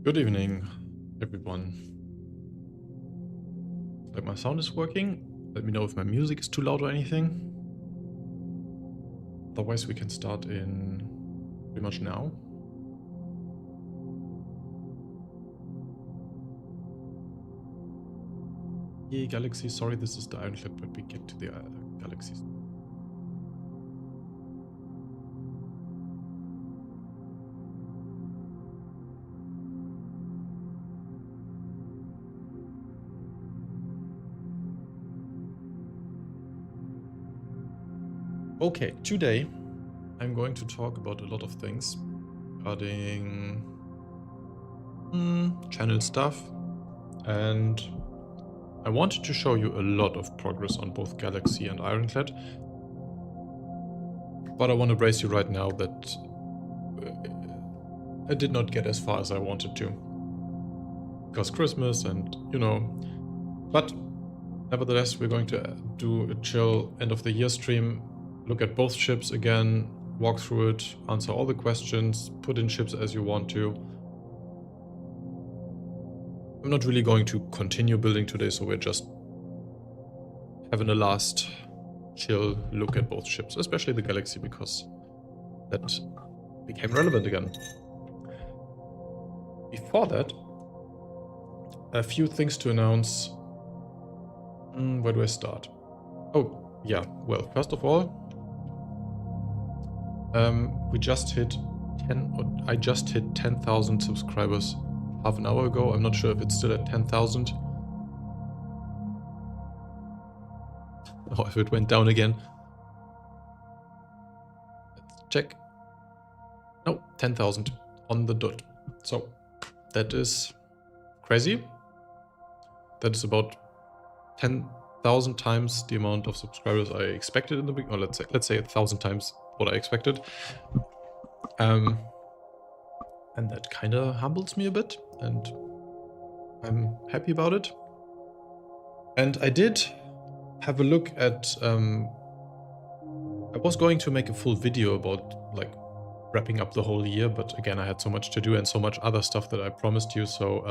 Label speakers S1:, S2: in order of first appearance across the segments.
S1: Good evening, everyone. Like my sound is working. Let me know if my music is too loud or anything. Otherwise, we can start in pretty much now. Yay, Galaxy. Sorry, this is the Ironclad, but we get to the Galaxies. Okay, today I'm going to talk about a lot of things regarding channel stuff, and I wanted to show you a lot of progress on both Galaxy and Ironclad, but I want to brace you right now that I did not get as far as I wanted to, because Christmas and, you know, but nevertheless we're going to do a chill end of the year stream. Look at both ships again, walk through it, answer all the questions, put in ships as you want to. I'm not really going to continue building today, so we're just having a last chill look at both ships, especially the Galaxy, because that became relevant again. Before that, a few things to announce. Where do I start? Oh, yeah, well, first of all, we just hit 10, or I just hit 10,000 subscribers half an hour ago. I'm not sure if it's still at 10,000. Or if it went down again. Let's check. No, 10,000 on the dot. So that is crazy. That is about 10,000 times the amount of subscribers I expected in the beginning. Or let's say 1,000 times what I expected. And that kind of humbles me a bit, and I'm happy about it. And I did have a look at, I was going to make a full video about like wrapping up the whole year, but again, I had so much to do and so much other stuff that I promised you, so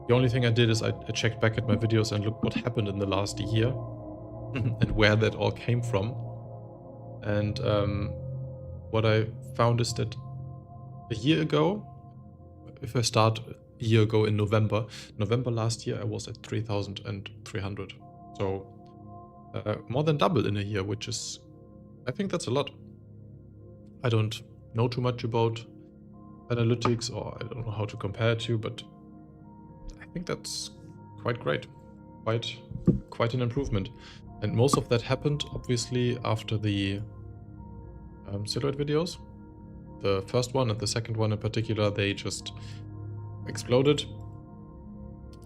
S1: the only thing I did is I checked back at my videos and looked what happened in the last year and where that all came from. And what I found is that a year ago, if I start a year ago in November last year, I was at 3,300. So more than double in a year, which is, I think that's a lot. I don't know too much about analytics, or I don't know how to compare it to, but I think that's quite great. Quite an improvement. And most of that happened, obviously, after the silhouette videos. The first one and the second one in particular, they just exploded.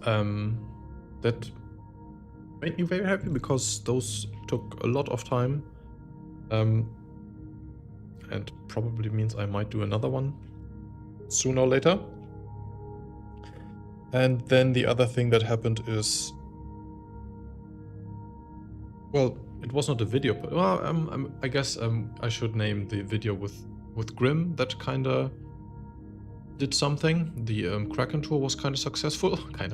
S1: That made me very happy because those took a lot of time. And probably means I might do another one sooner or later. And then the other thing that happened is, well, it was not a video, but well, I guess I should name the video with Grim that kind of did something. The Kraken tour was kind of successful. It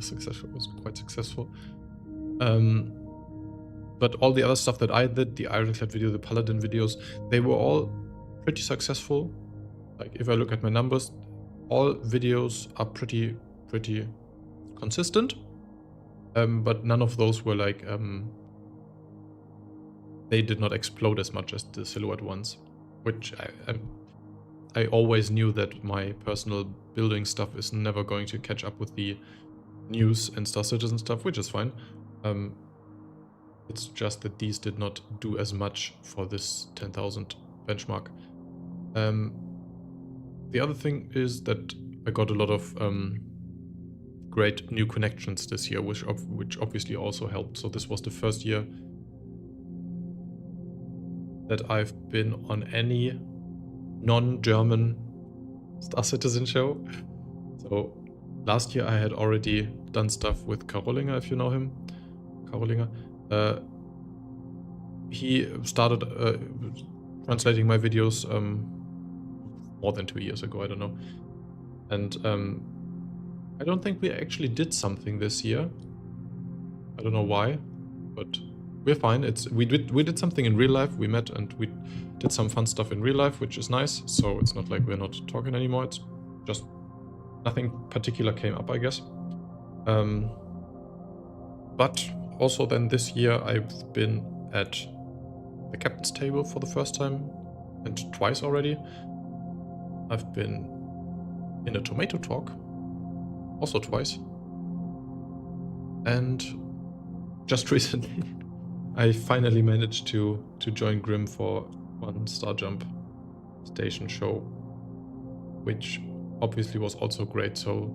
S1: was quite successful. But all the other stuff that I did, the Ironclad video, the Paladin videos, they were all pretty successful. Like if I look at my numbers, all videos are pretty consistent. But none of those were like they did not explode as much as the silhouette ones, which I always knew that my personal building stuff is never going to catch up with the news and Star Citizen stuff, which is fine. It's just that these did not do as much for this 10,000 benchmark. The other thing is that I got a lot of great new connections this year, which obviously also helped. So this was the first year that I've been on any non-German Star Citizen show. So last year I had already done stuff with Karolinger, if you know him. Karolinger. He started translating my videos more than 2 years ago, I don't know. And I don't think we actually did something this year. I don't know why, but we're fine. We did something in real life. We met and we did some fun stuff in real life, which is nice. So it's not like we're not talking anymore. It's just nothing particular came up, I guess. But also then this year I've been at the captain's table for the first time, and twice already. I've been in a tomato talk, also twice. And just recently I finally managed to join Grim for one Star Jump station show, which obviously was also great. So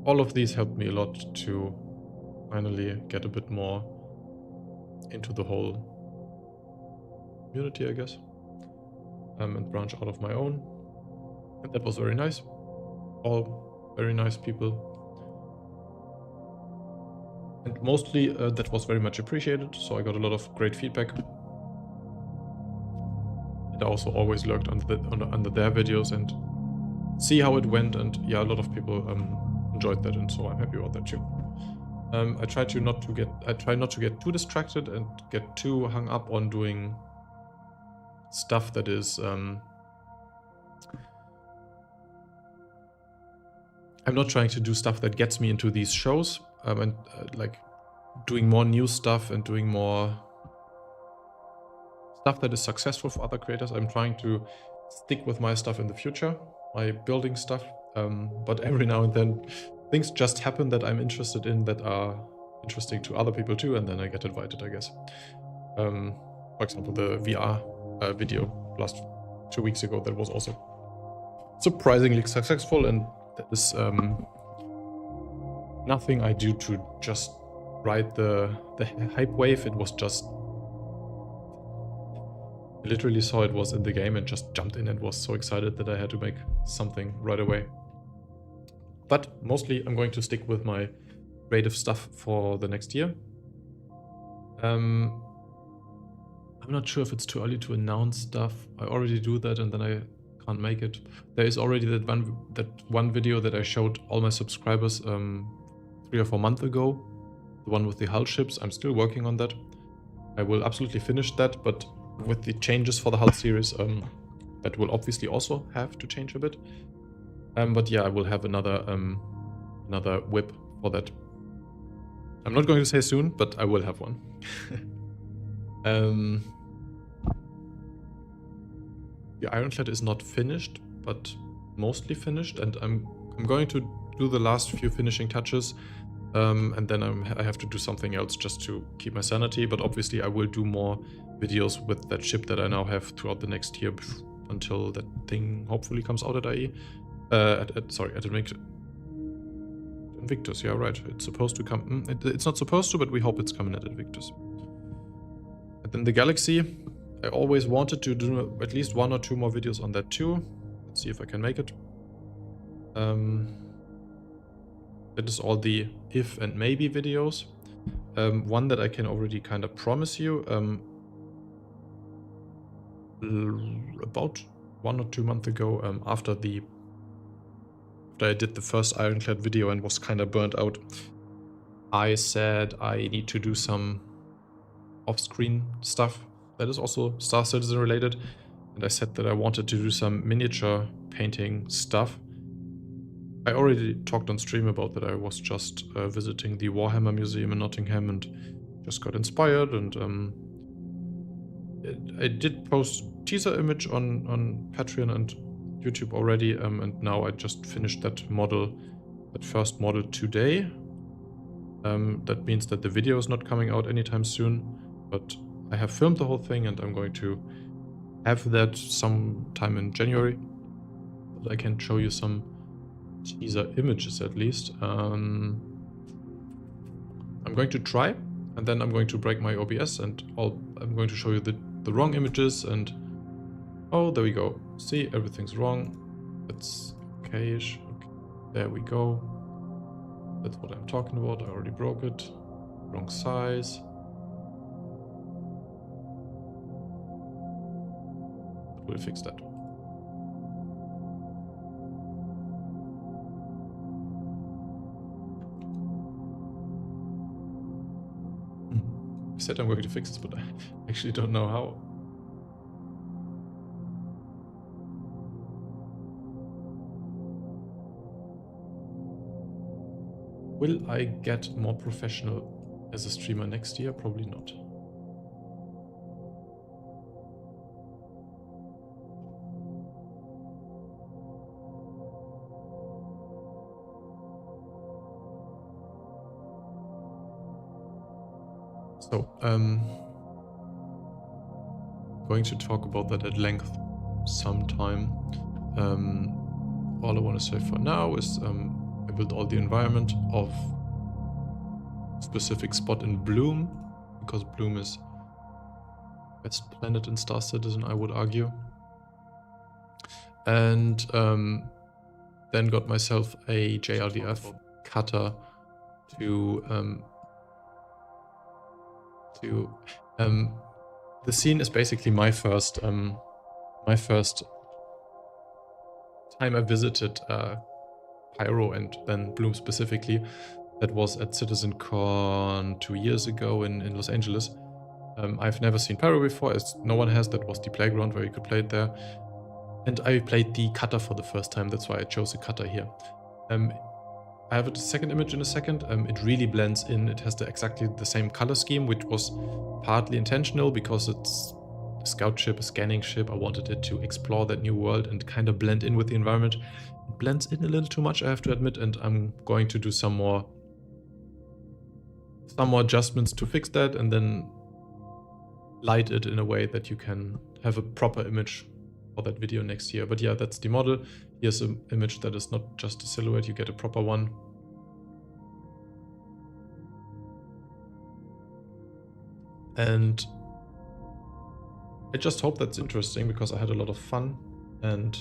S1: all of these helped me a lot to finally get a bit more into the whole community, I guess, and branch out of my own. And that was very nice. All very nice people. And mostly that was very much appreciated, so I got a lot of great feedback. And I also always lurked under their videos and see how it went, and yeah, a lot of people enjoyed that, and so I'm happy about that too. I try not to get too distracted and get too hung up on doing stuff that is I'm not trying to do stuff that gets me into these shows, and like doing more new stuff and doing more stuff that is successful for other creators. I'm trying to stick with my stuff in the future, my building stuff, but every now and then things just happen that I'm interested in that are interesting to other people too, and then I get invited, I guess. For example, the VR video last 2 weeks ago, that was also surprisingly successful, and that is nothing I do to just ride the hype wave. It was just, I literally saw it was in the game and just jumped in and was so excited that I had to make something right away. But mostly I'm going to stick with my creative stuff for the next year. I'm not sure if it's too early to announce stuff. I already do that and then I can't make it. There is already that one video that I showed all my subscribers 3 or 4 months ago. The one with the hull ships. I'm still working on that. I will absolutely finish that, but with the changes for the hull series, that will obviously also have to change a bit. But yeah, I will have another whip for that. I'm not going to say soon, but I will have one. The Ironclad is not finished, but mostly finished, and I'm going to do the last few finishing touches, and then I have to do something else just to keep my sanity. But obviously, I will do more videos with that ship that I now have throughout the next year until that thing hopefully comes out at IE. At Invictus. Yeah, right. It's supposed to come. It's not supposed to, but we hope it's coming at Invictus. And then the Galaxy. I always wanted to do at least 1 or 2 more videos on that too. Let's see if I can make it. That is all the if and maybe videos. One that I can already kind of promise you. About 1 or 2 months ago, after I did the first Ironclad video and was kind of burnt out, I said I need to do some off-screen stuff that is also Star Citizen related, and I said that I wanted to do some miniature painting stuff. I already talked on stream about that. I was just visiting the Warhammer Museum in Nottingham and just got inspired, and I did post teaser image on Patreon and YouTube already, and now I just finished that first model today. That means that the video is not coming out anytime soon, but I have filmed the whole thing and I'm going to have that sometime in January. But I can show you some teaser images at least. I'm going to try, and then I'm going to break my OBS, and I'm going to show you the wrong images, and oh, there we go. See, everything's wrong. It's okay-ish. Okay. There we go. That's what I'm talking about. I already broke it. Wrong size. But we'll fix that. I said I'm going to fix this, but I actually don't know how. Will I get more professional as a streamer next year? Probably not. So, going to talk about that at length sometime. All I want to say for now is I built all the environment of specific spot in Bloom, because Bloom is best planet in Star Citizen, I would argue. And then got myself a JRDF cutter the scene is basically my first time I visited Pyro and then Bloom specifically. That was at CitizenCon 2 years ago in Los Angeles. I've never seen Pyro before, as no one has. That was the playground where you could play it there. And I played the cutter for the first time. That's why I chose a cutter here. I have a second image in a second. It really blends in. It has exactly the same color scheme, which was partly intentional because it's a scout ship, a scanning ship. I wanted it to explore that new world and kind of blend in with the environment. It blends in a little too much, I have to admit, and I'm going to do some more adjustments to fix that, and then light it in a way that you can have a proper image for that video next year. But yeah, that's the model. Here's an image that is not just a silhouette, you get a proper one. And I just hope that's interesting, because I had a lot of fun. And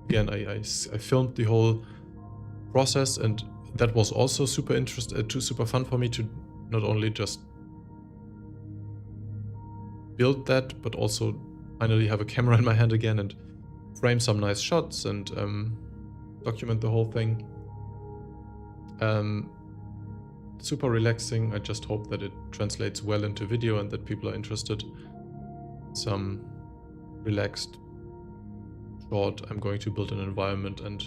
S1: again, I filmed the whole process, and that was also super fun for me to not only just build that, but also finally have a camera in my hand again and frame some nice shots and document the whole thing. Super relaxing. I just hope that it translates well into video and that people are interested. Some relaxed, short, I'm going to build an environment and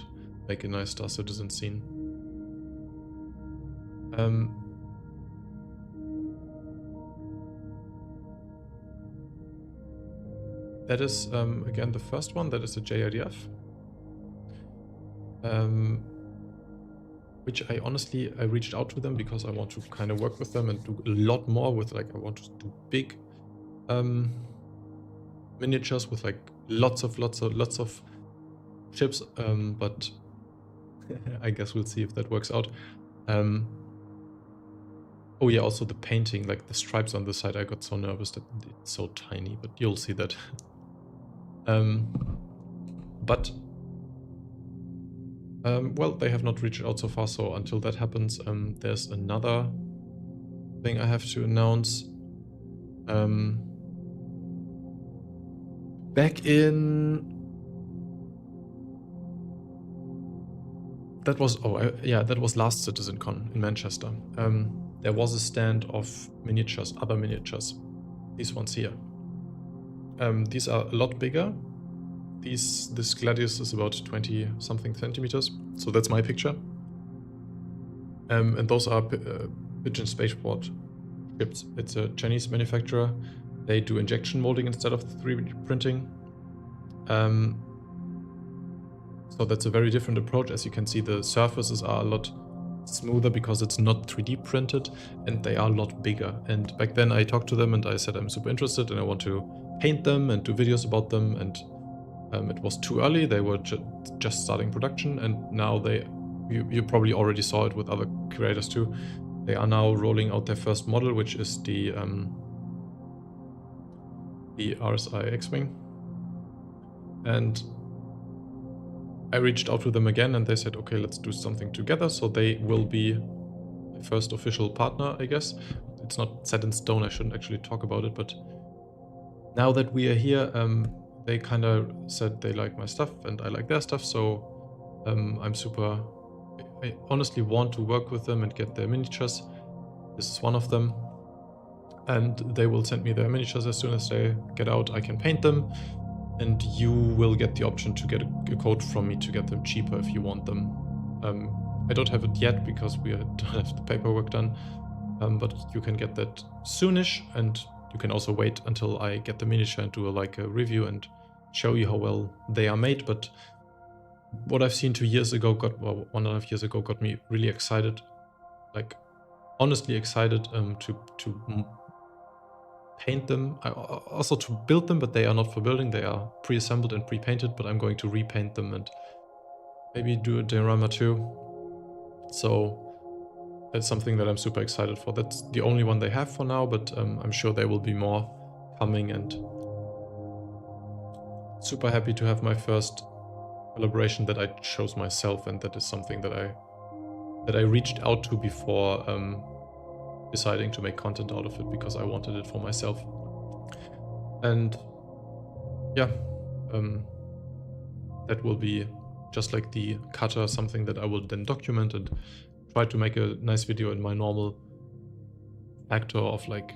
S1: make a nice Star Citizen scene. That is, again, the first one. That is a JIDF. Which I honestly, I reached out to them because I want to kind of work with them and do a lot more with, like, I want to do big miniatures with like lots of ships, but I guess we'll see if that works out. Oh yeah, also the painting, like the stripes on the side, I got so nervous that it's so tiny, but you'll see that. Well, they have not reached out so far, so until that happens, there's another thing I have to announce. Back in... That was, that was last CitizenCon in Manchester. There was a stand of miniatures, other miniatures. These ones here. These are a lot bigger. This Gladius is about 20 something centimeters, so that's my picture. And those are Pigeon Spaceport ships. It's a Chinese manufacturer. They do injection molding instead of 3D printing. So that's a very different approach. As you can see, the surfaces are a lot smoother because it's not 3D printed, and they are a lot bigger. And back then I talked to them and I said I'm super interested and I want to paint them and do videos about them, and it was too early. They were just starting production, and now you probably already saw it with other creators too. They are now rolling out their first model, which is the RSI X-Wing. And I reached out to them again and they said, okay, let's do something together. So they will be my first official partner, I guess. It's not set in stone, I shouldn't actually talk about it, but now that we are here, they kind of said they like my stuff and I like their stuff, so I honestly want to work with them and get their miniatures. This is one of them. And they will send me their miniatures as soon as they get out. I can paint them, and you will get the option to get a code from me to get them cheaper if you want them. I don't have it yet because we don't have the paperwork done, but you can get that soonish, and you can also wait until I get the miniature and do a review and show you how well they are made. But what I've seen 2 years ago, 1.5 years ago, got me really excited, like honestly excited to paint them, also to build them, but they are not for building, they are pre-assembled and pre-painted, but I'm going to repaint them and maybe do a diorama too. So that's something that I'm super excited for. That's the only one they have for now, but I'm sure there will be more coming, and super happy to have my first collaboration that I chose myself, and that is something that I reached out to before deciding to make content out of it, because I wanted it for myself. And yeah, that will be just like the cutter, something that I will then document and try to make a nice video in my normal factor of like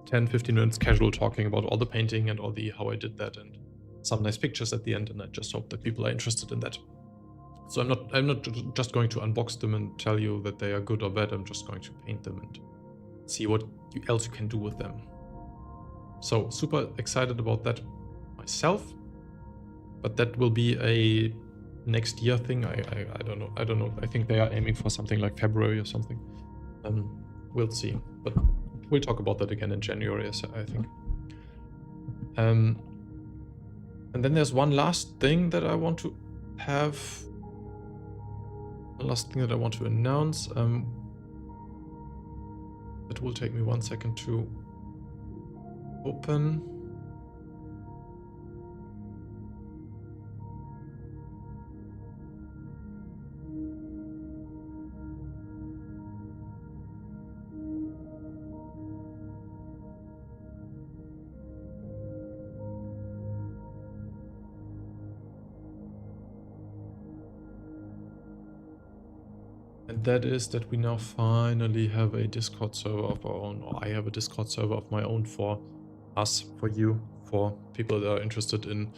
S1: 10-15 minutes casual talking about all the painting and all the how I did that, and some nice pictures at the end, and I just hope that people are interested in that. So I'm not just going to unbox them and tell you that they are good or bad. I'm just going to paint them and see what else you can do with them. So super excited about that myself, but that will be a next year thing. I don't know. I think they are aiming for something like February or something. We'll see, but we'll talk about that again in January, I think. And then there's one last thing that I want to have. One last thing that I want to announce. It will take me 1 second to open. And that is that we now finally have a Discord server of our own, or I have a Discord server of my own for us, for you, for people that are interested in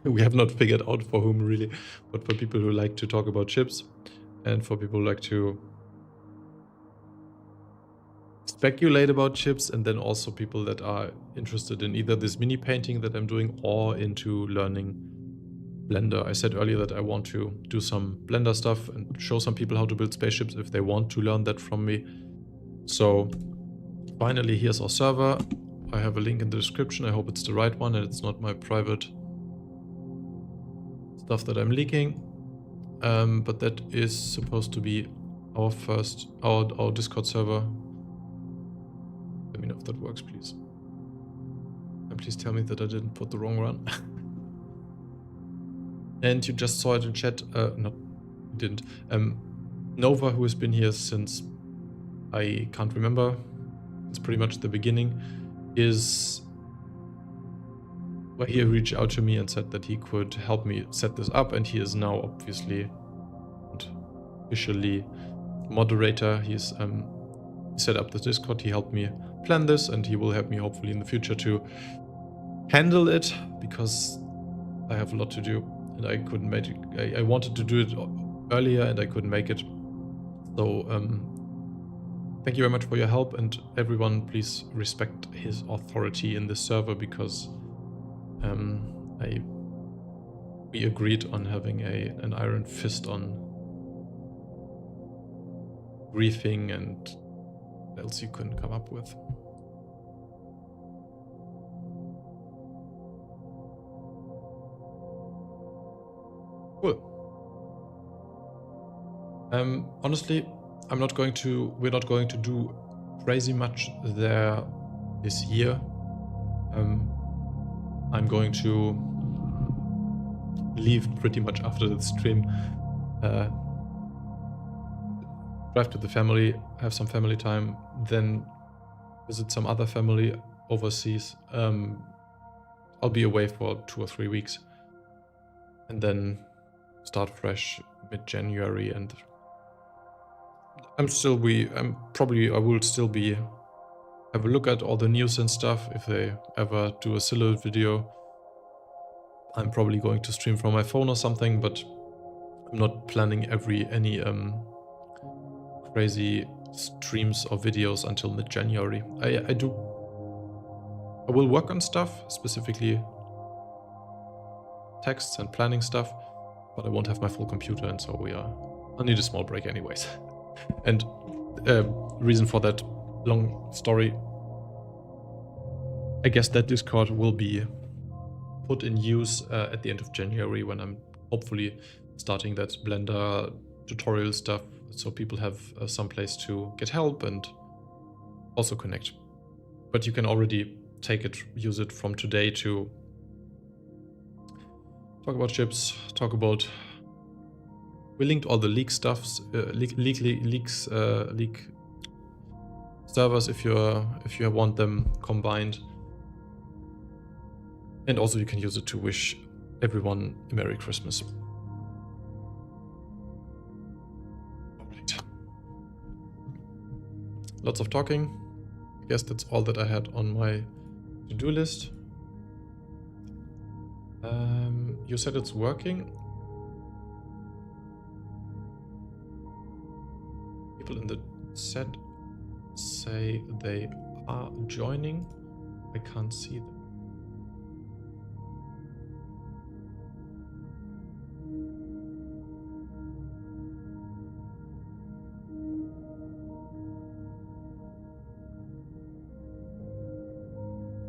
S1: we have not figured out for whom really, but for people who like to talk about chips and for people who like to speculate about chips, and then also people that are interested in either this mini painting that I'm doing or into learning Blender. I said earlier that I want to do some Blender stuff and show some people how to build spaceships if they want to learn that from me. So finally, here's our server. I have a link in the description. I hope it's the right one and it's not my private stuff that I'm leaking. But that is supposed to be our our Discord server. Let me know if that works, please. And please tell me that I didn't put the wrong one. And you just saw it in chat. No, you didn't. Nova, who has been here since I can't remember, it's pretty much the beginning, is where he reached out to me and said that he could help me set this up, and he is now obviously officially moderator. He's set up the Discord, he helped me plan this, and he will help me hopefully in the future to handle it, because I have a lot to do and I couldn't make it. I wanted to do it earlier and I couldn't make it. So thank you very much for your help, and everyone please respect his authority in this server, because we agreed on having an iron fist on briefing and what else you couldn't come up with. Cool. Honestly, we're not going to do crazy much there this year. I'm going to leave pretty much after the stream, drive to the family, have some family time, then visit some other family overseas. I'll be away for 2 or 3 weeks and then start fresh mid-January, and I will still have a look at all the news and stuff. If they ever do a silhouette video, I'm probably going to stream from my phone or something, but I'm not planning any crazy streams or videos until mid-January. I will work on stuff, specifically texts and planning stuff, but I won't have my full computer, and so I'll need a small break anyways. And reason for that long story, I guess that Discord will be put in use at the end of January, when I'm hopefully starting that Blender tutorial stuff, so people have some place to get help and also connect. But you can already use it from today to talk about chips, we linked all the leak stuffs, leak servers if you want them combined. And also you can use it to wish everyone a Merry Christmas. Alright. Lots of talking. I guess that's all that I had on my to-do list. You said it's working. People in the chat say they are joining. I can't see them.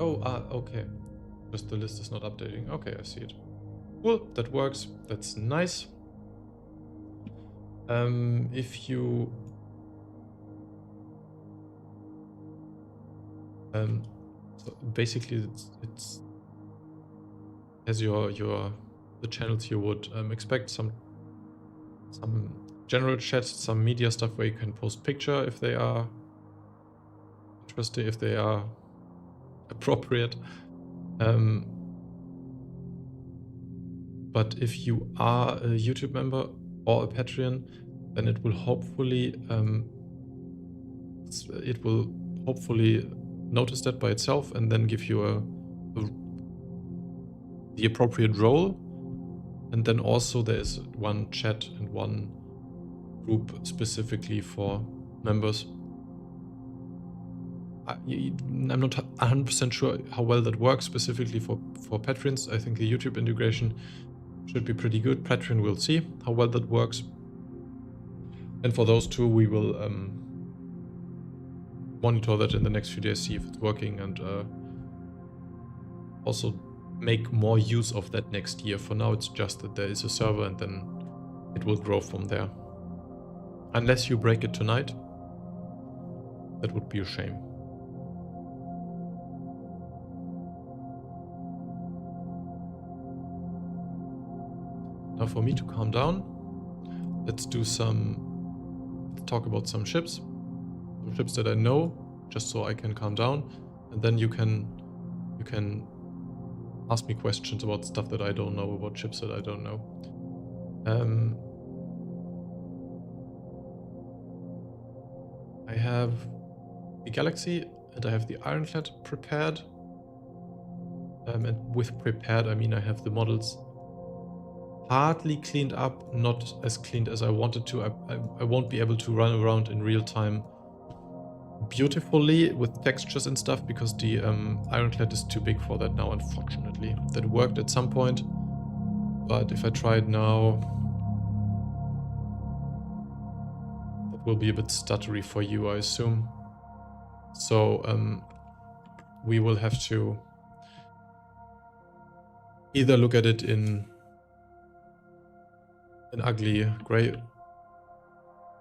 S1: Oh, okay. Just the list is not updating. Okay, I see it. Cool, that works. That's nice. If you so basically it's as the channels you would expect, some general chats, some media stuff where you can post picture if they are interesting, if they are appropriate. But if you are a YouTube member or a Patreon, then it will hopefully notice that by itself and then give you the appropriate role. And then also there is one chat and one group specifically for members. I'm not 100% sure how well that works specifically for patrons. I think the YouTube integration should be pretty good. Patreon will see how well that works. And for those two, we will monitor that in the next few days, see if it's working, and also make more use of that next year. For now, it's just that there is a server and then it will grow from there. Unless you break it tonight, that would be a shame. Now for me to calm down, let's talk about some ships that I know, just so I can calm down, and then you can ask me questions about stuff that I don't know, about ships that I don't know. I have the Galaxy and I have the Ironclad prepared. And with prepared, I mean I have the models partly cleaned up, not as cleaned as I wanted to. I won't be able to run around in real time beautifully with textures and stuff because the Ironclad is too big for that now, unfortunately. That worked at some point, but if I try it now, that will be a bit stuttery for you, I assume. So we will have to either look at it in an ugly gray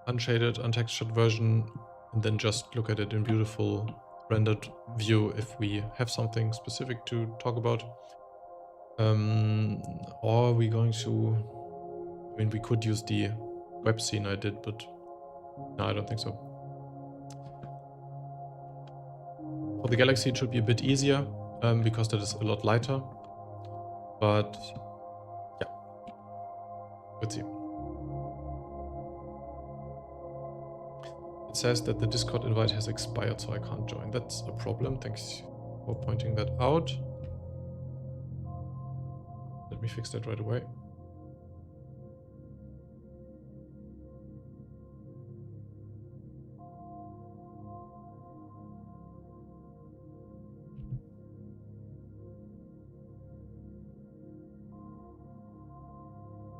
S1: unshaded, untextured version, and then just look at it in beautiful rendered view if we have something specific to talk about. Or are we going to... I mean, we could use the web scene I did, but no, I don't think so. For the Galaxy, it should be a bit easier, because that is a lot lighter. But yeah, let's see. It says that the Discord invite has expired, so I can't join. That's a problem. Thanks for pointing that out. Let me fix that right away.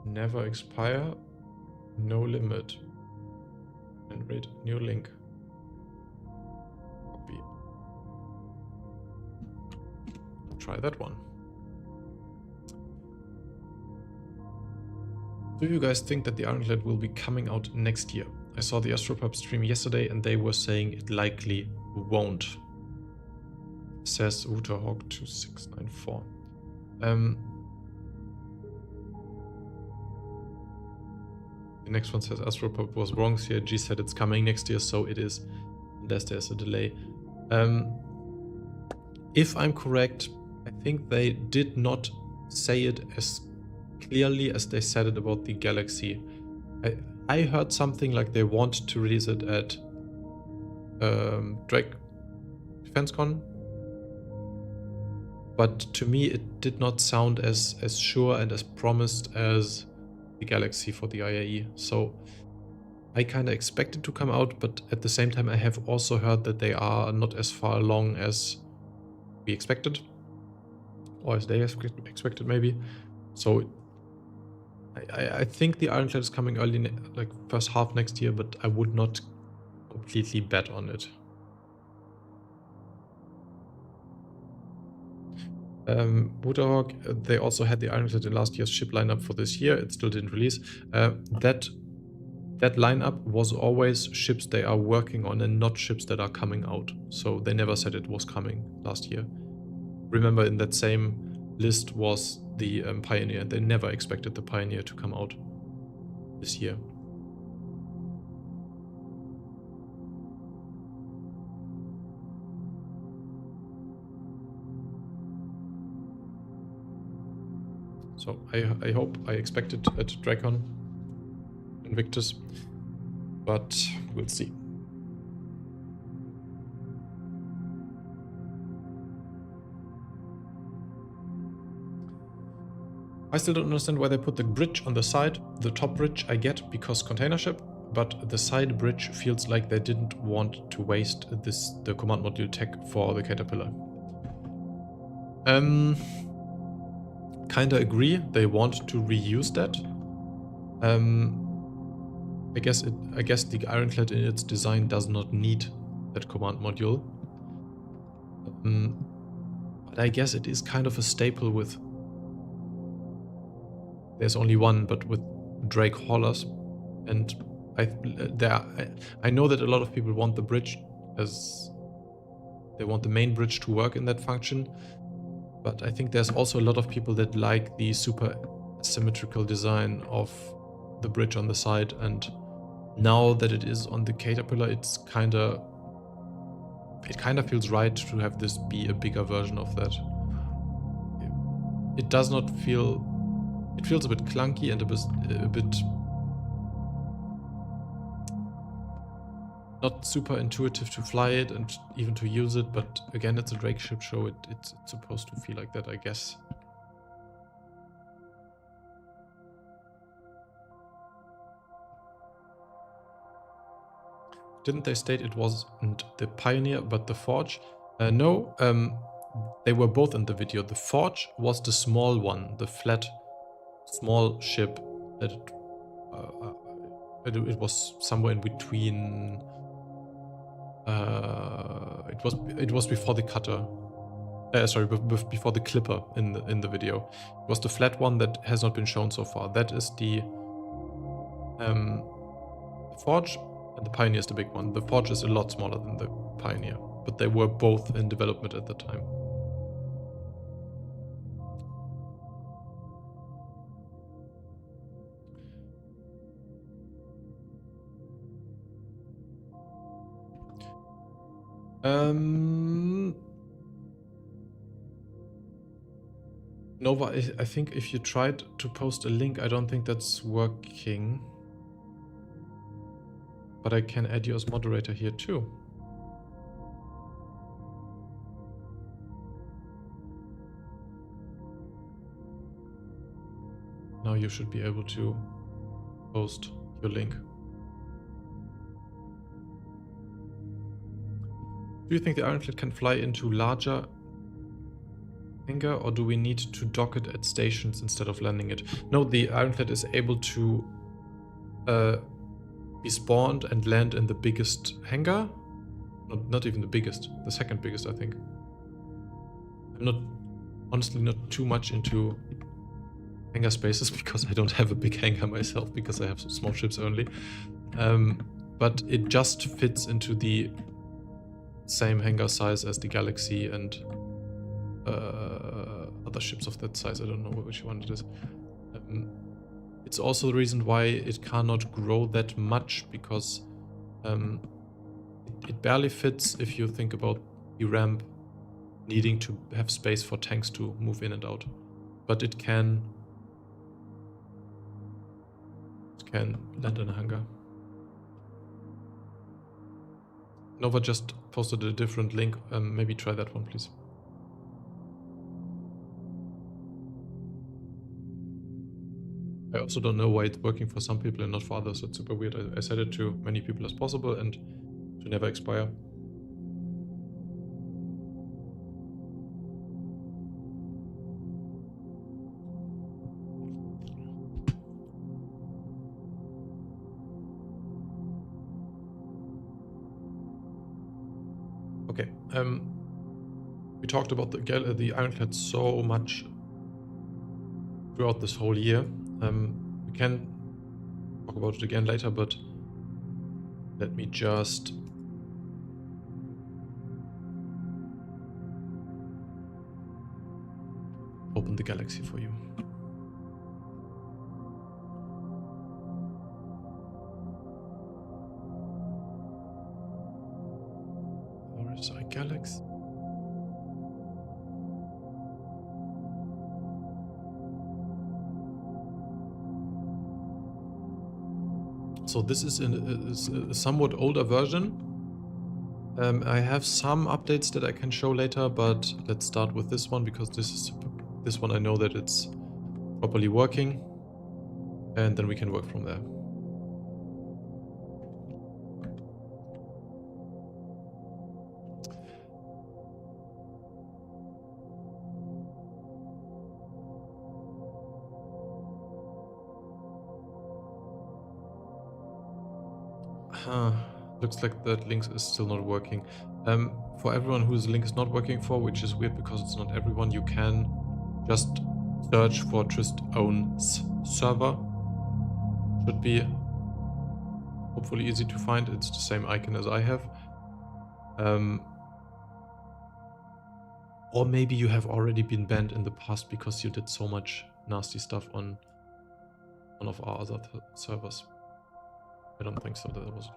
S1: Never expire, no limit. Generate new link. Copy. Try that one. Do you guys think that the Ironclad will be coming out next year? I saw the Astropub stream yesterday and they were saying it likely won't. Says Routerhawk2694. The next one says Astropub was wrong. CIG said it's coming next year, so it is, unless there's a delay. If I'm correct, I think they did not say it as clearly as they said it about the Galaxy. I heard something like they want to release it at Drake DefenseCon, but to me it did not sound as sure and as promised as the Galaxy for the IAE. So I kind of expect it to come out, but at the same time I have also heard that they are not as far along as we expected, or as they expected maybe. So I think the Ironclad is coming early, like first half next year, but I would not completely bet on it. Routerhawk, they also had the Ironclad in last year's ship lineup for this year. It still didn't release. That lineup was always ships they are working on and not ships that are coming out. So they never said it was coming last year. Remember, in that same list was the Pioneer. They never expected the Pioneer to come out this year. So I hope, I expect it at Dracon Invictus, but we'll see. I still don't understand why they put the bridge on the side. The top bridge I get because container ship, but the side bridge feels like they didn't want to waste the command module tech for the Caterpillar. Kinda agree. They want to reuse that. I guess the Ironclad in its design does not need that command module. But I guess it is kind of a staple with... There's only one, but with Drake haulers. And I know that a lot of people want the bridge, as they want the main bridge to work in that function. But I think there's also a lot of people that like the super symmetrical design of the bridge on the side, and now that it is on the Caterpillar, it kind of feels right to have this be a bigger version of that. It does not feel... It feels a bit clunky and a bit not super intuitive to fly it and even to use it, but again, it's a Drake ship show. It's supposed to feel like that, I guess. Didn't they state it wasn't the Pioneer, but the Forge? No, they were both in the video. The Forge was the small one, the flat, small ship that it was somewhere in between. It was before the cutter. Sorry, before the clipper in the video. It was the flat one that has not been shown so far. That is the Forge, and the Pioneer is the big one. The Forge is a lot smaller than the Pioneer, but they were both in development at the time. Nova, I think if you tried to post a link, I don't think that's working. But I can add you as moderator here too. Now you should be able to post your link. Do you think the Ironclad can fly into larger hangar, or do we need to dock it at stations instead of landing it? No, the Ironclad is able to be spawned and land in the biggest hangar. Not even the biggest, the second biggest, I think. I'm honestly not too much into hangar spaces because I don't have a big hangar myself, because I have some small ships only. But it just fits into the same hangar size as the Galaxy and other ships of that size. I don't know which one it is. It's also the reason why it cannot grow that much, because it barely fits if you think about the ramp needing to have space for tanks to move in and out. But it can land in a hangar. Nova just posted a different link. Maybe try that one, please. I also don't know why it's working for some people and not for others. It's super weird. I set it to many people as possible and to never expire. Okay, we talked about the Ironclad so much throughout this whole year. We can talk about it again later, but let me just open the Galaxy for you. RSI Galaxy. So this is a somewhat older version. I have some updates that I can show later, but let's start with this one, because this one I know that it's properly working, and then we can work from there. Looks like that link is still not working. For everyone whose link is not working for, which is weird because it's not everyone, you can just search for tristPWN's server. Should be hopefully easy to find. It's the same icon as I have. Or maybe you have already been banned in the past because you did so much nasty stuff on one of our other servers. I don't think so. That was.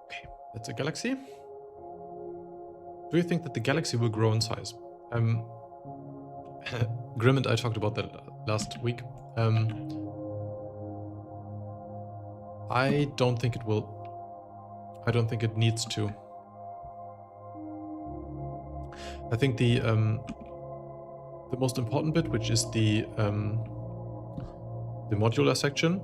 S1: Okay, that's a galaxy. Do you think that the galaxy will grow in size? Grim and I talked about that last week. I don't think it will. I don't think it needs to. I think the most important bit, which is the modular section,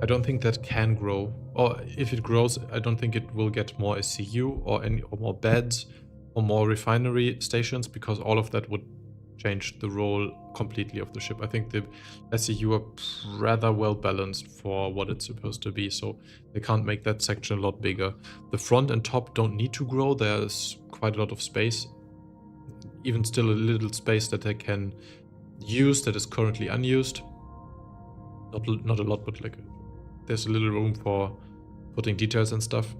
S1: I don't think that can grow. Or if it grows, I don't think it will get more SCU or more beds or more refinery stations, because all of that would change the role completely of the ship. I think the SCU are rather well balanced for what it's supposed to be, so they can't make that section a lot bigger. The front and top don't need to grow. There's quite a lot of space, even still a little space that they can use that is currently unused. Not a lot, but like there's a little room for putting details and stuff.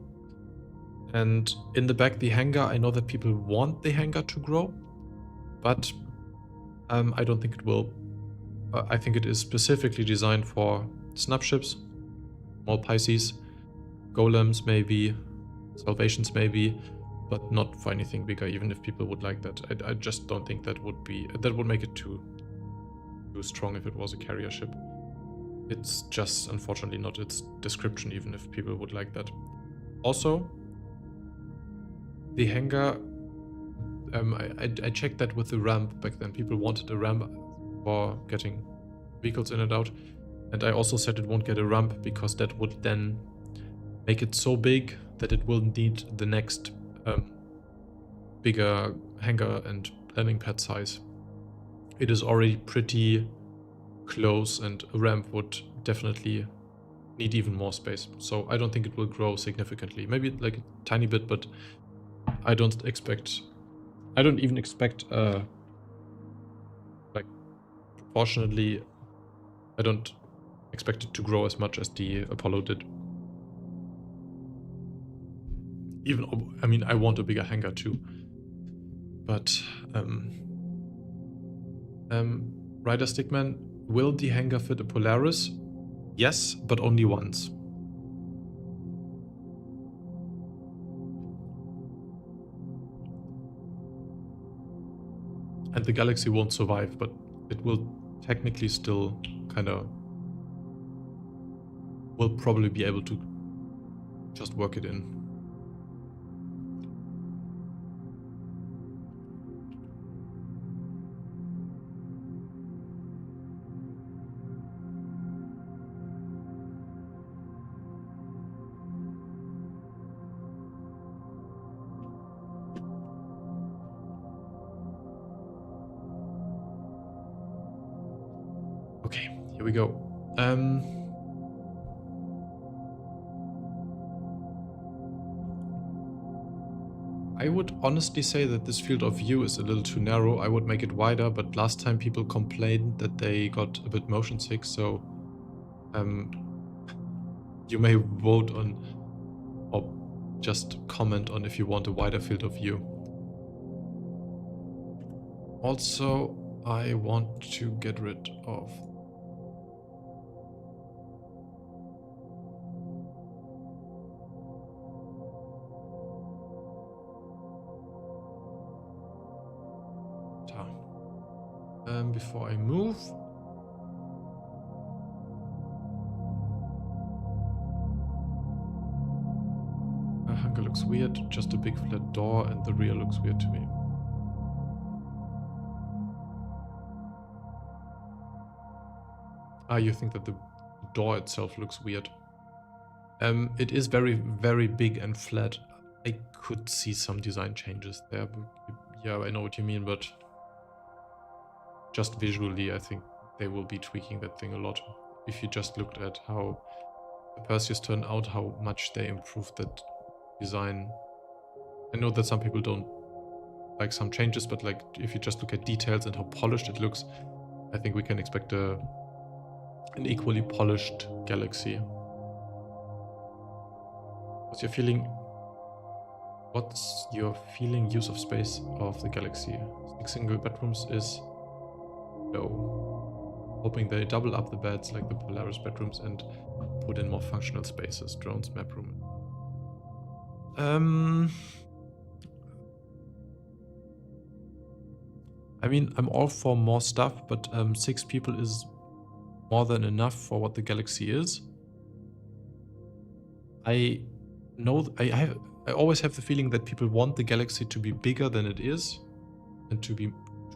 S1: And in the back, the hangar, I know that people want the hangar to grow, but I don't think it will. I think it is specifically designed for snub ships, small Pisces, golems maybe, salvations maybe, but not for anything bigger, even if people would like that. I just don't think that would make it too strong if it was a carrier ship. It's just unfortunately not its description, even if people would like that. Also, the hangar, I checked that with the ramp back then. People wanted a ramp for getting vehicles in and out. And I also said it won't get a ramp because that would then make it so big that it will need the next bigger hangar and landing pad size. It is already pretty close, and a ramp would definitely need even more space. So I don't think it will grow significantly. Maybe like a tiny bit, but I don't even expect like proportionately, I don't expect it to grow as much as the Apollo did. Even, I mean, I want a bigger hangar too. But Rider Stickman, will the hangar fit a Polaris? Yes, but only once. And the Galaxy won't survive, but it will technically still will probably be able to just work it in. Okay, here we go. I would honestly say that this field of view is a little too narrow. I would make it wider, but last time people complained that they got a bit motion sick, so you may vote on or just comment on if you want a wider field of view. Also, I want to get rid of before I move. looks weird, just a big flat door, and the rear looks weird to me. Ah, you think that the door itself looks weird. It is very, very big and flat. I could see some design changes there. But yeah, I know what you mean, but just visually, I think they will be tweaking that thing a lot. If you just looked at how the Perseus turned out, how much they improved that design. I know that some people don't like some changes, but like if you just look at details and how polished it looks, I think we can expect an equally polished Galaxy. What's your feeling use of space of the Galaxy? 6 single bedrooms is low. Hoping they double up the beds like the Polaris bedrooms and put in more functional spaces. Drones, map room. I mean, I'm all for more stuff, but 6 people is more than enough for what the Galaxy is. I know I always have the feeling that people want the Galaxy to be bigger than it is and to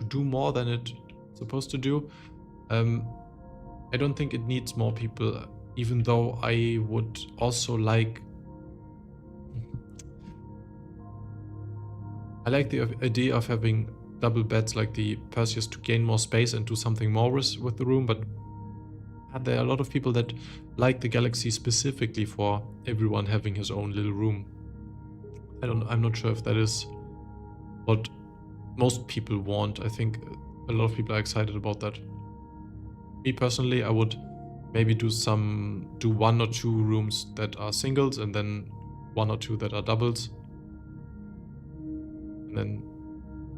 S1: do more than it's supposed to do. I don't think it needs more people, even though I would also like... I like the idea of having double beds like the Perseus to gain more space and do something more with the room, but there are a lot of people that like the Galaxy specifically for everyone having his own little room. I'm not sure if that is what most people want. I think a lot of people are excited about that. Me personally, I would maybe do 1 or 2 rooms that are singles and then 1 or 2 that are doubles. And then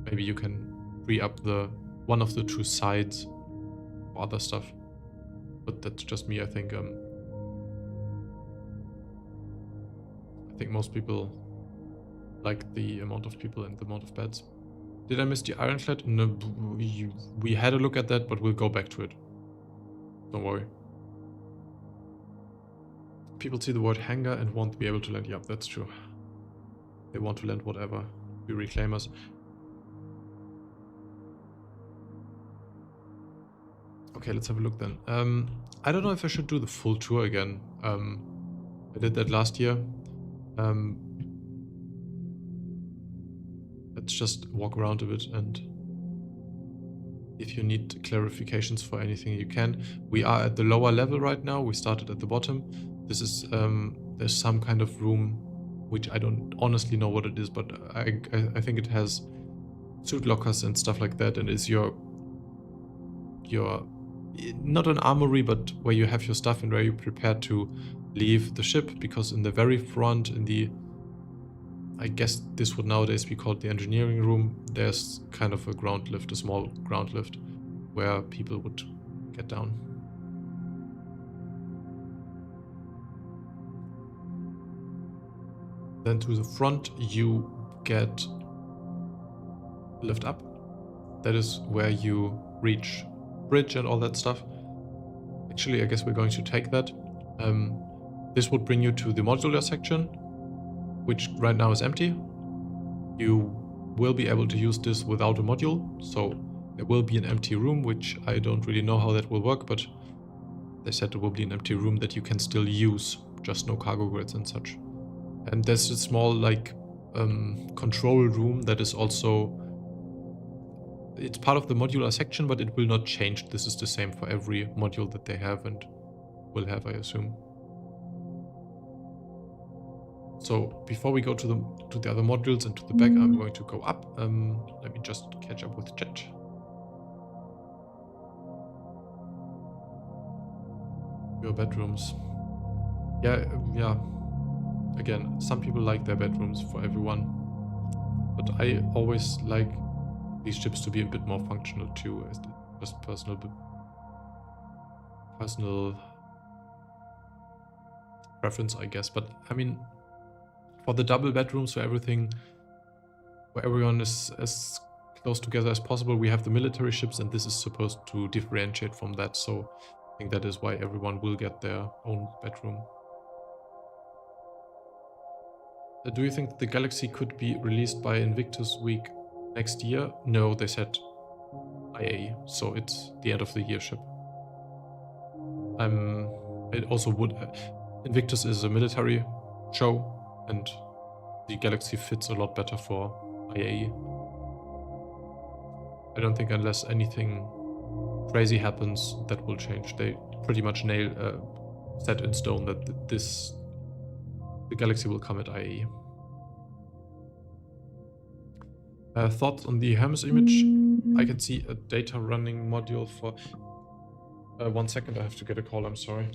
S1: maybe you can free up one of the 2 sides for other stuff. But that's just me, I think. I think most people like the amount of people and the amount of beds. Did I miss the Ironclad? No, we had a look at that, but we'll go back to it. Don't worry. People see the word hangar and won't be able to land. Yep, that's true. They want to land whatever. We reclaimers. Okay, let's have a look then. I don't know if I should do the full tour again. I did that last year. Let's just walk around a bit, and if you need clarifications for anything, you can. We are at the lower level right now. We started at the bottom. This is there's some kind of room which I don't honestly know what it is, but I think it has suit lockers and stuff like that, and is your not an armory, but where you have your stuff and where you prepare to leave the ship, because in the very front, I guess this would nowadays be called the engineering room, there's kind of a ground lift, a small ground lift, where people would get down. Then to the front you get lift up. That is where you reach bridge and all that stuff. Actually, I guess we're going to take that. This would bring you to the modular section, which right now is empty. You will be able to use this without a module, so there will be an empty room, which I don't really know how that will work, but they said there will be an empty room that you can still use, just no cargo grids and such. And there's a small control room that is also, it's part of the modular section, but it will not change. This is the same for every module that they have and will have, I assume. So before we go to the other modules and to the back, I'm going to go up. Let me just catch up with Jet. Your bedrooms. Yeah. Again, some people like their bedrooms for everyone, but I always like these ships to be a bit more functional too, as just personal preference, I guess. But I mean, for the double bedrooms, where everyone is as close together as possible, we have the military ships, and this is supposed to differentiate from that. So I think that is why everyone will get their own bedroom. Do you think the Galaxy could be released by Invictus Week next year? No, they said IA, so it's the end of the year ship. It also would... Invictus is a military show, and the Galaxy fits a lot better for IA. I don't think unless anything crazy happens, that will change. They pretty much set in stone that the Galaxy will come at IA. Thoughts on the Hermes image? I can see a data running module for... 1 second, I have to get a call, I'm sorry.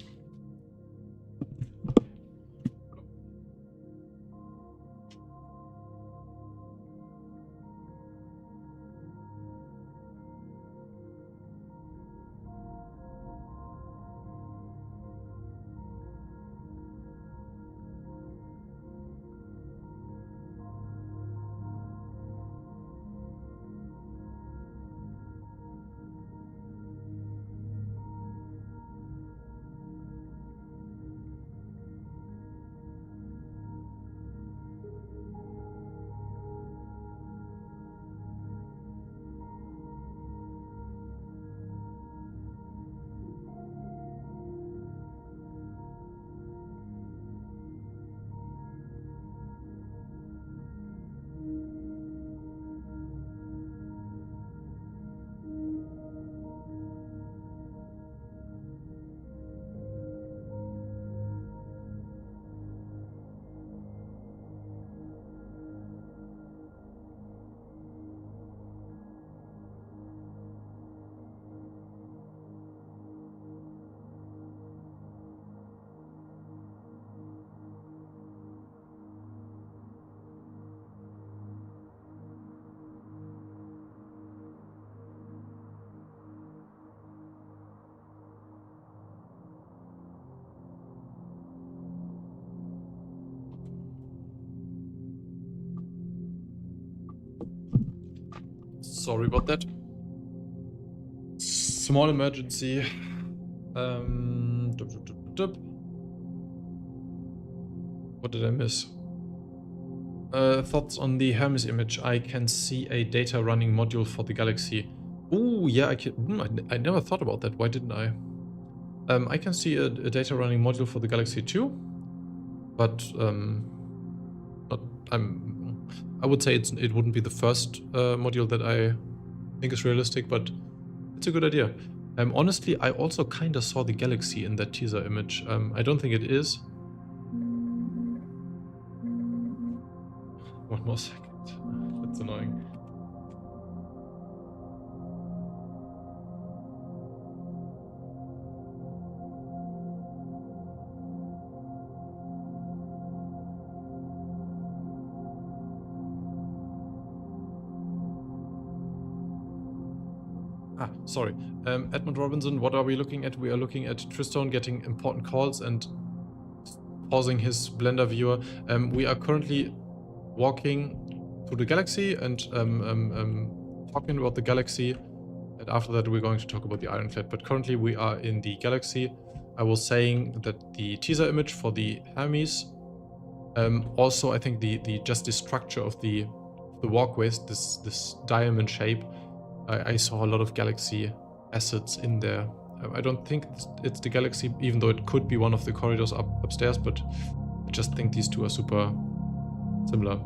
S1: Sorry about that. Small emergency. What did I miss? Thoughts on the Hermes image. I can see a data running module for the Galaxy. Oh, yeah, I can. I never thought about that. Why didn't I? I can see a data running module for the Galaxy 2, but I would say it wouldn't be the first module that I think is realistic, but it's a good idea. Honestly, I also kind of saw the Galaxy in that teaser image. I don't think it is. 1 more second. That's annoying. Sorry. Edmund Robinson, what are we looking at? We are looking at tristPWN getting important calls and pausing his Blender viewer. We are currently walking through the Galaxy and talking about the Galaxy. And after that, we're going to talk about the Ironclad. But currently, we are in the Galaxy. I was saying that the teaser image for the Hermes, also, I think just the structure of the walkways, this diamond shape, I saw a lot of Galaxy assets in there. I don't think it's the Galaxy, even though it could be one of the corridors upstairs, but I just think these two are super similar.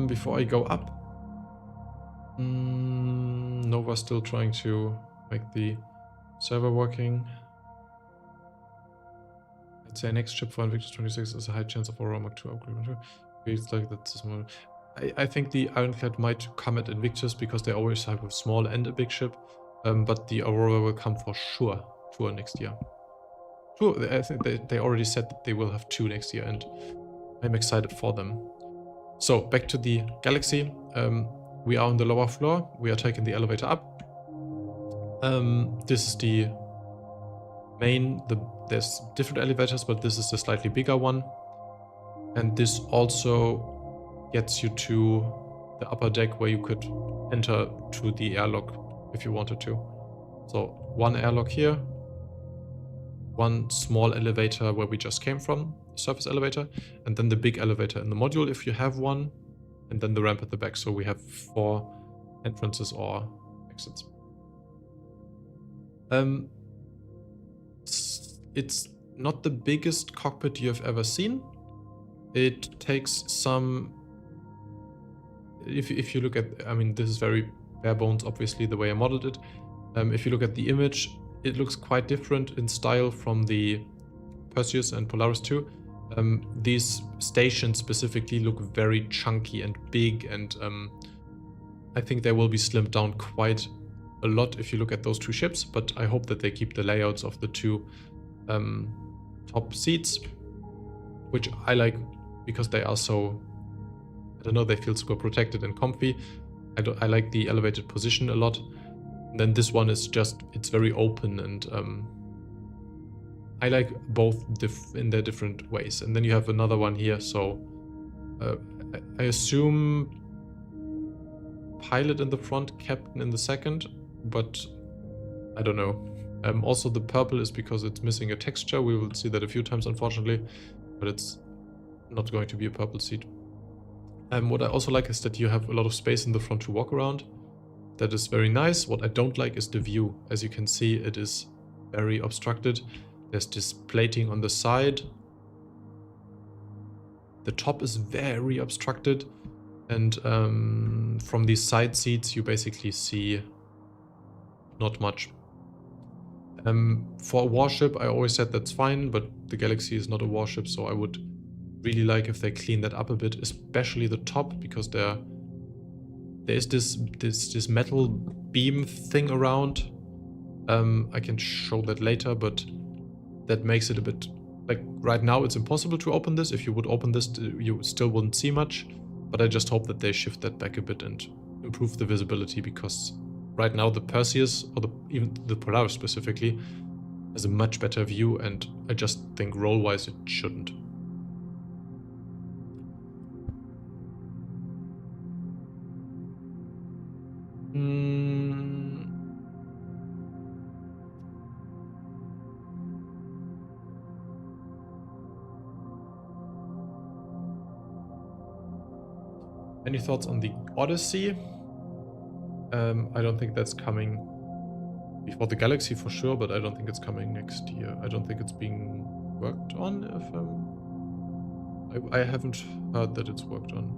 S1: Before I go up, Nova's still trying to make the server working. I'd say next chip for Invictus 26 is a high chance of Aurora Mark 2 upgrade. It's like that's small. I think the Ironclad might come at Invictus because they always have a small and a big ship, but the Aurora will come for sure next year. Sure, I think they already said that they will have 2 next year, and I'm excited for them. So back to the Galaxy. We are on the lower floor. We are taking the elevator up. This is the main. There's different elevators, but this is the slightly bigger one, and this also gets you to the upper deck where you could enter to the airlock if you wanted to. So 1 airlock here, one small elevator where we just came from, surface elevator, and then the big elevator in the module if you have one, and then the ramp at the back. So we have 4 entrances or exits. It's not the biggest cockpit you have ever seen. It takes some... If you look at... I mean, this is very bare bones, obviously, the way I modeled it. If you look at the image, it looks quite different in style from the Perseus and Polaris 2. These stations specifically look very chunky and big, and I think they will be slimmed down quite a lot if you look at those 2 ships, but I hope that they keep the layouts of the 2 top seats, which I like because they are so, I don't know, they feel super protected and comfy. I like the elevated position a lot. And then this one is just, it's very open, and I like both in their different ways. And then you have another one here, so I assume pilot in the front, captain in the second, but I don't know. Also the purple is because it's missing a texture. We will see that a few times, unfortunately, but it's not going to be a purple seat. What I also like is that you have a lot of space in the front to walk around. That is very nice. What I don't like is the view. As you can see, it is very obstructed. There's this plating on the side. The top is very obstructed, and from these side seats you basically see not much. For a warship, I always said that's fine, but the Galaxy is not a warship, so I would really like if they clean that up a bit, especially the top, because there is this metal beam thing around. I can show that later, but that makes it a bit, like, right now it's impossible to open this. If you would open this, you still wouldn't see much, but I just hope that they shift that back a bit and improve the visibility, because right now the Perseus, or even the Polaris specifically, has a much better view, and I just think roll-wise it shouldn't. Any thoughts on the Odyssey? I don't think that's coming before the Galaxy for sure, but I don't think it's coming next year. I don't think it's being worked on. I haven't heard that it's worked on.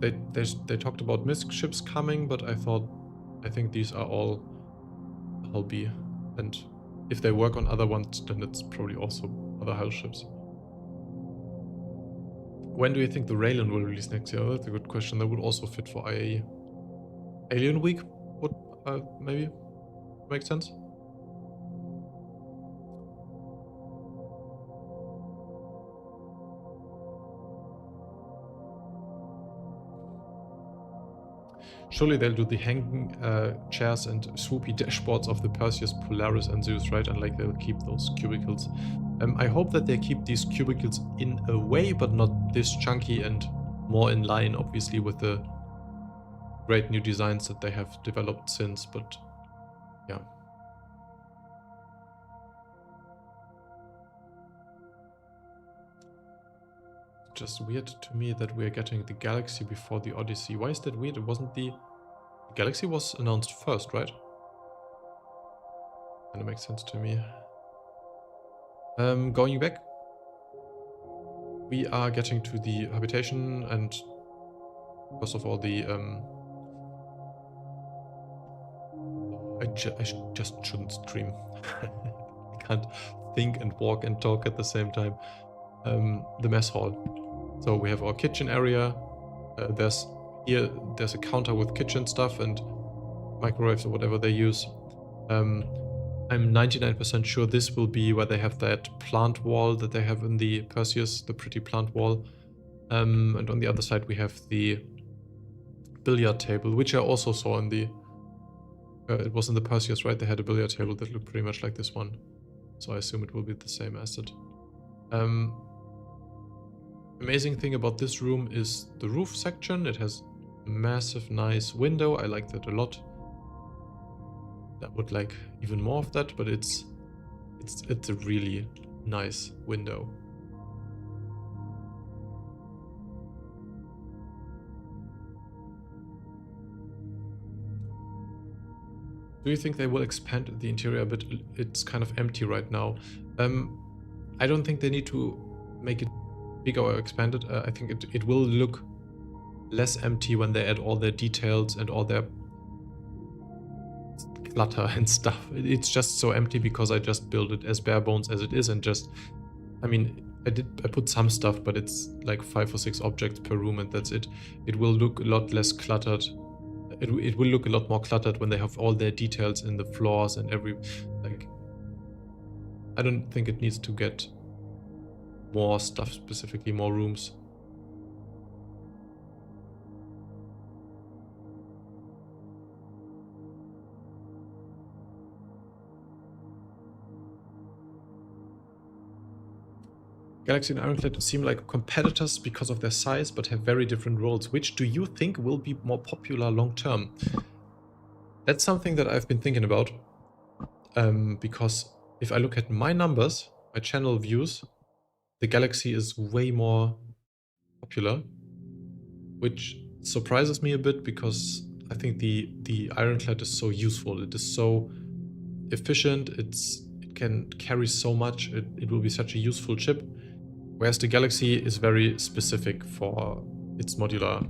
S1: They talked about MISC ships coming, but I think these are all Hull B, and if they work on other ones, then it's probably also other Hull ships. When do you think the Raylan will release next year? That's a good question. That would also fit for IAE. Alien Week would maybe make sense. Surely they'll do the hanging chairs and swoopy dashboards of the Perseus, Polaris, and Zeus, right? And like they'll keep those cubicles. I hope that they keep these cubicles in a way, but not this chunky, and more in line, obviously, with the great new designs that they have developed since, but yeah. Just weird to me that we're getting the Galaxy before the Odyssey. Why is that weird? It wasn't the Galaxy was announced first, right? Kinda makes sense to me. Going back, we are getting to the habitation, and first of all the I just shouldn't stream. I can't think and walk and talk at the same time. The mess hall. So we have our kitchen area. There's a counter with kitchen stuff and microwaves or whatever they use. I'm 99% sure this will be where they have that plant wall that they have in the Perseus, the pretty plant wall. And on the other side we have the billiard table, which I also saw in the... it was in the Perseus, right? They had a billiard table that looked pretty much like this one. So I assume it will be the same asset. Amazing thing about this room is the roof section. It has a massive, nice window. I like that a lot. I would like even more of that, but it's It's a really nice window. Do you think they will expand the interior a bit? It's kind of empty right now. I don't think they need to make it bigger or expand it. I think it will look less empty when they add all their details and all their clutter and stuff. It's just so empty because I just built it as bare bones as it is, and just, I mean, I put some stuff, but it's like 5 or 6 objects per room and that's it. It will look a lot less cluttered. It will look a lot more cluttered when they have all their details in the floors and like, I don't think it needs to get more stuff, specifically more rooms. Galaxy and Ironclad seem like competitors because of their size, but have very different roles. Which do you think will be more popular long term? That's something that I've been thinking about. Because if I look at my numbers, my channel views, the Galaxy is way more popular, which surprises me a bit because I think the Ironclad is so useful. It is so efficient. It can carry so much. It will be such a useful chip. Whereas the Galaxy is very specific for its modular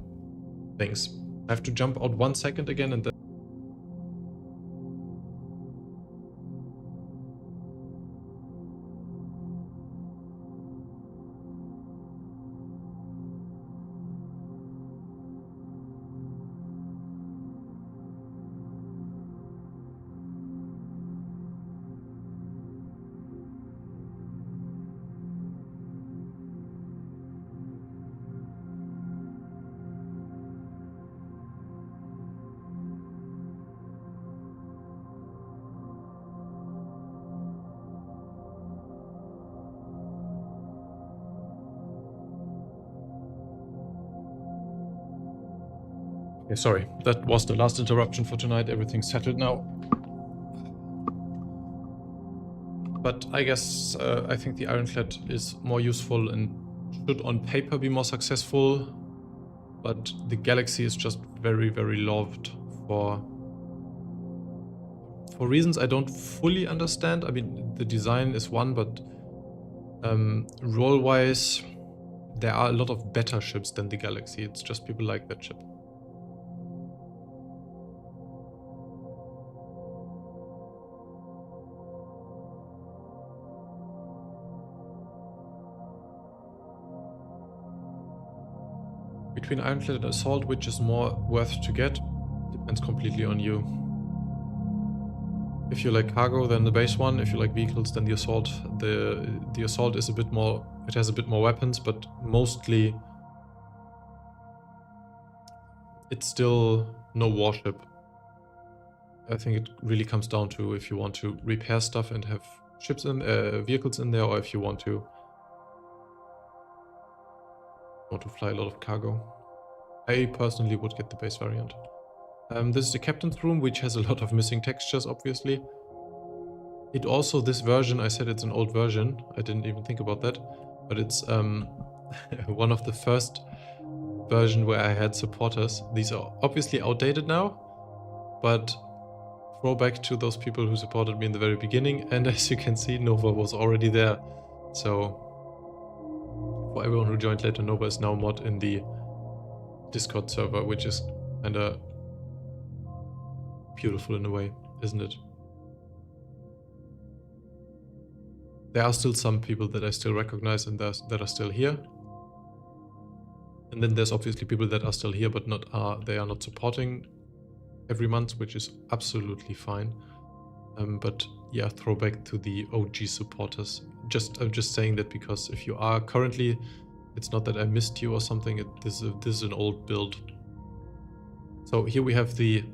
S1: things. I have to jump out 1 second again and then... Okay, sorry, that was the last interruption for tonight. Everything's settled now. But I guess I think the Ironclad is more useful and should on paper be more successful. But the Galaxy is just very, very loved for reasons I don't fully understand. I mean, the design is one, but role-wise, there are a lot of better ships than the Galaxy. It's just people like that ship. Between Ironclad and Assault, which is more worth to get, depends completely on you. If you like cargo, then the base one. If you like vehicles, then the Assault. The Assault is a bit more, it has a bit more weapons, but mostly it's still no warship. I think it really comes down to if you want to repair stuff and have ships in, vehicles in there, or if you want to fly a lot of cargo. I personally would get the base variant. This is the captain's room, which has a lot of missing textures, obviously. It also, this version, I said it's an old version. I didn't even think about that. But it's one of the first version where I had supporters. These are obviously outdated now, but throwback to those people who supported me in the very beginning. And as you can see, Nova was already there. So for everyone who joined later, Nova is now mod in the Discord server, which is kinda beautiful in a way, isn't it? There are still some people that I still recognize and that are still here. And then there's obviously people that are still here but they are not supporting every month, which is absolutely fine. But yeah, throwback to the OG supporters. I'm just saying that because if you are currently, it's not that I missed you or something. This is an old build. So here we have the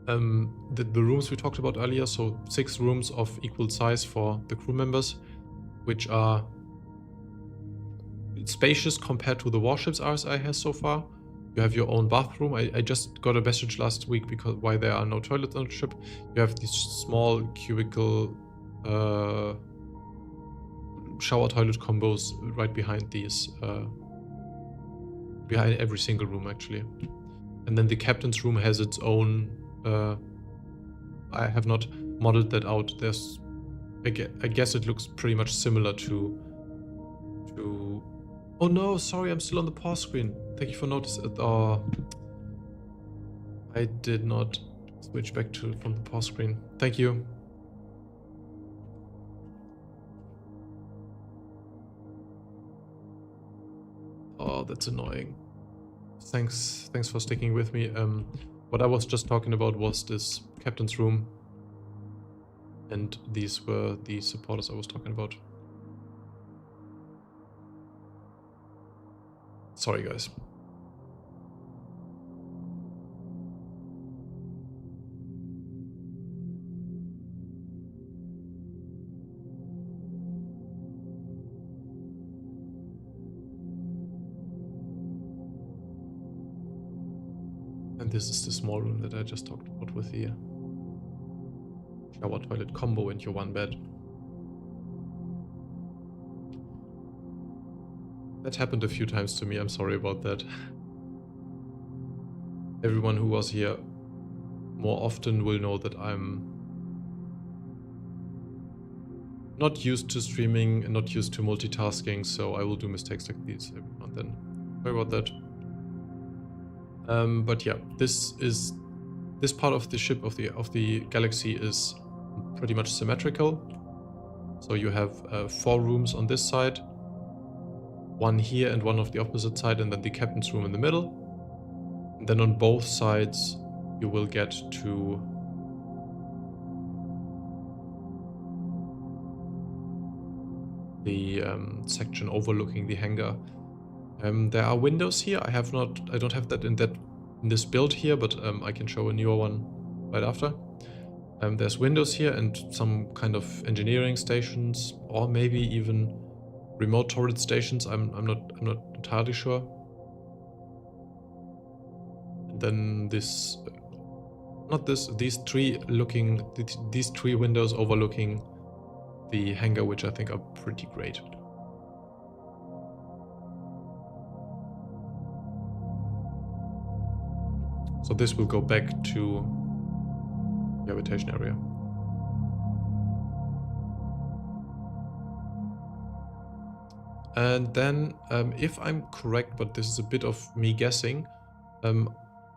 S1: rooms we talked about earlier. So 6 rooms of equal size for the crew members, which are spacious compared to the warships RSI has so far. You have your own bathroom. I just got a message last week because why there are no toilets on the ship. You have these small cubicle shower toilet combos right behind these, behind every single room actually. And then the captain's room has its own, I have not modeled that out. There's, I guess it looks pretty much similar to, oh no, sorry, I'm still on the pause screen. Thank you for noticing. Oh, I did not switch back to from the pause screen. Thank you. Oh, that's annoying. Thanks for sticking with me. What I was just talking about was this captain's room. And these were the supporters I was talking about. Sorry, guys. And this is the small room that I just talked about with the shower toilet combo and your one bed. That happened a few times to me, I'm sorry about that. Everyone who was here more often will know that I'm not used to streaming and not used to multitasking, so I will do mistakes like these every now and then. Sorry about that. But yeah, this part of the ship of the galaxy is pretty much symmetrical. So you have 4 rooms on this side, 1 here and 1 of the opposite side, and then the captain's room in the middle. And then on both sides you will get to the section overlooking the hangar. There are windows here. I don't have that in this build here, but I can show a newer one right after. There's windows here and some kind of engineering stations, or maybe even remote turret stations. I'm not entirely sure. And then these 3 windows overlooking the hangar, which I think are pretty great. So this will go back to the habitation area. And then, if I'm correct, but this is a bit of me guessing,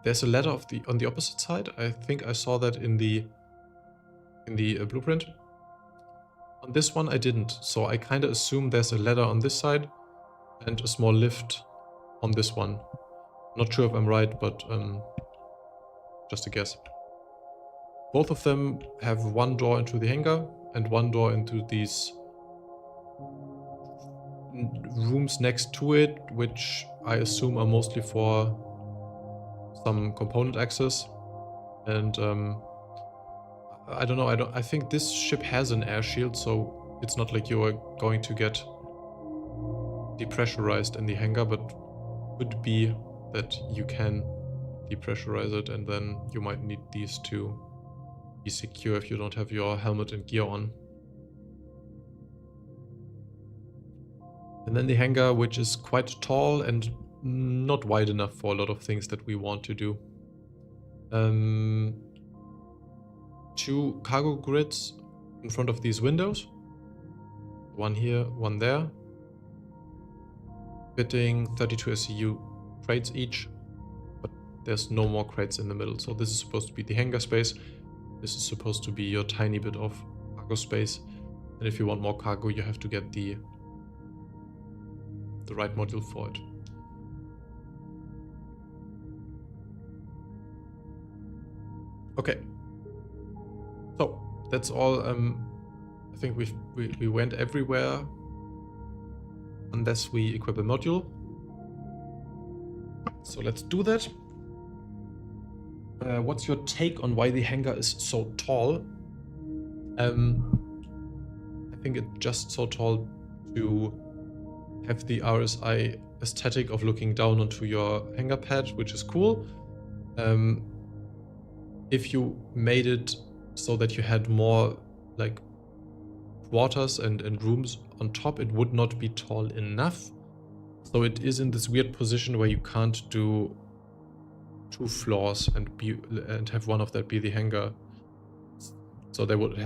S1: there's a ladder on the opposite side. I think I saw that in the blueprint. On this one I didn't, so I kind of assume there's a ladder on this side and a small lift on this one. Not sure if I'm right, but just a guess. Both of them have 1 door into the hangar and 1 door into these rooms next to it, which I assume are mostly for some component access. And I don't know, I think this ship has an air shield, so it's not like you are going to get depressurized in the hangar, but could be that you can depressurize it, and then you might need these to be secure if you don't have your helmet and gear on. And then the hangar, which is quite tall and not wide enough for a lot of things that we want to do. 2 cargo grids in front of these windows. 1 here, 1 there. Fitting 32 SCU crates each. There's no more crates in the middle, so this is supposed to be the hangar space. This is supposed to be your tiny bit of cargo space. And if you want more cargo, you have to get the right module for it. Okay. So that's all. I think we went everywhere unless we equip a module. So let's do that. What's your take on why the hangar is so tall? I think it's just so tall to have the RSI aesthetic of looking down onto your hangar pad, which is cool. If you made it so that you had more like quarters and rooms on top, it would not be tall enough. So it is in this weird position where you can't do 2 floors and have one of that be the hangar. So they would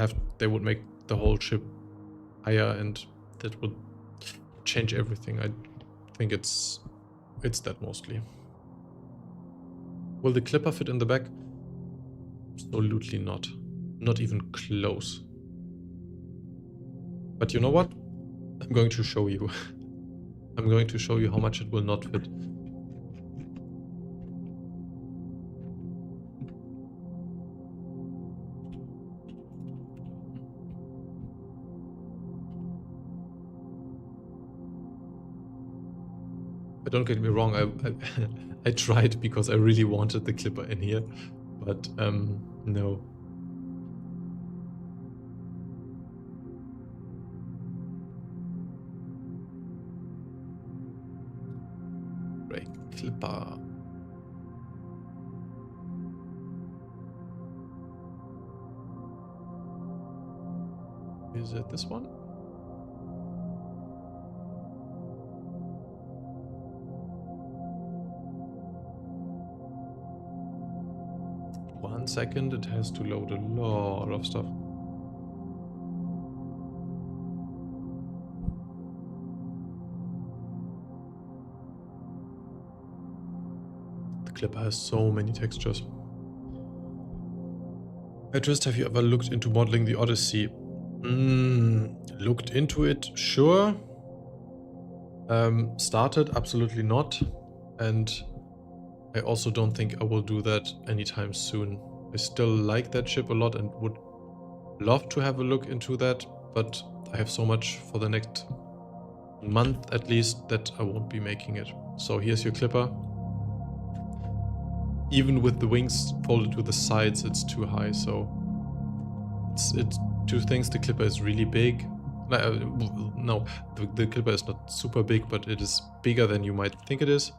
S1: make the whole ship higher, and that would change everything. I think it's that mostly. Will the clipper fit in the back? Absolutely not. Not even close. But you know what? I'm going to show you. I'm going to show you how much it will not fit. Don't get me wrong, I tried because I really wanted the clipper in here, but no. Break clipper. Is it this one? One second, it has to load a lot of stuff. The clipper has so many textures. Just, have you ever looked into modeling the Odyssey? Looked into it, sure. Started, absolutely not. And I also don't think I will do that anytime soon. I still like that ship a lot and would love to have a look into that, but I have so much for the next month at least that I won't be making it. So here's your clipper. Even with the wings folded to the sides, it's too high, so it's two things. The clipper is really big. No, the clipper is not super big, but it is bigger than you might think it is.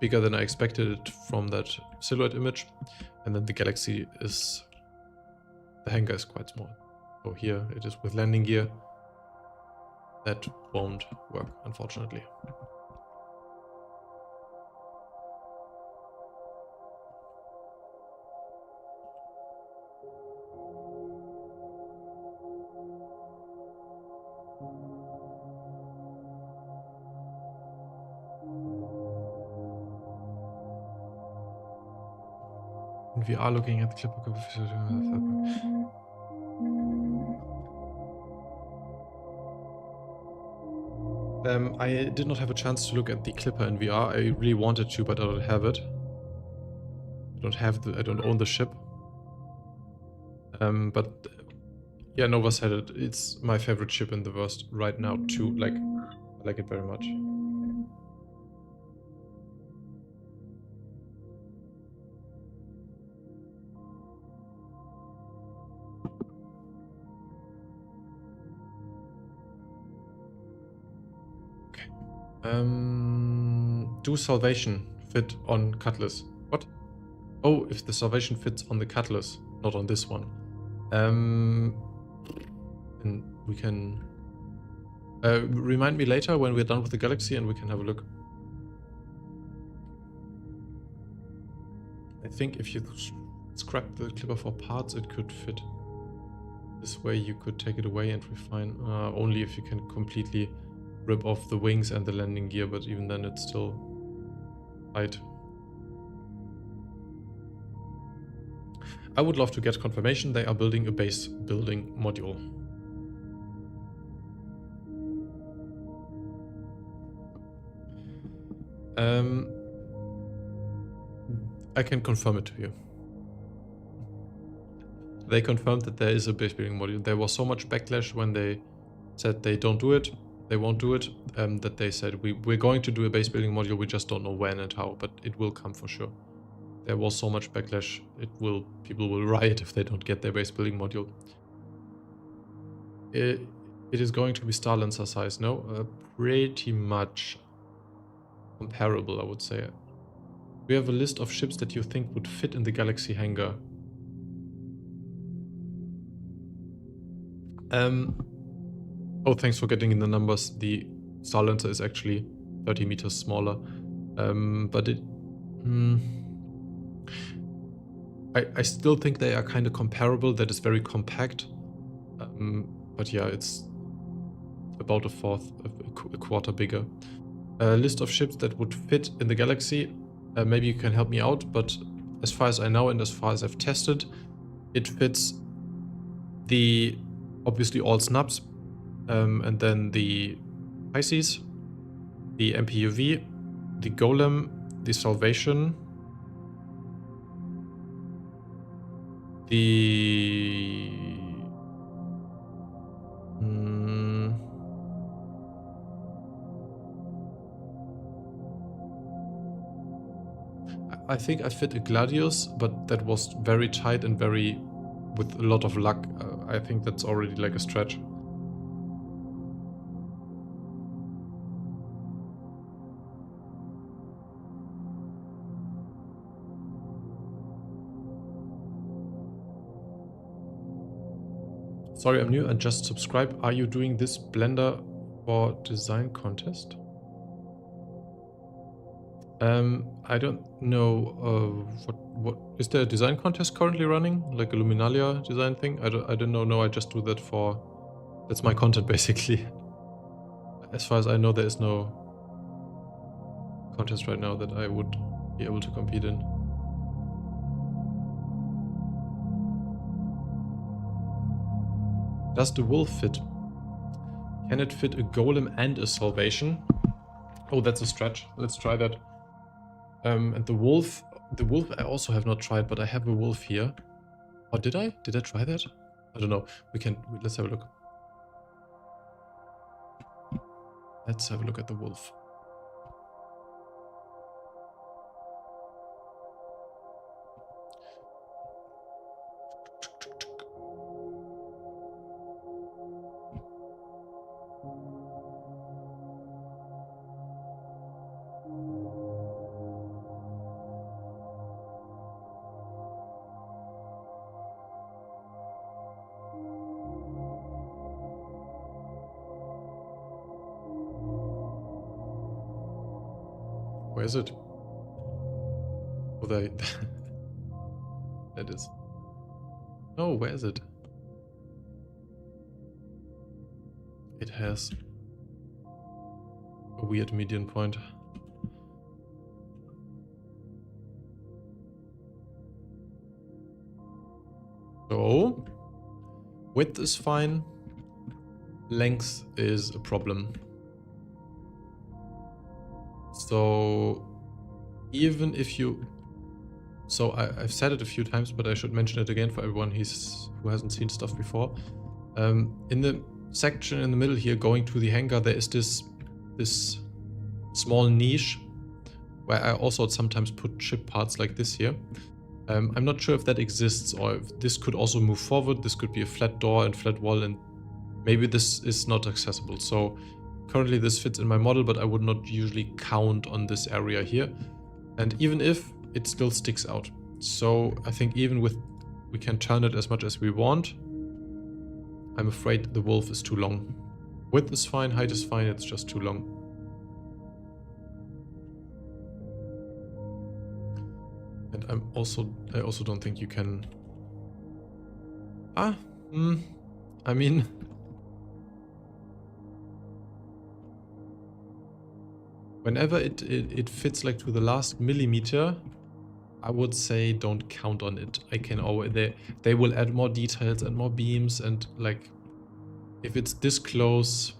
S1: Bigger than I expected it from that silhouette image. And then the Galaxy is... the hangar is quite small. So here it is with landing gear. That won't work, unfortunately. And we are looking at the clipper. I did not have a chance to look at the clipper in VR. I really wanted to, but I don't have it. I don't own the ship. But yeah, Nova said it. It's my favorite ship in the verse right now too. Like, I like it very much. Do salvation fit on Cutlass? What? Oh, if the salvation fits on the Cutlass, not on this one. And we can... remind me later when we're done with the Galaxy and we can have a look. I think if you scrap the clipper for parts, it could fit. This way you could take it away and refine. Only if you can completely rip off the wings and the landing gear, but even then it's still tight. I would love to get confirmation they are building a base building module. I can confirm it to you. They confirmed that there is a base building module. There was so much backlash when they said they don't do it, they won't do it, that they said we're going to do a base building module, we just don't know when and how, but it will come for sure. There was so much backlash, people will riot if they don't get their base building module. It is going to be Star Lancer size, no? Pretty much comparable, I would say. We have a list of ships that you think would fit in the Galaxy hangar. Oh, thanks for getting in the numbers. The silencer is actually 30 meters smaller. But it... I still think they are kind of comparable. That is very compact. But yeah, it's about a quarter bigger. List of ships that would fit in the galaxy. Maybe you can help me out, but as far as I know and as far as I've tested, it fits the obviously all snubs, and then the Pisces, the MPUV, the Golem, the Salvation, the... I think I fit a Gladius, but that was very tight and very... with a lot of luck. I think that's already like a stretch. Sorry, I'm new and just subscribe. Are you doing this blender for design contest? I don't know. What is there a design contest currently running, like a Luminalia design thing? I don't know. No, I just do that for... that's my content basically. As far as I know, there is no contest right now that I would be able to compete in. Does the wolf fit? Can it fit a golem and a salvation? Oh, that's a stretch. Let's try that. And the wolf I also have not tried, but I have a wolf here. Oh, did I? Did I try that? I don't know. Let's have a look. Let's have a look at the wolf. Where is it? Oh, that is... Oh, where is it? It has a weird median point. So, width is fine. Length is a problem. So, even if you... So, I've said it a few times, but I should mention it again for everyone who hasn't seen stuff before. In the section in the middle here, going to the hangar, there is this small niche where I also sometimes put ship parts like this here. I'm not sure if that exists, or if this could also move forward. This could be a flat door and flat wall, and maybe this is not accessible. So currently this fits in my model, but I would not usually count on this area here. And even if, it still sticks out. So I think even with, we can turn it as much as we want. I'm afraid the wolf is too long. Width is fine, height is fine, it's just too long. And I also don't think you can... I mean... Whenever it fits like to the last millimeter, I would say don't count on it. I can always... They will add more details and more beams, and like... If it's this close,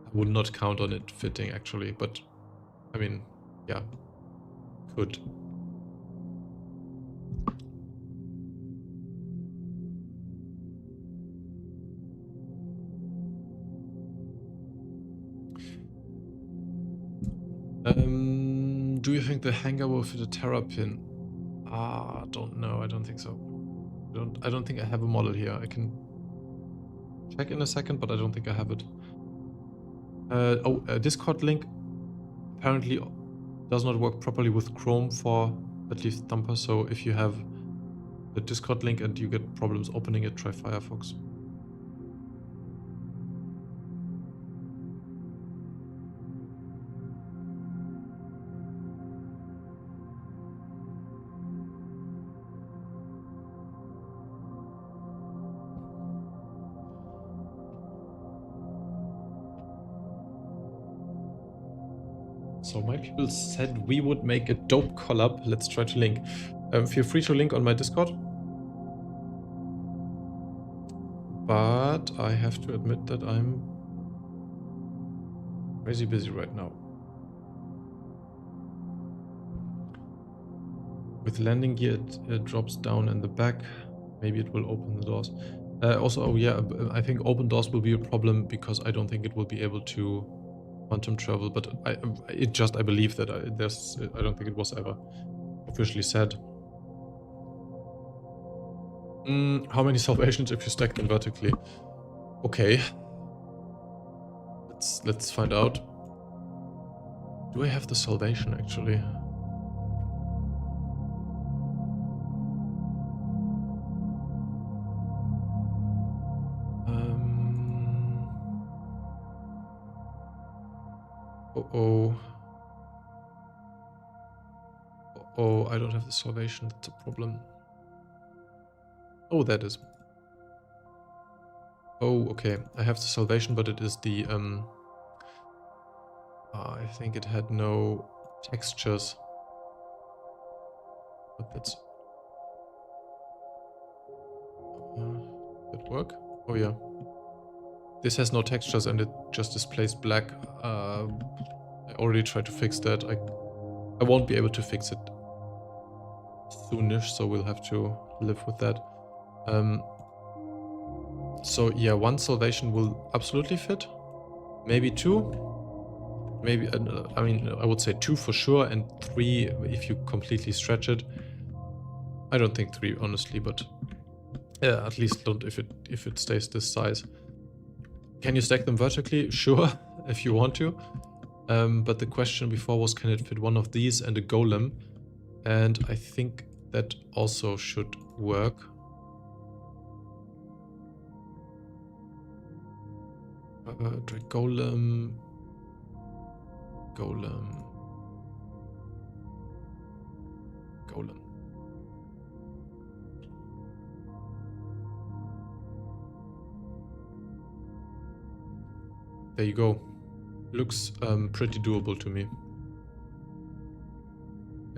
S1: I would not count on it fitting actually, but... I mean, yeah. Could. Do you think the hangar will fit a terrapin? Don't know. I don't think so. I don't think I have a model here. I can check in a second, but I don't think I have it. A Discord link apparently does not work properly with Chrome for at least Thumper. So if you have a Discord link and you get problems opening it, try Firefox. So my people said we would make a dope collab. Let's try to link. Feel free to link on my Discord. But I have to admit that I'm crazy busy right now. With landing gear, it drops down in the back. Maybe it will open the doors. Also, oh yeah, I think open doors will be a problem because I don't think it will be able to quantum travel. But I believe that I don't think it was ever officially said. How many salvations if you stack them vertically? Okay. Let's find out. Do I have the salvation actually? Oh, I don't have the salvation. That's a problem. Oh, that is. Oh, okay. I have the salvation, but it is the I think it had no textures. But that's. Did it work? Oh yeah. This has no textures and it just displays black. I already tried to fix that. I won't be able to fix it soonish, so we'll have to live with that. So yeah, one salvation will absolutely fit. Maybe two. Maybe, I mean, I would say 2 for sure, and 3 if you completely stretch it. I don't think 3, honestly, but yeah, at least don't if it stays this size. Can you stack them vertically? Sure, if you want to. But the question before was, can it fit one of these and a golem? And I think that also should work. Golem. There you go. Looks pretty doable to me.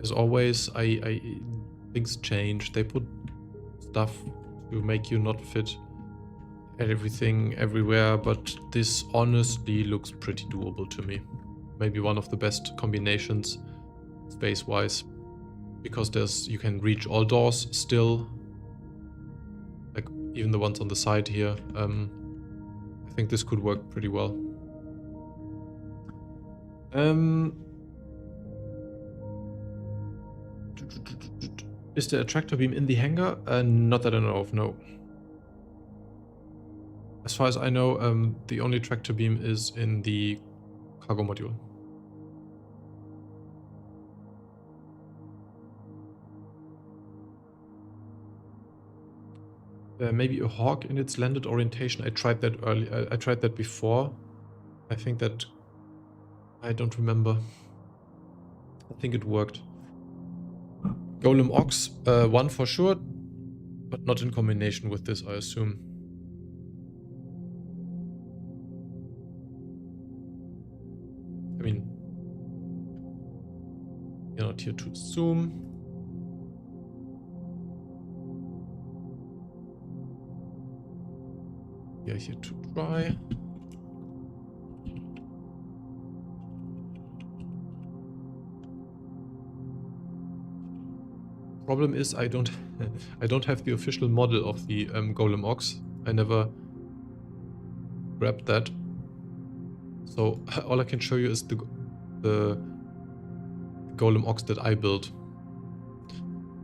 S1: As always, things change. They put stuff to make you not fit everything everywhere, but this honestly looks pretty doable to me. Maybe one of the best combinations space-wise, because you can reach all doors still, like even the ones on the side here. I think this could work pretty well. Is there a tractor beam in the hangar? Not that I know of, no. As far as I know, the only tractor beam is in the cargo module. Maybe a hawk in its landed orientation. I tried that earlier. I tried that before. I think that... I don't remember. I think it worked. Golem Ox, 1 for sure, but not in combination with this, I assume. I mean, you're not here to zoom. You're here to try. Problem is I don't have the official model of the Golem Ox. I never grabbed that. So all I can show you is the Golem Ox that I built.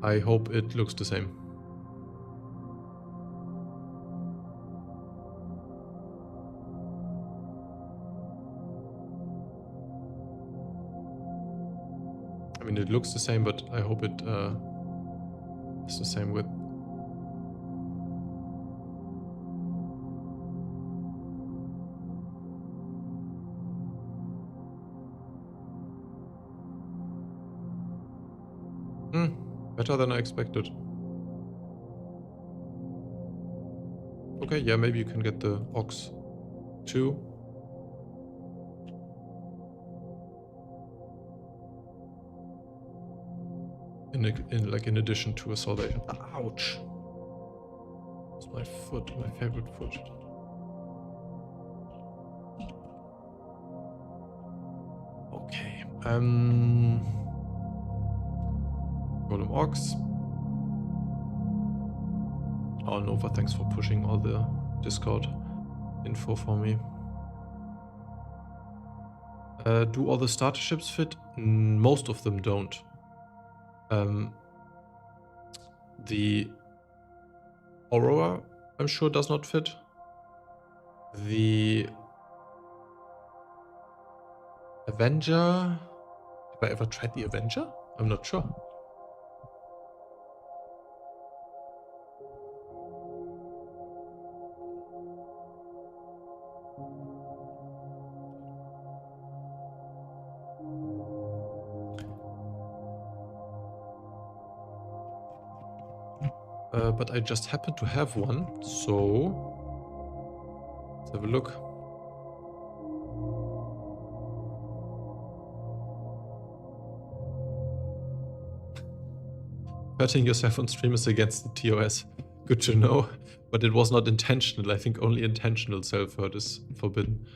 S1: I hope it looks the same. I mean, it looks the same, but I hope it is the same width. Better than I expected. Okay, yeah, maybe you can get the Ox too. in addition to a salvation. Ouch! It's my foot, my favorite foot. Okay. Golem Ox. Oh, Nova, thanks for pushing all the Discord info for me. Do all the starter ships fit? Most of them don't. The Aurora, I'm sure, does not fit. The Avenger... Have I ever tried the Avenger? I'm not sure. But I just happen to have one, so let's have a look. Hurting yourself on stream is against the TOS. Good to know, but it was not intentional. I think only intentional self-hurt is forbidden.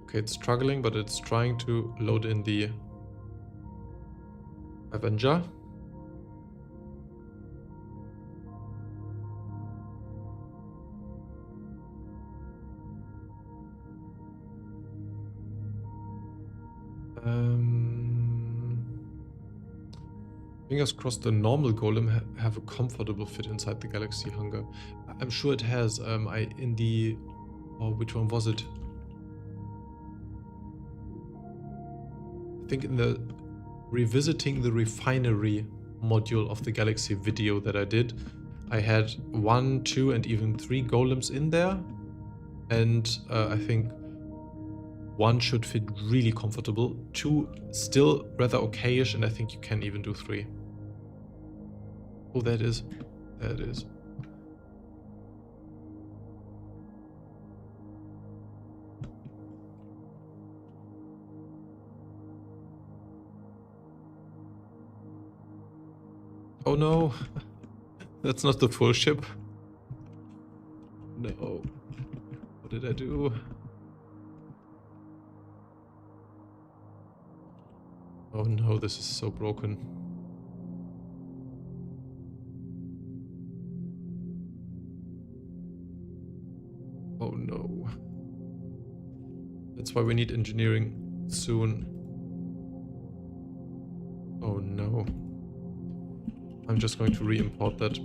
S1: Okay, it's struggling, but it's trying to load in the Avenger. Fingers crossed the normal golem have a comfortable fit inside the Galaxy Hunger. I'm sure it has. Which one was it? I think in the revisiting the refinery module of the Galaxy video that I did, I had 1, 2, and even 3 golems in there, and I think 1 should fit really comfortable, 2 still rather okayish, and I think you can even do 3. Oh, that is. Oh no, that's not the full ship. No, what did I do? Oh no, this is so broken. Oh no. That's why we need engineering soon. Oh no. I'm just going to re-import that.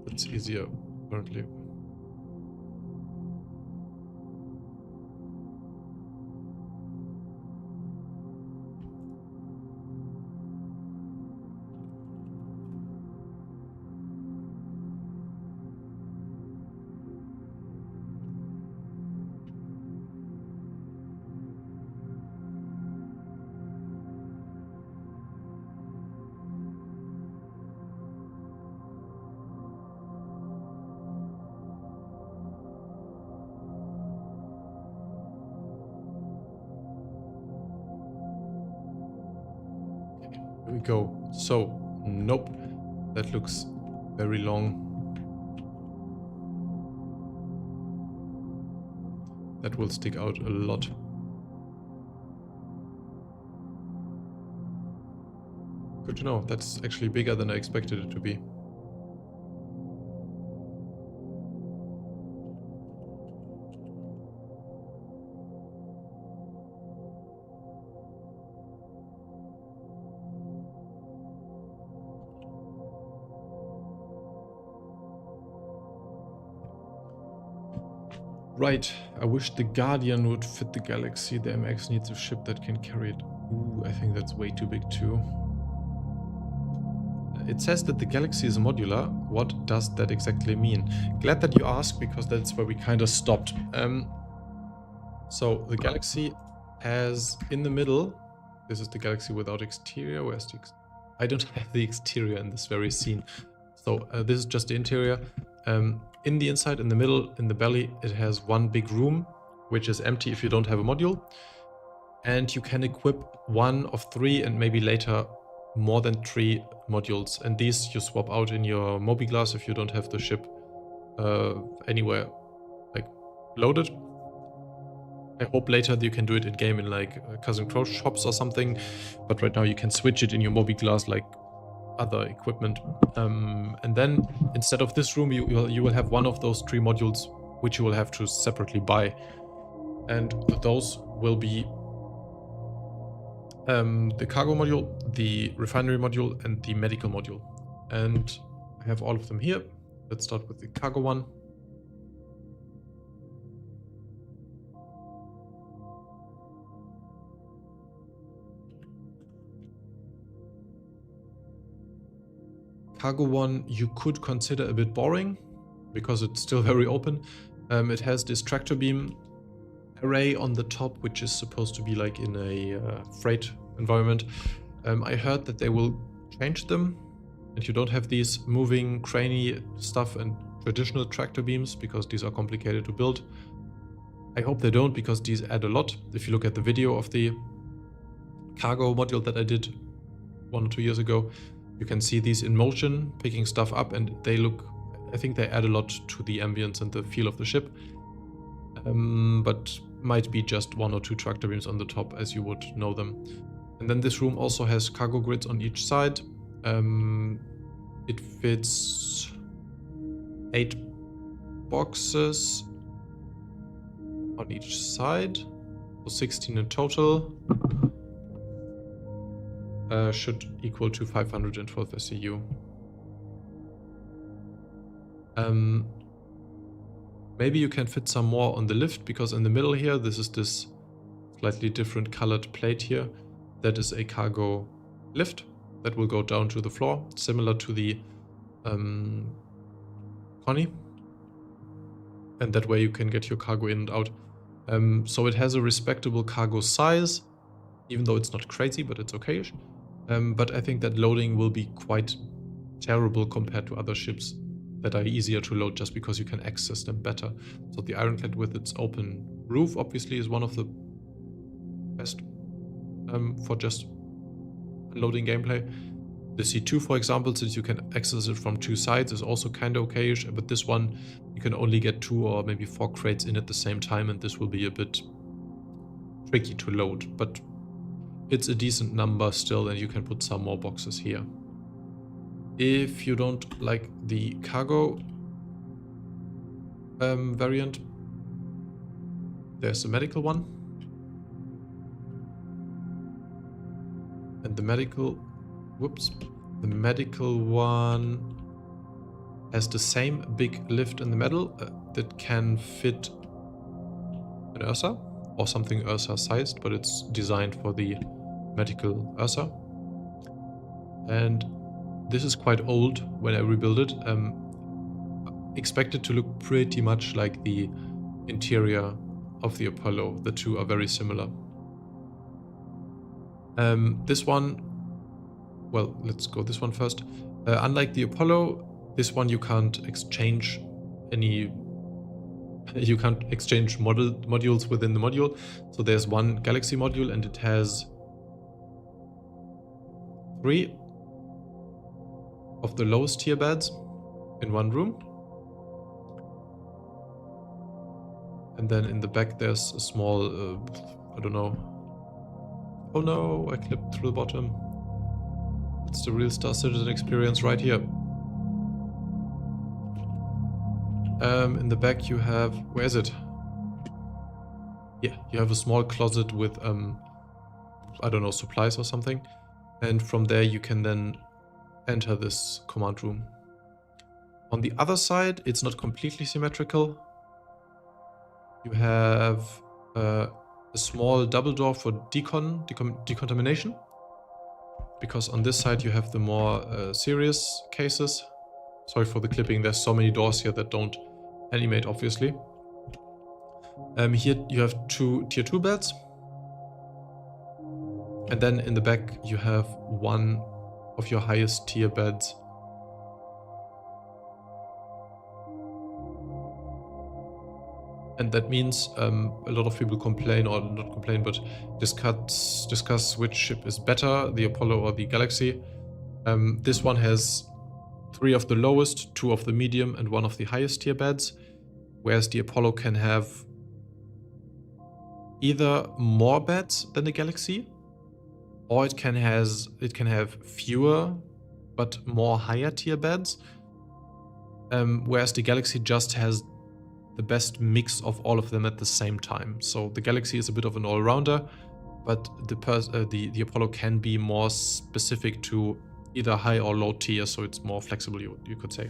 S1: It's easier, apparently. Here we go. So, nope. That looks very long. That will stick out a lot. Good to know. That's actually bigger than I expected it to be. Right, I wish the Guardian would fit the Galaxy. The MX needs a ship that can carry it. Ooh, I think that's way too big too. It says that the Galaxy is modular. What does that exactly mean? Glad that you asked, because that's where we kind of stopped. So the Galaxy has in the middle, this is the Galaxy without exterior. Where's the I don't have the exterior in this very scene. So this is just the interior. In the inside, in the middle, in the belly, it has one big room, which is empty if you don't have a module. And you can equip one of 3 and maybe later more than 3 modules. And these you swap out in your Mobiglass if you don't have the ship anywhere like loaded. I hope later you can do it in game in like Cousin Crow shops or something. But right now you can switch it in your Mobiglass like other equipment. And then instead of this room, you will have one of those 3 modules, which you will have to separately buy. And those will be the cargo module, the refinery module, and the medical module. And I have all of them here. Let's start with the cargo one. Cargo one you could consider a bit boring because it's still very open. It has this tractor beam array on the top, which is supposed to be like in a freight environment. I heard that they will change them and you don't have these moving cranny stuff and traditional tractor beams because these are complicated to build. I hope they don't, because these add a lot. If you look at the video of the cargo module that I did 1 or 2 years ago, you can see these in motion, picking stuff up, and they look, I think they add a lot to the ambience and the feel of the ship. But might be just 1 or 2 tractor beams on the top as you would know them. And then this room also has cargo grids on each side. It fits 8 boxes on each side, so 16 in total. Should equal to 512 SCU. Maybe you can fit some more on the lift, because in the middle here, this is this slightly different colored plate here. That is a cargo lift that will go down to the floor, similar to the Connie. And that way you can get your cargo in and out. So it has a respectable cargo size, even though it's not crazy, but it's okay-ish. But I think that loading will be quite terrible compared to other ships that are easier to load just because you can access them better. So the Ironclad with its open roof obviously is one of the best for just unloading gameplay. The C2, for example, since you can access it from 2 sides, is also kind of okay-ish, but this one you can only get 2 or maybe 4 crates in at the same time, and this will be a bit tricky to load, but it's a decent number still, and you can put some more boxes here. If you don't like the cargo variant, there's a medical one. And the medical one has the same big lift in the middle that can fit an Ursa or something Ursa sized, but it's designed for the medical Ursa. And this is quite old when I rebuilt it. Expect it to look pretty much like the interior of the Apollo. The two are very similar. This one, well, let's go this one first. Unlike the Apollo, this one you can't exchange modules within the module. So there's one Galaxy module and it has 3 of the lowest tier beds in one room. And then in the back there's a small, I don't know. Oh no, I clipped through the bottom. It's the real Star Citizen experience right here. In the back you have, where is it? Yeah, you have a small closet with, I don't know, supplies or something. And from there you can then enter this command room. On the other side, it's not completely symmetrical. You have a small double door for decontamination. Because on this side you have the more serious cases. Sorry for the clipping, there's so many doors here that don't animate, obviously. Here you have 2 tier 2 beds. And then in the back you have one of your highest tier beds. And that means a lot of people complain, or not complain, but discuss which ship is better, the Apollo or the Galaxy. This one has 3 of the lowest, 2 of the medium, and 1 of the highest tier beds, whereas the Apollo can have either more beds than the Galaxy, or it can have fewer but more higher tier beds, whereas the Galaxy just has the best mix of all of them at the same time. So the Galaxy is a bit of an all-rounder, but the Apollo can be more specific to either high or low tier, so it's more flexible, you could say.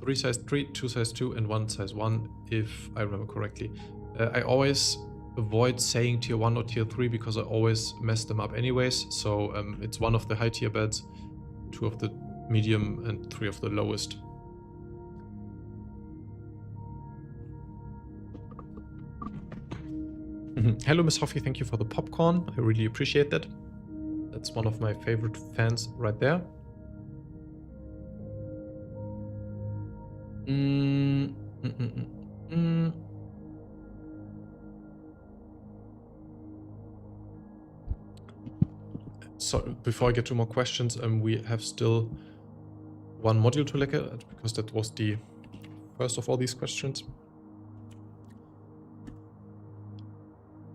S1: Three size 3, 2 size 2, and 1 size 1, if I remember correctly. I always avoid saying tier 1 or tier 3 because I always mess them up anyways. So it's 1 of the high tier beds, 2 of the medium, and 3 of the lowest. Hello, Miss Hoffy, thank you for the popcorn. I really appreciate that. That's one of my favorite fans right there. So before I get to more questions, we have still one module to look at because that was the first of all these questions.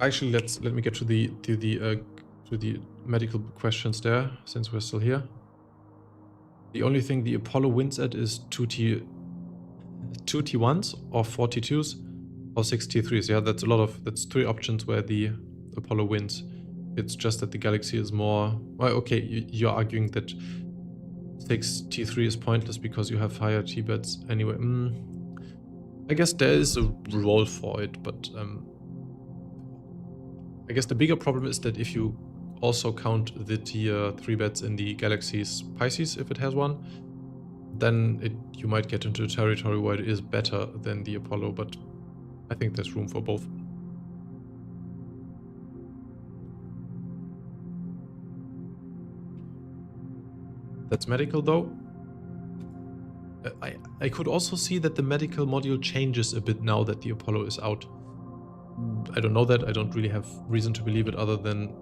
S1: Actually, let me get to the medical questions there, since we're still here. The only thing the Apollo wins at is 2 T1s or 4 T2s or 6 T3s. Yeah, that's 3 options where the Apollo wins. It's just that the Galaxy is more... Well, okay, you're arguing that 6 T3 is pointless because you have higher T-beds anyway. I guess there is a role for it, but I guess the bigger problem is that if you also count the tier 3 beds in the Galaxy's Pisces, if it has one, then you might get into a territory where it is better than the Apollo, but I think there's room for both. That's medical though. I could also see that the medical module changes a bit now that the Apollo is out. I don't know that. I don't really have reason to believe it other than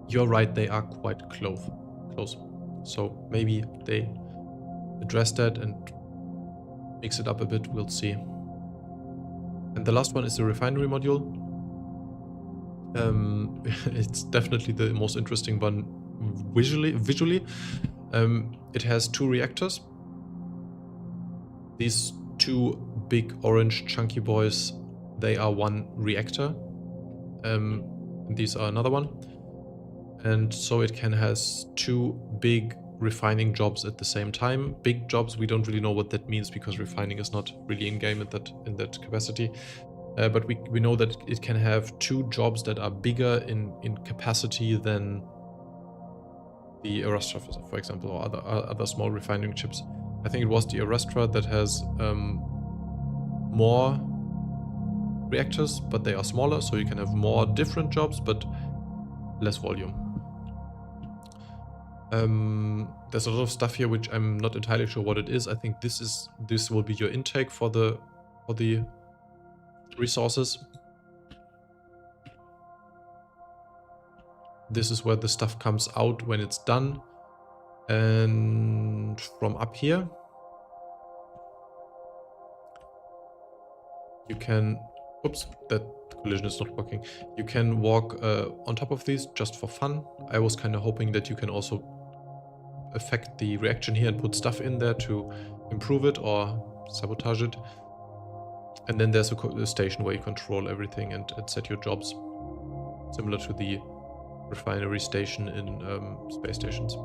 S1: you're right, they are quite close. So maybe they address that and mix it up a bit, we'll see. And the last one is the refinery module. It's definitely the most interesting one visually. It has 2 reactors. These 2 big orange chunky boys, they are 1 reactor. And these are another one. And so it has 2 big refining jobs at the same time. Big jobs, we don't really know what that means because refining is not really in-game in that capacity. But we know that it can have 2 jobs that are bigger in capacity than the Arastra, for example, or other small refining chips. I think it was the Arastra that has more reactors, but they are smaller, so you can have more different jobs, but less volume. There's a lot of stuff here which I'm not entirely sure what it is. I think this will be your intake for the resources. This is where the stuff comes out when it's done. And from up here, you can... Oops, that collision is not working. You can walk on top of these just for fun. I was kind of hoping that you can also affect the reaction here and put stuff in there to improve it or sabotage it. And then there's a station where you control everything and set your jobs, similar to the refinery station in space stations.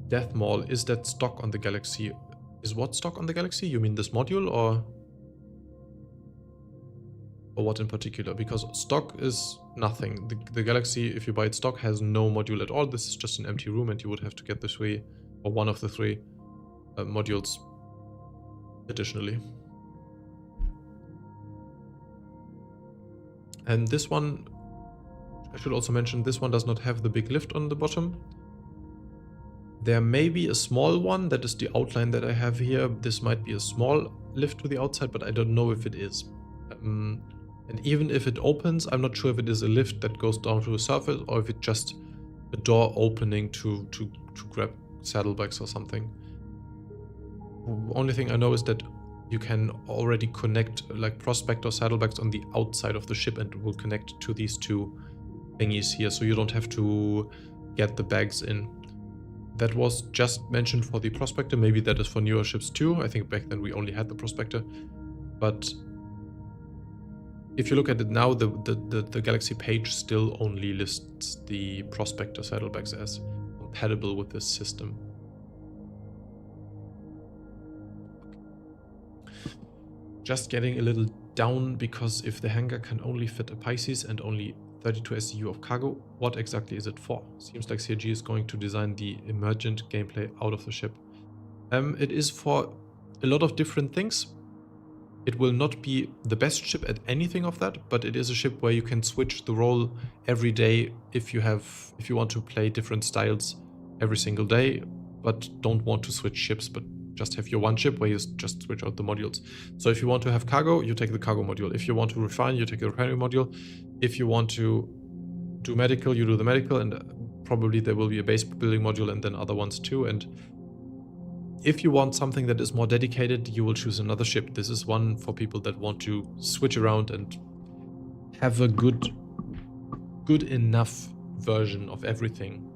S1: Death Maul, is that stock on the Galaxy? Is what stock on the Galaxy? You mean this module, or Or what in particular? Because stock is nothing. The Galaxy, if you buy it stock, has no module at all. This is just an empty room, and you would have to get the 3 or one of the 3 modules additionally. And this one, I should also mention, this one does not have the big lift on the bottom. There may be a small one, that is the outline that I have here. This might be a small lift to the outside, but I don't know if it is. And even if it opens, I'm not sure if it is a lift that goes down to the surface or if it's just a door opening to grab saddlebags or something. The only thing I know is that you can already connect like prospector saddlebags on the outside of the ship, and it will connect to these 2 thingies here, so you don't have to get the bags in. That was just mentioned for the prospector. Maybe that is for newer ships too. I think back then we only had the prospector. But if you look at it now, the Galaxy page still only lists the prospector saddlebags as compatible with this system. Just getting a little down, because if the hangar can only fit a Pisces and only 32 SCU of cargo, what exactly is it for? Seems like CRG is going to design the emergent gameplay out of the ship. It is for a lot of different things. It will not be the best ship at anything of that, but it is a ship where you can switch the role every day if you want to play different styles every single day, but don't want to switch ships, but just have your one ship where you just switch out the modules. So if you want to have cargo, you take the cargo module. If you want to refine, you take the refinery module. If you want to do medical, you do the medical, and probably there will be a base building module and then other ones too. And if you want something that is more dedicated, you will choose another ship. This is one for people that want to switch around and have a good enough version of everything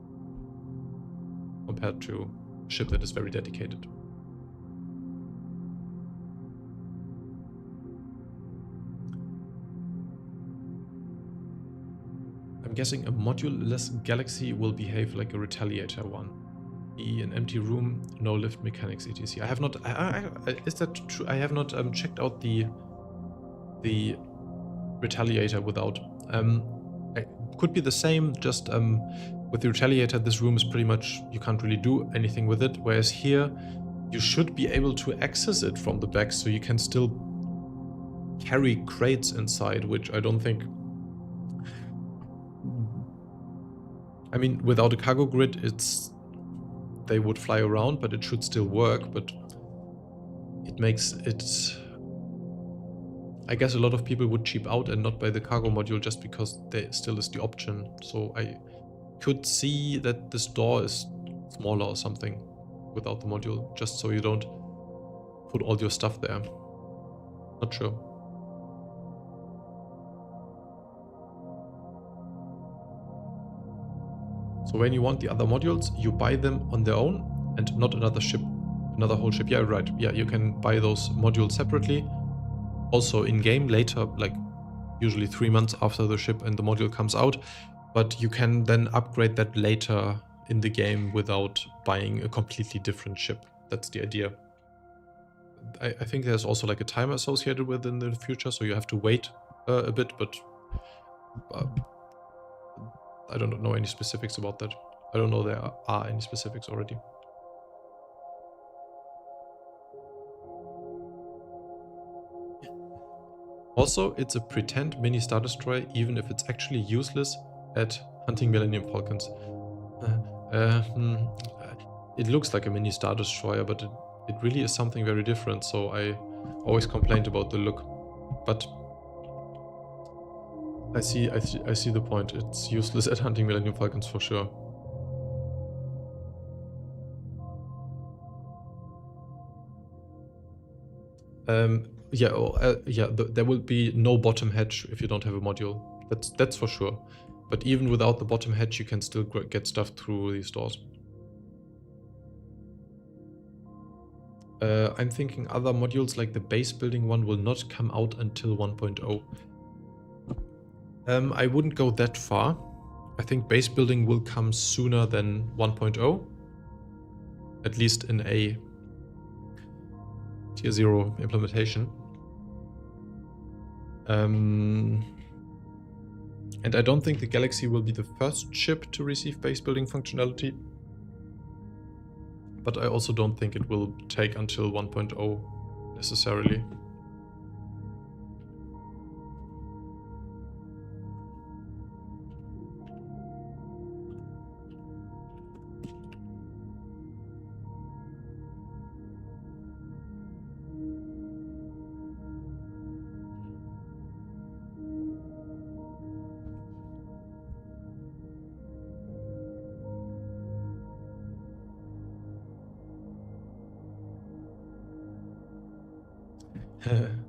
S1: compared to a ship that is very dedicated. I'm guessing a module-less Galaxy will behave like a Retaliator one. An empty room, no lift mechanics, etc. I have not. Is that true? I have not checked out the Retaliator without. It could be the same. Just with the Retaliator, this room is pretty much, you can't really do anything with it. Whereas here, you should be able to access it from the back, so you can still carry crates inside, which I don't think. I mean, without a cargo grid, they would fly around, but it should still work. But it makes it. I guess a lot of people would cheap out and not buy the cargo module just because there still is the option. So I could see that this door is smaller or something without the module, just so you don't put all your stuff there. Not sure. So when you want the other modules, you buy them on their own and not another ship, another whole ship. Yeah, right. Yeah, you can buy those modules separately. Also in-game later, like usually 3 months after the ship and the module comes out. But you can then upgrade that later in the game without buying a completely different ship. That's the idea. I think there's also like a timer associated with it in the future, so you have to wait a bit, but I don't know any specifics about that. I don't know there are any specifics already. Also, it's a pretend mini Star Destroyer, even if it's actually useless at hunting Millennium Falcons. It looks like a mini Star Destroyer, but it really is something very different, so I always complained about the look. But I see the point. It's useless at hunting Millennium Falcons for sure. There will be no bottom hatch if you don't have a module. That's for sure. But even without the bottom hatch, you can still get stuff through these doors. I'm thinking other modules like the base building one will not come out until 1.0. I wouldn't go that far. I think base building will come sooner than 1.0. At least in a Tier 0 implementation. And I don't think the Galaxy will be the first chip to receive base building functionality. But I also don't think it will take until 1.0 necessarily.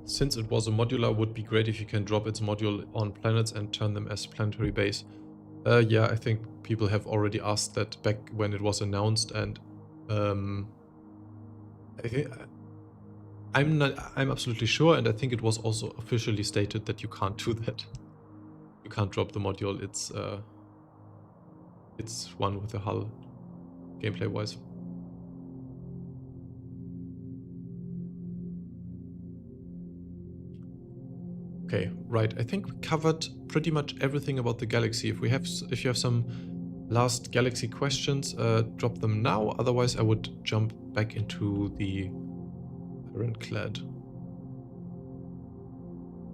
S1: Since it was a modular, would be great if you can drop its module on planets and turn them as planetary base. Yeah, I think people have already asked that back when it was announced, and I think I'm absolutely sure, and I think it was also officially stated that you can't do that. You can't drop the module. It's one with the hull, gameplay wise. Okay, right. I think we covered pretty much everything about the Galaxy. If you have some last Galaxy questions, drop them now. Otherwise, I would jump back into the Ironclad.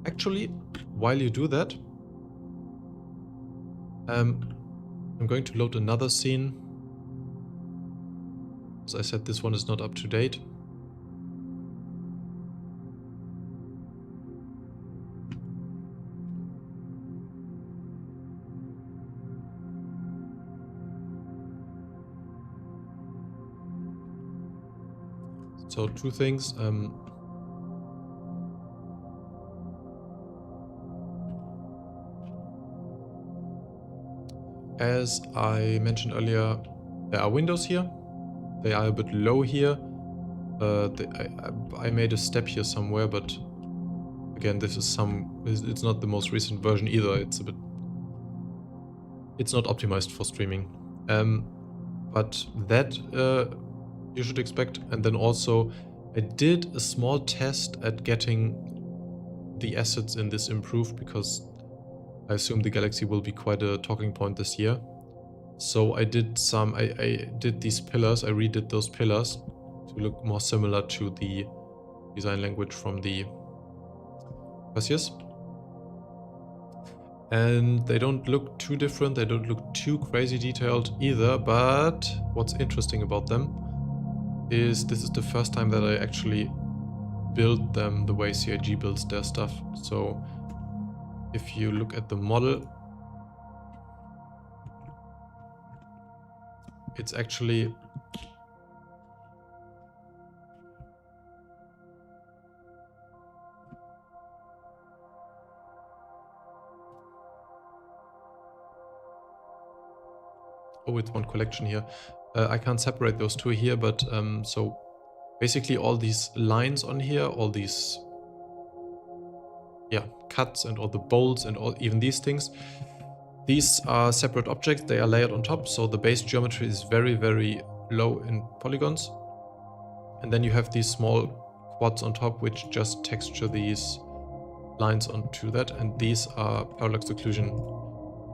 S1: Actually, while you do that, I'm going to load another scene. As I said, this one is not up to date. So two things. As I mentioned earlier, there are windows here. They are a bit low here. I made a step here somewhere, but again, it's not the most recent version either. It's not optimized for streaming. But that you should expect. And then also, I did a small test at getting the assets in this improved, because I assume the Galaxy will be quite a talking point this year. So I did I did these pillars, I redid those pillars to look more similar to the design language from the Perseus. And they don't look too different, they don't look too crazy detailed either, but what's interesting about them is this is the first time that I actually build them the way CIG builds their stuff. So if you look at the model, it's actually it's one collection here. I can't separate those two here, but so basically all these lines on here, all these cuts and all the bolts and even these things, these are separate objects. They are layered on top, so the base geometry is very, very low in polygons. And then you have these small quads on top, which just texture these lines onto that, and these are parallax occlusion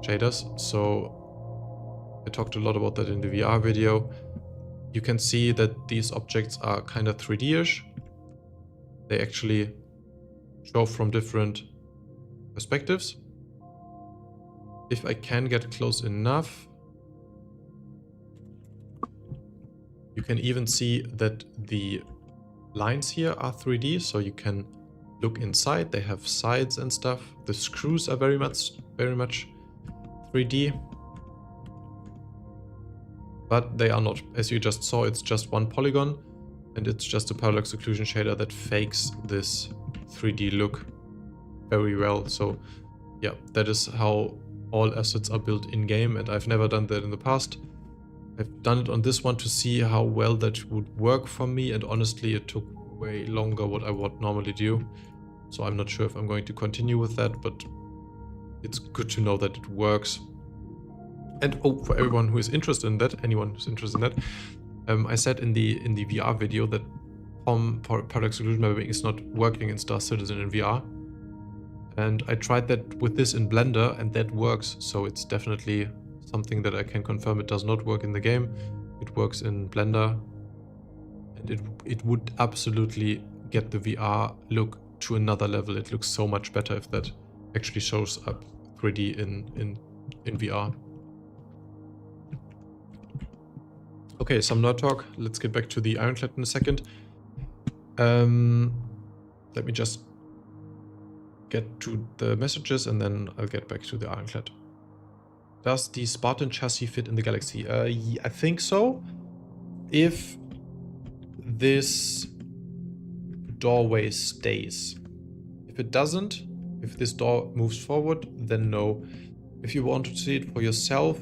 S1: shaders. So I talked a lot about that in the VR video. You can see that these objects are kind of 3D-ish. They actually show from different perspectives. If I can get close enough, you can even see that the lines here are 3D, so you can look inside. They have sides and stuff. The screws are very much 3D. But they are not. As you just saw, it's just one polygon, and it's just a parallax occlusion shader that fakes this 3D look very well. So yeah, that is how all assets are built in-game, and I've never done that in the past. I've done it on this one to see how well that would work for me, and honestly it took way longer what I would normally do. So I'm not sure if I'm going to continue with that, but it's good to know that it works. And for everyone who is interested in that, anyone who's interested in that, I said in the VR video that parallax occlusion mapping is not working in Star Citizen in VR. And I tried that with this in Blender, and that works. So it's definitely something that I can confirm it does not work in the game. It works in Blender. And it would absolutely get the VR look to another level. It looks so much better if that actually shows up 3D in VR. Okay, some nerd talk. Let's get back to the Ironclad in a second. Let me just get to the messages and then I'll get back to the Ironclad. Does the Spartan chassis fit in the Galaxy? I think so. If this doorway stays. If it doesn't, if this door moves forward, then no. If you want to see it for yourself,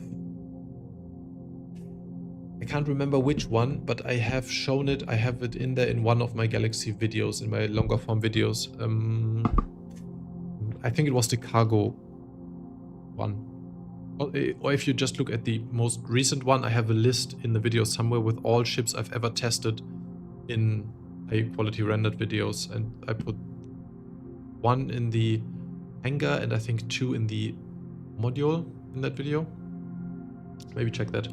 S1: I can't remember which one, but I have shown it. I have it in there in one of my Galaxy videos, in my longer form videos. I think it was the cargo one. Or if you just look at the most recent one, I have a list in the video somewhere with all ships I've ever tested in high quality rendered videos, and I put one in the hangar and I think 2 in the module in that video. Maybe check that.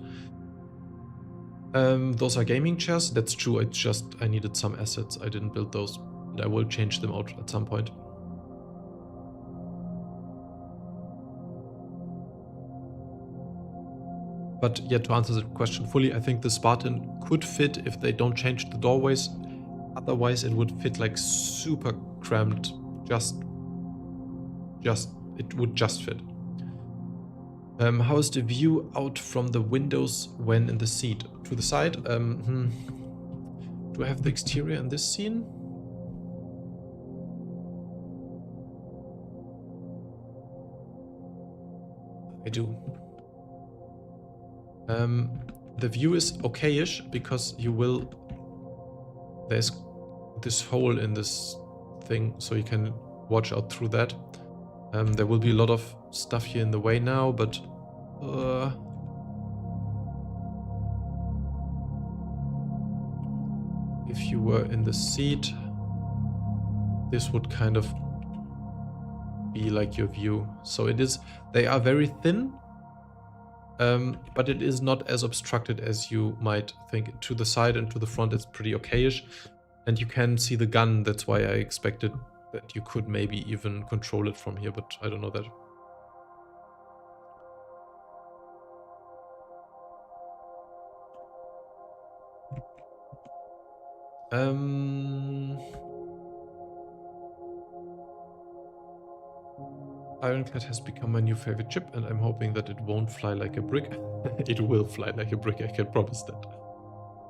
S1: Those are gaming chairs. That's true. It's just I needed some assets. I didn't build those, and I will change them out at some point. But yeah, to answer the question fully, I think the Spartan could fit if they don't change the doorways. Otherwise, it would fit like super cramped. It would just fit. How is the view out from the windows when in the seat? To the side? Do I have the exterior in this scene? I do. The view is okayish because you will... There's this hole in this thing, so you can watch out through that. There will be a lot of stuff here in the way now, but... if you were in the seat, this would kind of be like your view. So it is... They are very thin, but it is not as obstructed as you might think. To the side and to the front, it's pretty okayish. And you can see the gun. That's why I expected that you could maybe even control it from here, but I don't know that. Ironclad has become my new favorite chip, and I'm hoping that it won't fly like a brick. It will fly like a brick, I can promise that.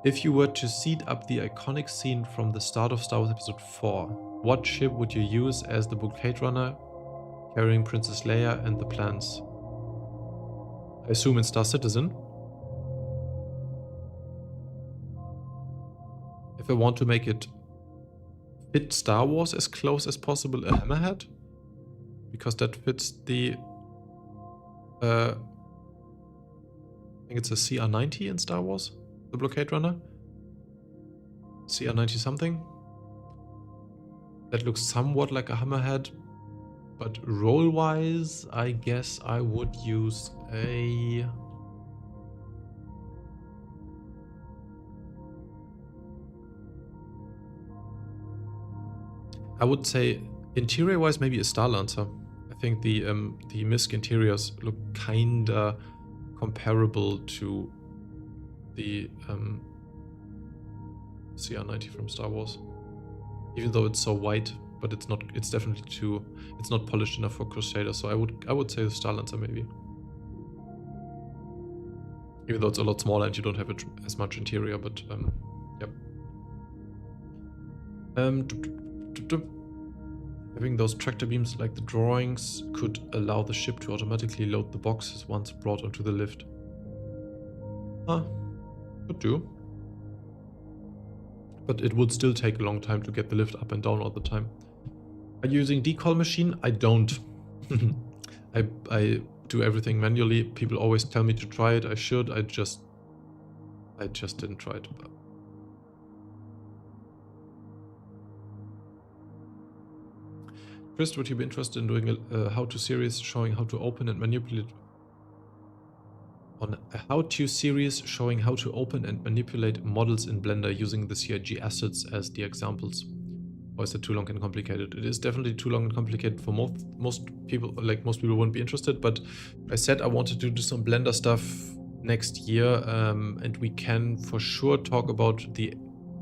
S1: If you were to seed up the iconic scene from the start of Star Wars Episode 4, what ship would you use as the Blockade Runner carrying Princess Leia and the plans? I assume in Star Citizen. If I want to make it fit Star Wars as close as possible, a Hammerhead? Because that fits the... I think it's a CR-90 in Star Wars, the Blockade Runner. CR-90 something. That looks somewhat like a Hammerhead, but roll-wise, I guess I would use a... I would say interior-wise, maybe a Star Lancer. I think the MISC interiors look kinda comparable to the CR-90 from Star Wars, even though it's so white. But it's not. It's definitely too. It's not polished enough for Crusader. So I would say the Star Lancer maybe, even though it's a lot smaller and you don't have as much interior. But yep. Having those tractor beams like the drawings could allow the ship to automatically load the boxes once brought onto the lift. Could do. But it would still take a long time to get the lift up and down all the time. Are you using decal machine? I don't. I do everything manually. People always tell me to try it. I should. I just didn't try it. Chris, would you be interested in doing a how-to series showing how to open and manipulate on a how-to series showing how to open and manipulate models in Blender using the CIG assets as the examples? Or is it too long and complicated? It is definitely too long and complicated for most people. Like, most people wouldn't be interested, but I said I wanted to do some Blender stuff next year, and we can for sure talk about the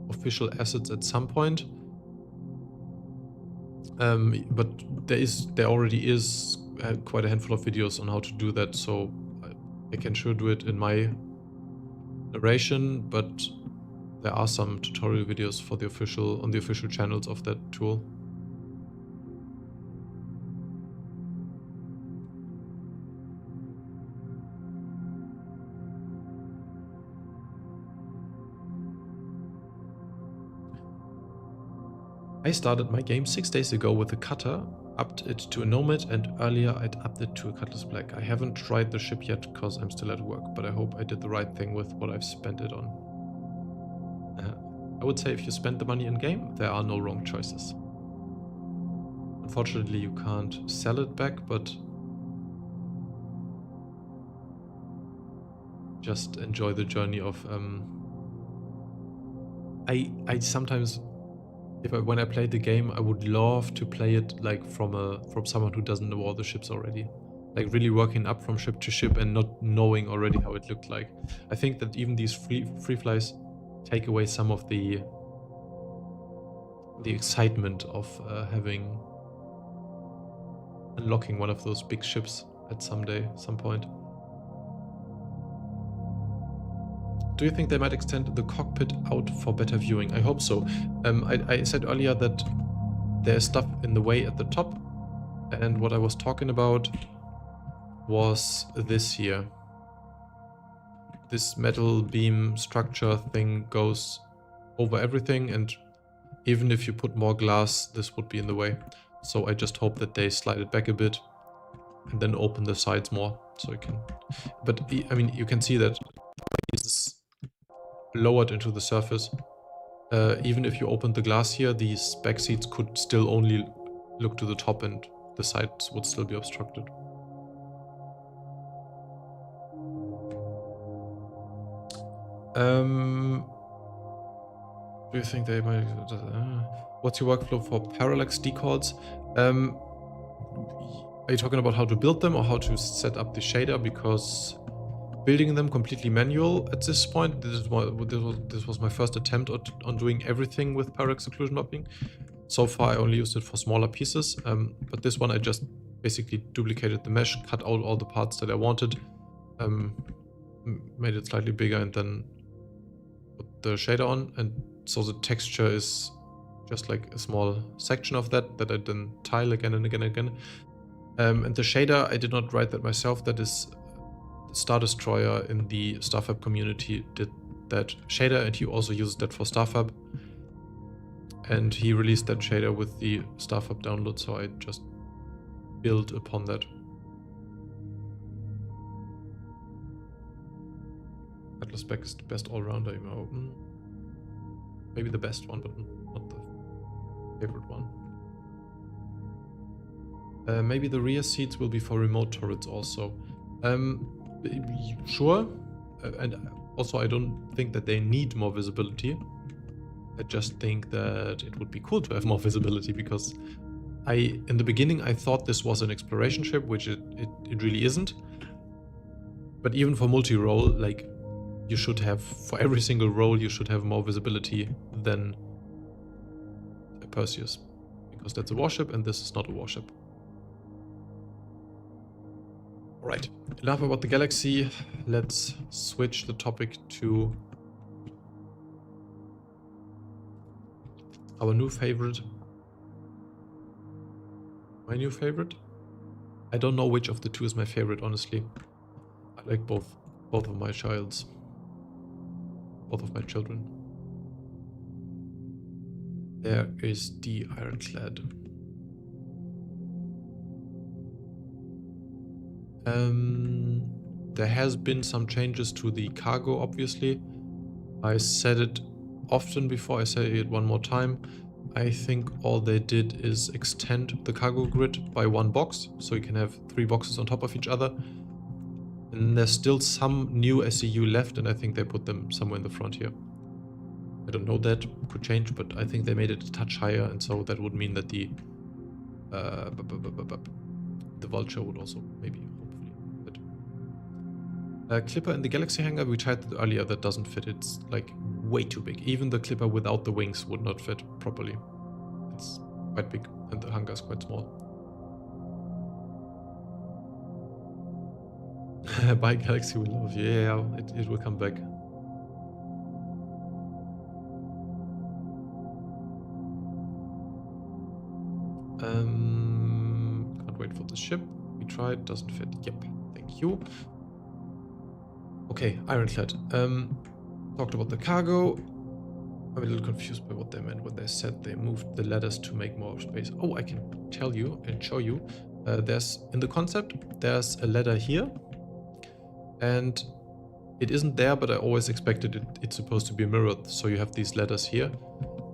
S1: official assets at some point. But there already is quite a handful of videos on how to do that, so I can sure do it in my narration, but there are some tutorial videos for the on the official channels of that tool. I started my game 6 days ago with a cutter, upped it to a nomad, and earlier I'd upped it to a cutlass black. I haven't tried the ship yet because I'm still at work, but I hope I did the right thing with what I've spent it on. I would say if you spend the money in game, there are no wrong choices. Unfortunately, you can't sell it back, but just enjoy the journey of I sometimes, when I play the game, I would love to play it like from someone who doesn't know all the ships already, like really working up from ship to ship and not knowing already how it looked like. I think that even these free flies take away some of the excitement of unlocking one of those big ships at some point. Do you think they might extend the cockpit out for better viewing? I hope so. I said earlier that there's stuff in the way at the top, and what I was talking about was this here. This metal beam structure thing goes over everything, and even if you put more glass, this would be in the way. So I just hope that they slide it back a bit and then open the sides more, so you can... But I mean, you can see that it's lowered into the surface. Even if you open the glass here, these back seats could still only look to the top and the sides would still be obstructed. Do you think they might... what's your workflow for parallax decals? Are you talking about how to build them or how to set up the shader? Because building them completely manual at this point, this was my first attempt on doing everything with parallax occlusion mapping. So far I only used it for smaller pieces, but this one I just basically duplicated the mesh, cut out all the parts that I wanted, made it slightly bigger, and then put the shader on, and so the texture is just like a small section of that I then tile again and again and again. And the shader, I did not write that myself. That is Star Destroyer in the StarFab community did that shader, and he also used that for StarFab. And he released that shader with the StarFab download, so I just built upon that. Atlas Spec is the best all-rounder, you know. Maybe the best one, but not the favorite one. Maybe the rear seats will be for remote turrets also. Sure. And also I don't think that they need more visibility. I just think that it would be cool to have more visibility, because in the beginning I thought this was an exploration ship, which it really isn't. But even for multi-role, like, you should have, for every single role, you should have more visibility than a Perseus, because that's a warship and this is not a warship. Alright, enough about the galaxy. Let's switch the topic to our new favorite. My new favorite? I don't know which of the two is my favorite, honestly. I like both of my childs. Both of my children. There is the Ironclad. There has been some changes to the cargo, obviously. I said it often before, I say it one more time. I think all they did is extend the cargo grid by one box, so you can have 3 boxes on top of each other. And there's still some new SEU left, and I think they put them somewhere in the front here. I don't know, that could change, but I think they made it a touch higher, and so that would mean that the vulture would also maybe, hopefully, fit. Clipper in the Galaxy hangar, we tried it earlier, that doesn't fit. It's like way too big. Even the Clipper without the wings would not fit properly. It's quite big, and the hangar is quite small. Bye Galaxy, we love you. Yeah, it will come back. Can't wait for the ship. We tried, doesn't fit. Yep, thank you. Okay, Ironclad. Talked about the cargo. I'm a little confused by what they meant when they said they moved the ladders to make more space. Oh, I can tell you and show you. There's, in the concept, there's a ladder here. And it isn't there, but I always expected it's supposed to be mirrored. So you have these ladders here.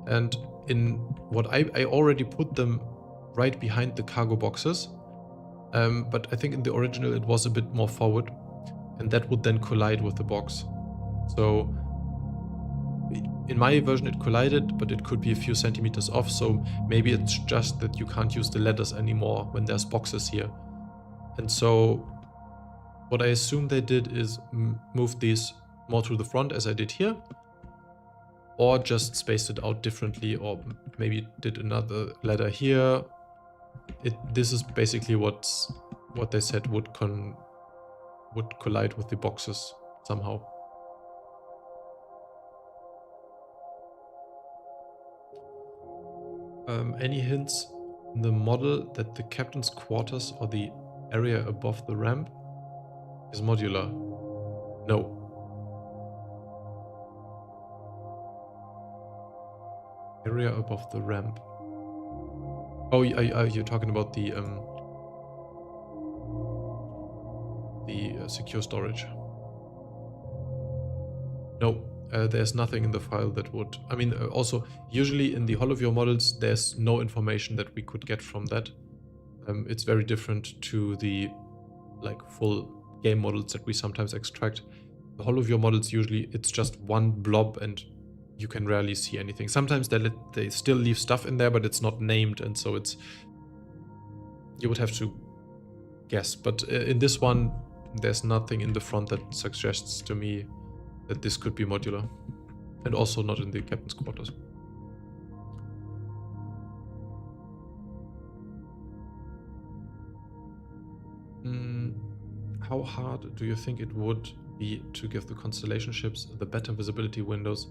S1: And in what I already put them right behind the cargo boxes. But I think in the original it was a bit more forward. And that would then collide with the box. So in my version it collided, but it could be a few centimeters off. So maybe it's just that you can't use the ladders anymore when there's boxes here. And so what I assume they did is move these more to the front as I did here, or just spaced it out differently, or maybe did another ladder here. This is basically what they said would collide with the boxes somehow. Any hints in the model that the captain's quarters or the area above the ramp is modular? No. Area above the ramp. Oh, you're talking about the secure storage. No, there's nothing in the file that would... I mean, also, usually in the HoloView models, there's no information that we could get from that. It's very different to the full game models that we sometimes extract. The HoloView models, usually it's just one blob and you can rarely see anything. Sometimes they still leave stuff in there, but it's not named, and so it's... You would have to guess. But in this one, there's nothing in the front that suggests to me that this could be modular. And also not in the captain's quarters. How hard do you think it would be to give the constellation ships the better visibility windows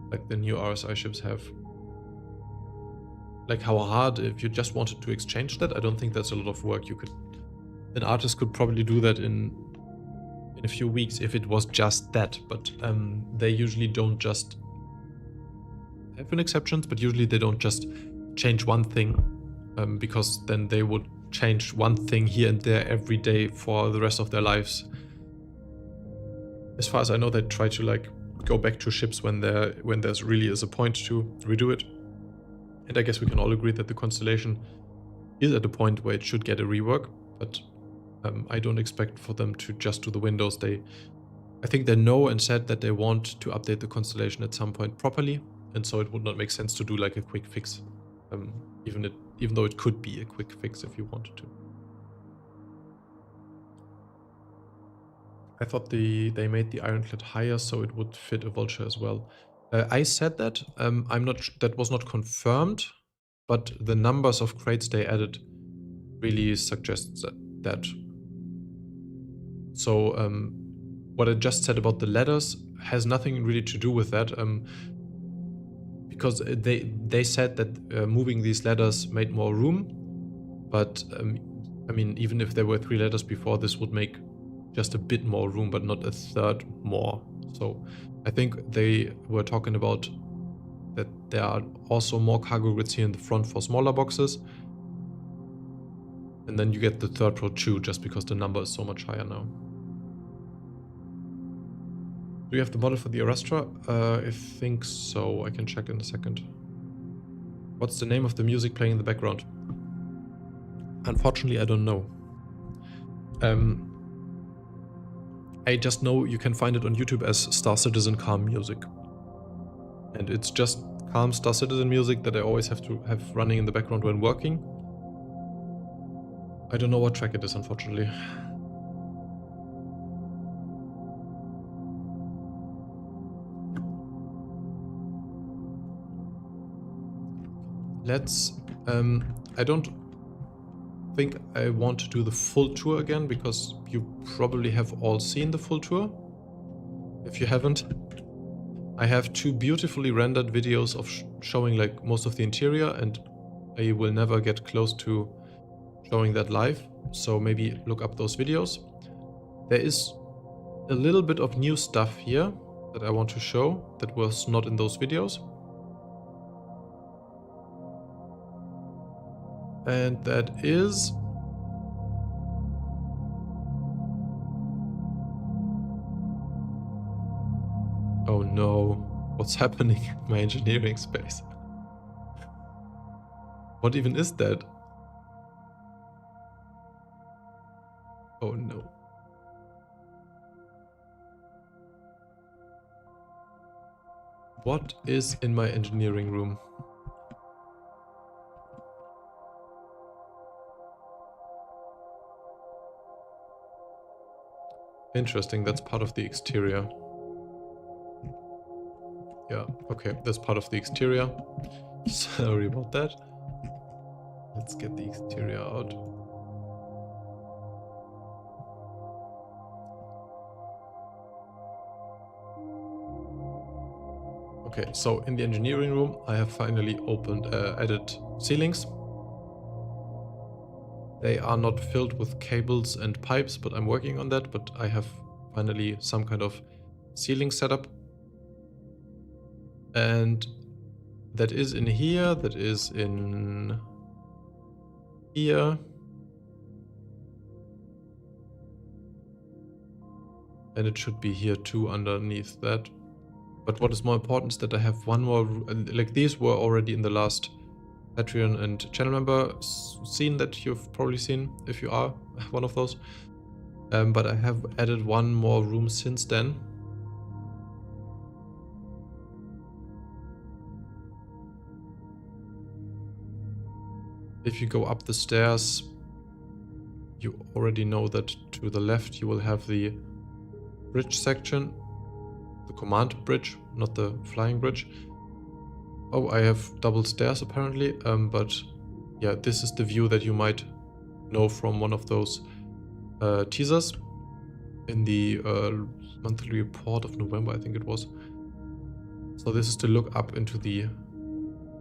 S1: like the new RSI ships have? Like how hard, if you just wanted to exchange that? I don't think that's a lot of work. An artist could probably do that in a few weeks if it was just that, but they usually don't just... There have been exceptions, but usually they don't just change one thing, because then they would change one thing here and there every day for the rest of their lives. As far as I know, they try to go back to ships when there's really is a point to redo it. And I guess we can all agree that the constellation is at a point where it should get a rework, but I don't expect for them to just do the windows. I think they know and said that they want to update the constellation at some point properly, and so it would not make sense to do a quick fix, even though it could be a quick fix if you wanted to. I thought they made the Ironclad higher so it would fit a vulture as well. I said that. That was not confirmed, but the numbers of crates they added really suggests that. So what I just said about the ladders has nothing really to do with that, because they said that moving these ladders made more room, but I mean, even if there were 3 ladders before, this would make just a bit more room, but not a third more. So I think they were talking about that there are also more cargo grids here in the front for smaller boxes. And then you get the third protrude just because the number is so much higher now. Do you have the model for the Arastra? I think so. I can check in a second. What's the name of the music playing in the background? Unfortunately, I don't know. I just know you can find it on YouTube as Star Citizen Calm Music. And it's just calm Star Citizen music that I always have to have running in the background when working. I don't know what track it is, unfortunately. Let's... I don't think I want to do the full tour again, because you probably have all seen the full tour. If you haven't, I have 2 beautifully rendered videos of showing like most of the interior, and I will never get close to showing that live, so maybe look up those videos. There is a little bit of new stuff here that I want to show that was not in those videos. And that is... oh no, what's happening in my engineering space? What even is that? Oh no. What is in my engineering room? Interesting, that's part of the exterior. Yeah, okay, that's part of the exterior. Sorry about that. Let's get the exterior out. Okay, so in the engineering room, I have finally added ceilings. They are not filled with cables and pipes, but I'm working on that. But I have finally some kind of ceiling setup. And that is in here, that is in here. And it should be here too underneath that. But what is more important is that I have one more, like these were already in the last Patreon and channel member scene that you've probably seen if you are one of those. But I have added one more room since then. If you go up the stairs, you already know that to the left you will have the bridge section. The command bridge, not the flying bridge. Oh, I have double stairs apparently, but yeah, this is the view that you might know from one of those teasers in the monthly report of November, I think it was. So this is to look up into the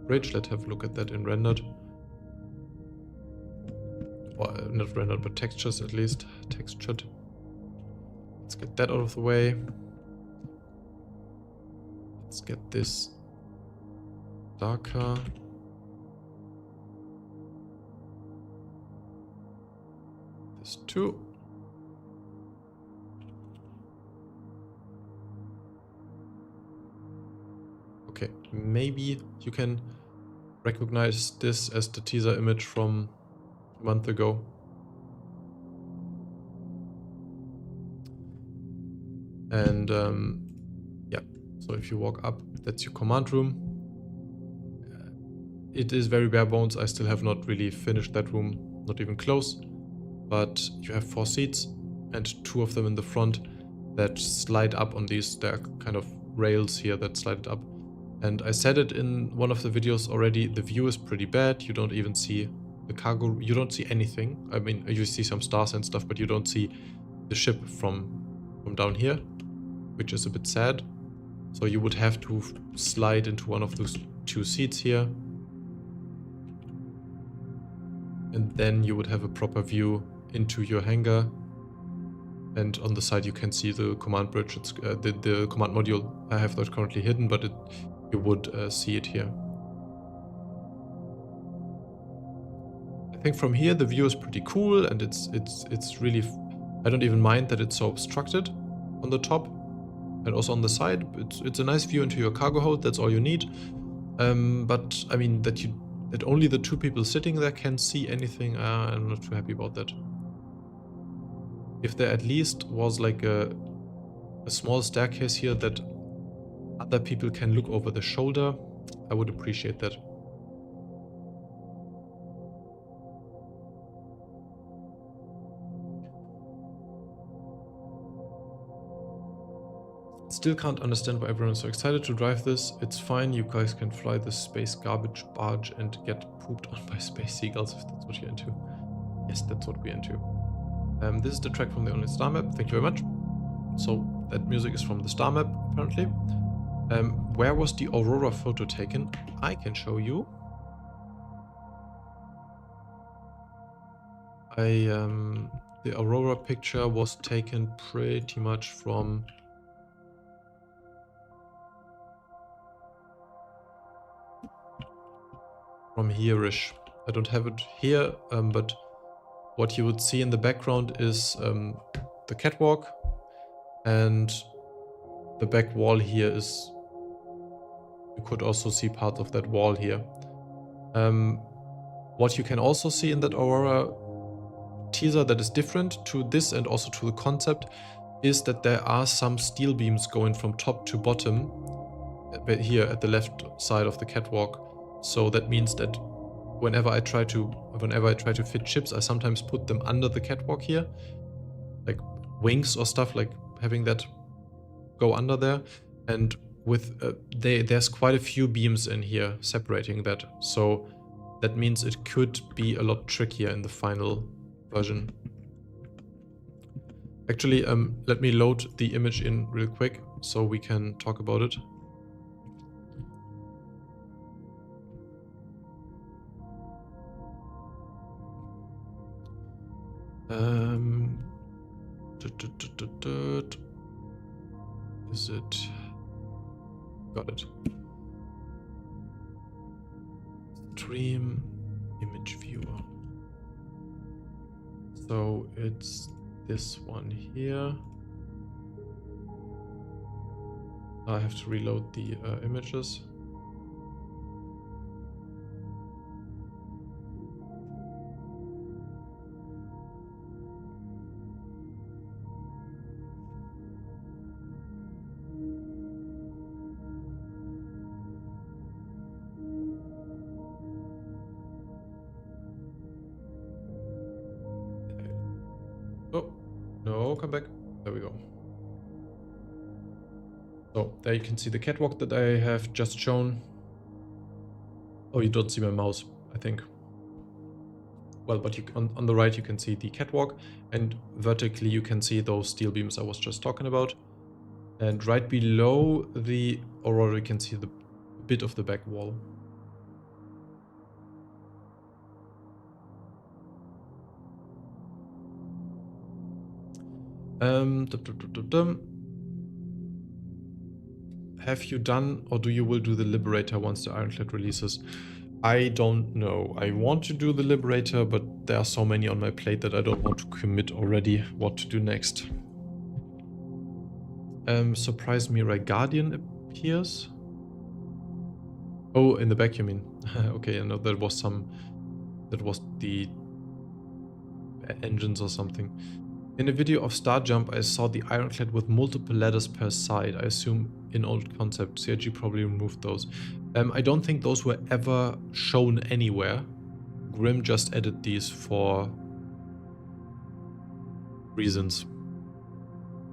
S1: bridge. Let's have a look at that in rendered. Or not rendered, but textures at least. Textured. Let's get that out of the way. Let's get this darker. This too. Okay, maybe you can recognize this as the teaser image from a month ago. And yeah, so if you walk up, that's your command room. It is very bare bones. I still have not really finished that room, not even close. But you have 4 seats and 2 of them in the front that slide up on these. There are kind of rails here that slide it up. And I said it in one of the videos already, the view is pretty bad. You don't even see the cargo, you don't see anything. I mean, you see some stars and stuff, but you don't see the ship from down here, which is a bit sad. So you would have to slide into one of those 2 seats here. And then you would have a proper view into your hangar. And on the side you can see the command bridge, it's, the command module. I have that currently hidden, but you would see it here. I think from here the view is pretty cool, and it's really, I don't even mind that it's so obstructed on the top and also on the side. It's a nice view into your cargo hold, that's all you need. But I mean that you that only the two people sitting there can see anything. I'm not too happy about that. If there at least was like a small staircase here that other people can look over the shoulder, I would appreciate that. Still can't understand why everyone's so excited to drive this. It's fine, you guys can fly this space garbage barge and get pooped on by space seagulls if that's what you're into. Yes, that's what we're into. This is the track from the only star map. Thank you very much. So that music is from the star map, apparently. Where was the Aurora photo taken? I can show you. The Aurora picture was taken pretty much from here-ish. I don't have it here, but what you would see in the background is the catwalk, and the back wall here is, you could also see part of that wall here. What you can also see in that Aurora teaser that is different to this and also to the concept is that there are some steel beams going from top to bottom here at the left side of the catwalk. So that means that whenever I try to fit chips, I sometimes put them under the catwalk here, like wings or stuff, like having that go under there. And with there's quite a few beams in here separating that. So that means it could be a lot trickier in the final version. Actually, let me load the image in real quick so we can talk about it. Is it? Got it. Stream image viewer. So it's this one here. I have to reload the images. Oh, no, come back. There we go. So there you can see the catwalk that I have just shown. Oh, you don't see my mouse, I think. Well, but you, on the right you can see the catwalk, and vertically you can see those steel beams I was just talking about. And right below the Aurora you can see the bit of the back wall. Have you done, or will do the Liberator once the Ironclad releases? I don't know. I want to do the Liberator, but there are so many on my plate that I don't want to commit already what to do next. Surprise me, Guardian appears. Oh, in the back you mean? Okay, I know that was the engines or something. In a video of Star Jump, I saw the Ironclad with multiple ladders per side. I assume in old concept. CIG probably removed those. I don't think those were ever shown anywhere. Grimm just added these for reasons.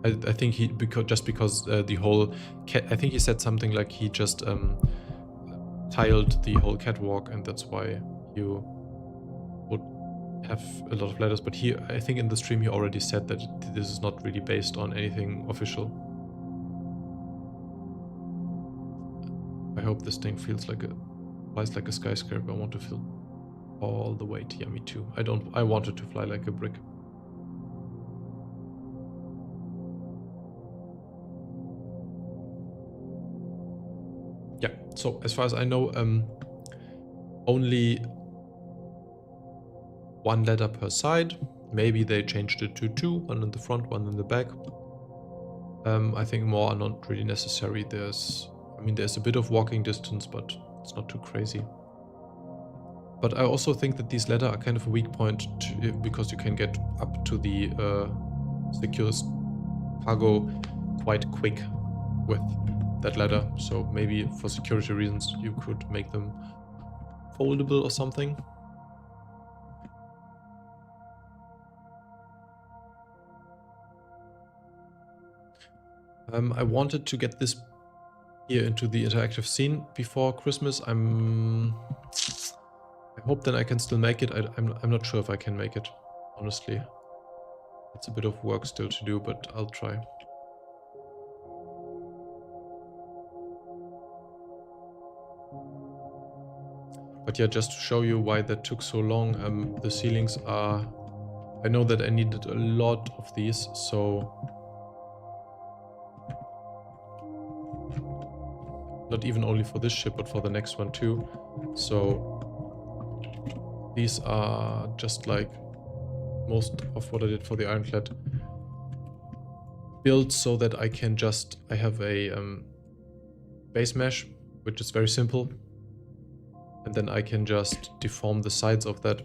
S1: I think because the whole I think he said something like he just tiled the whole catwalk, and that's why you would have a lot of ladders. But I think in the stream he already said that this is not really based on anything official. I hope this thing flies like a skyscraper. I want to feel all the weight. Yeah, me too. I want it to fly like a brick. Yeah, so as far as I know, only one ladder per side. Maybe they changed it to 2, one in the front, one in the back. I think more are not really necessary. There's a bit of walking distance, but it's not too crazy. But I also think that these ladder are kind of a weak point because you can get up to the secure cargo quite quick with that ladder. So maybe for security reasons you could make them foldable or something. I wanted to get this here into the interactive scene before Christmas. I hope then I can still make it. I'm not sure if I can make it, honestly. It's a bit of work still to do, but I'll try. But yeah, just to show you why that took so long, the ceilings are... I know that I needed a lot of these, so... Not even only for this ship, but for the next one too. So... These are just like most of what I did for the Ironclad. Built so that I can just... I have a base mesh, which is very simple. And then I can just deform the sides of that.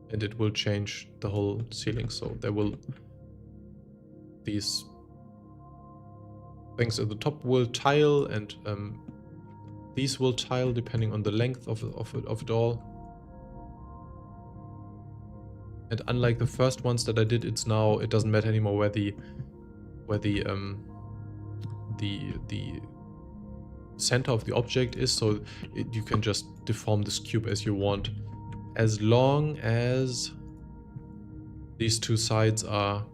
S1: And it will change the whole ceiling. So there will... These things at the top will tile, and these will tile depending on the length of it all. And unlike the first ones that I did, it's now, it doesn't matter anymore where the center of the object is, so you can just deform this cube as you want, as long as these two sides are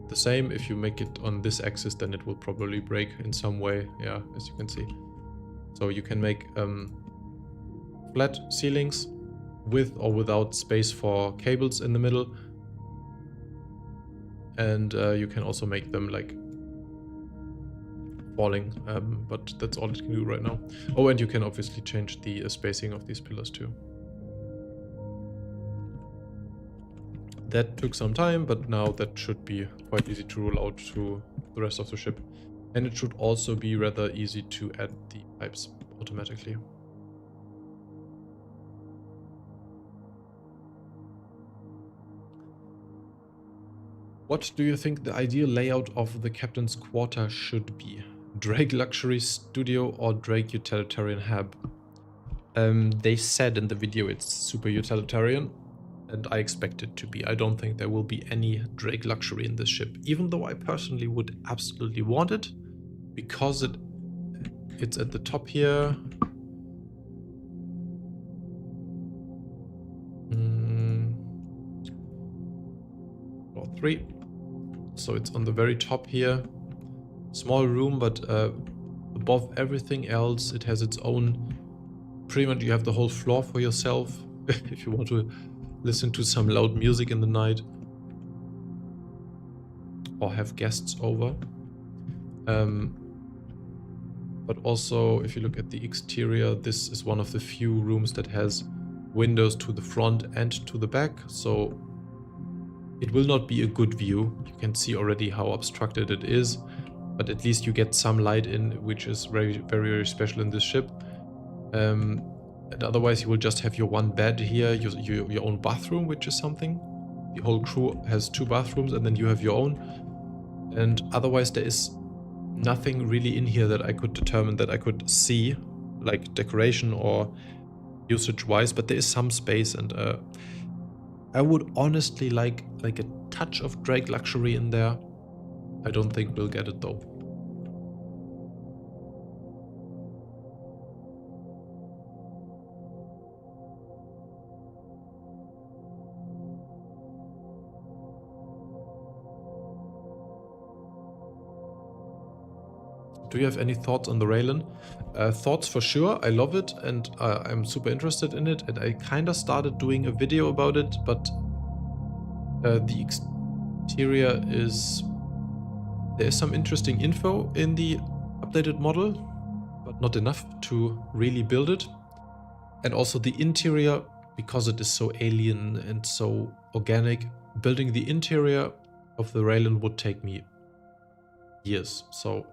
S1: the same. If you make it on this axis, then it will probably break in some way, yeah, as you can see. So you can make flat ceilings with or without space for cables in the middle, and you can also make them like falling, but that's all it can do right now. Oh, and you can obviously change the spacing of these pillars too. That took some time, but now that should be quite easy to roll out to the rest of the ship. And it should also be rather easy to add the pipes automatically. What do you think the ideal layout of the captain's quarter should be? Drake Luxury Studio or Drake Utilitarian Hab? They said in the video it's super utilitarian, and I expect it to be. I don't think there will be any Drake Luxury in this ship, even though I personally would absolutely want it, because it's at the top here. Floor 3. So it's on the very top here. Small room, but above everything else, it has its own... Pretty much you have the whole floor for yourself, if you want to listen to some loud music in the night. Or have guests over. But also, if you look at the exterior, this is one of the few rooms that has windows to the front and to the back, so it will not be a good view. You can see already how obstructed it is, but at least you get some light in, which is very, very, very special in this ship. And otherwise you will just have your one bed here, your own bathroom, which is something. The whole crew has 2 bathrooms, and then you have your own. And otherwise there is nothing really in here that I could determine that I could see, like decoration or usage-wise, but there is some space, and I would honestly like a touch of Drake Luxury in there. I don't think we'll get it though. Do you have any thoughts on the Raylan? Thoughts for sure. I love it, and I'm super interested in it, and I kind of started doing a video about it, but the exterior is... There is some interesting info in the updated model, but not enough to really build it. And also the interior, because it is so alien and so organic, building the interior of the Raylan would take me years. So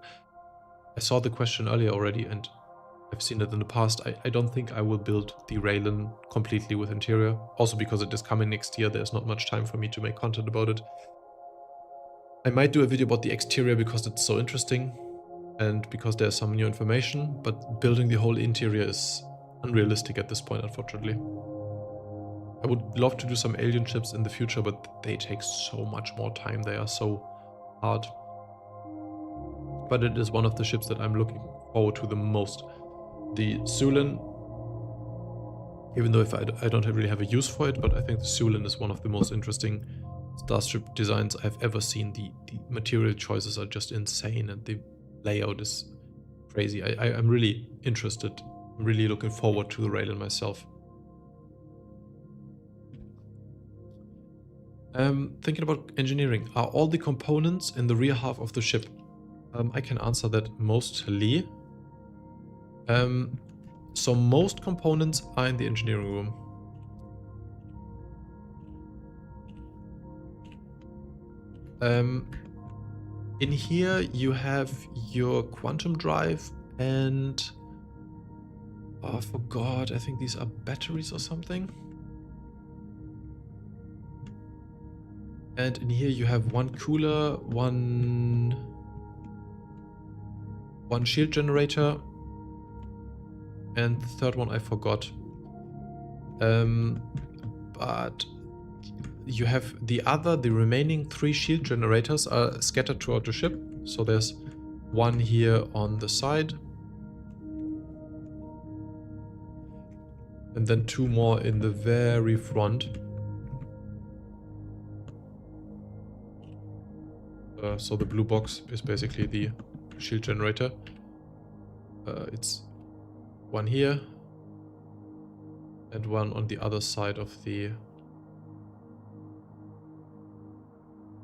S1: I saw the question earlier already, and I've seen it in the past. I don't think I will build the Raylan completely with interior. Also because it is coming next year, there's not much time for me to make content about it. I might do a video about the exterior because it's so interesting and because there's some new information, but building the whole interior is unrealistic at this point, unfortunately. I would love to do some alien ships in the future, but they take so much more time. They are so hard. But it is one of the ships that I'm looking forward to the most. The Sulin, even though I don't really have a use for it, but I think the Sulin is one of the most interesting starship designs I've ever seen. The material choices are just insane and the layout is crazy. I'm really interested. I'm really looking forward to the Raylan myself. Thinking about engineering. Are all the components in the rear half of the ship? I can answer that mostly. So most components are in the engineering room. In here you have your quantum drive and... oh, I forgot. I think these are batteries or something. And in here you have one cooler, one shield generator, and the third one I forgot. But you have the remaining 3 shield generators are scattered throughout the ship. So there's one here on the side. And then 2 more in the very front. So the blue box is basically the shield generator. It's one here and one on the other side of the...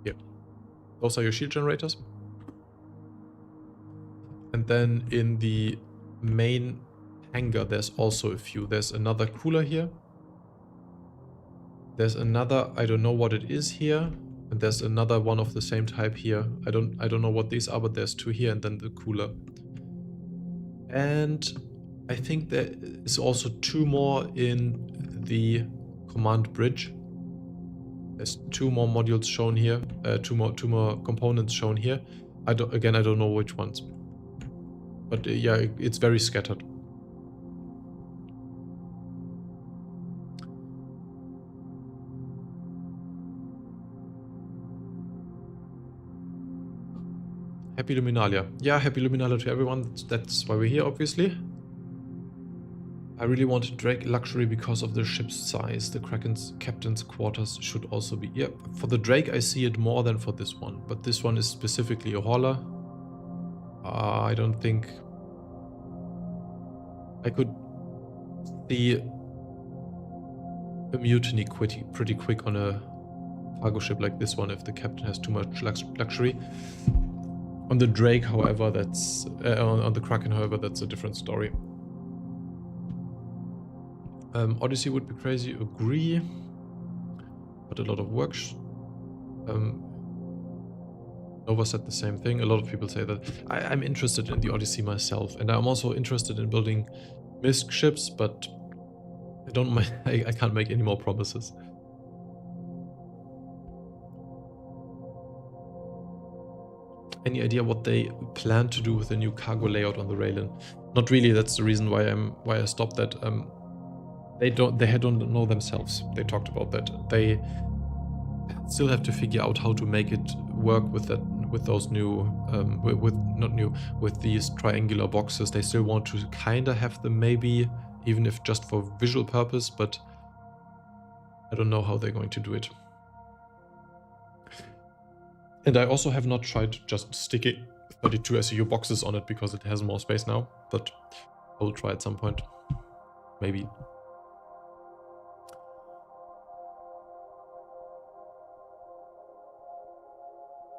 S1: yeah. Those are your shield generators. And then in the main hangar there's also a few. There's another cooler here. There's another, I don't know what it is here. And there's another one of the same type here. I don't know what these are, but there's 2 here and then the cooler. And I think there is also 2 more in the command bridge. There's 2 more modules shown here. 2 more components shown here. I don't know which ones. But yeah, it's very scattered. Happy Luminalia. Yeah, happy Luminalia to everyone. That's why we're here, obviously. I really wanted Drake luxury because of the ship's size. The Kraken's captain's quarters should also be... yeah, for the Drake I see it more than for this one. But this one is specifically a hauler. I don't think... I could see a mutiny pretty quick on a cargo ship like this one if the captain has too much luxury. On the Drake, however, that's... on the Kraken, however, that's a different story. Odyssey would be crazy, agree. But a lot of work. Nova said the same thing. A lot of people say that. I'm interested in the Odyssey myself. And I'm also interested in building MISC ships, but I don't mind. I can't make any more promises. Any idea what they plan to do with the new cargo layout on the Raylan? Not really. That's the reason why I stopped that. They don't know themselves. They talked about that. They still have to figure out how to make it work with those new with these triangular boxes. They still want to kind of have them, maybe even if just for visual purpose, but I don't know how they're going to do it. And I also have not tried just sticking 32 SEU boxes on it because it has more space now, but I will try at some point. Maybe.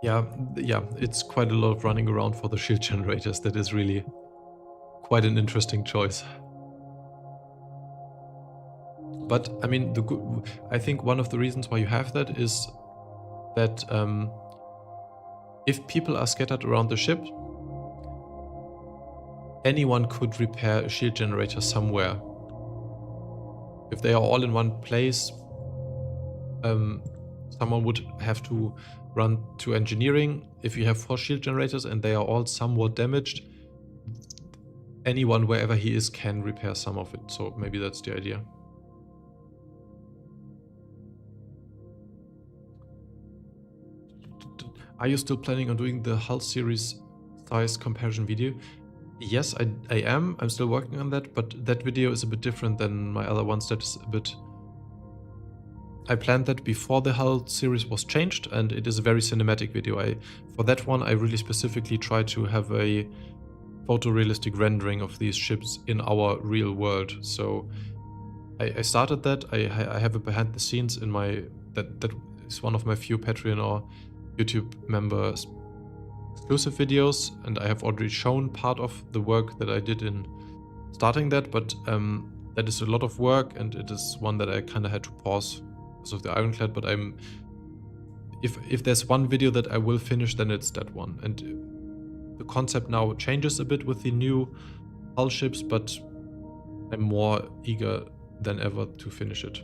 S1: Yeah, it's quite a lot of running around for the shield generators. That is really quite an interesting choice. But, I mean, I think one of the reasons why you have that is that if people are scattered around the ship anyone could repair a shield generator somewhere. If they are all in one place, someone would have to run to engineering. If you have 4 shield generators and they are all somewhat damaged, anyone wherever he is can repair some of it. So maybe that's the idea. Are you still planning on doing the hull series size comparison video? Yes, I am. I'm still working on that, but that video is a bit different than my other ones. That is a bit... I planned that before the hull series was changed, and it is a very cinematic video. For that one, I really specifically tried to have a photorealistic rendering of these ships in our real world. So I started that. I have a behind the scenes in my... That is one of my few Patreon or YouTube members exclusive videos, and I have already shown part of the work that I did in starting that, but that is a lot of work, and it is one that I kind of had to pause because of the Ironclad. But if there's one video that I will finish, then it's that one. And the concept now changes a bit with the new hull ships, but I'm more eager than ever to finish it.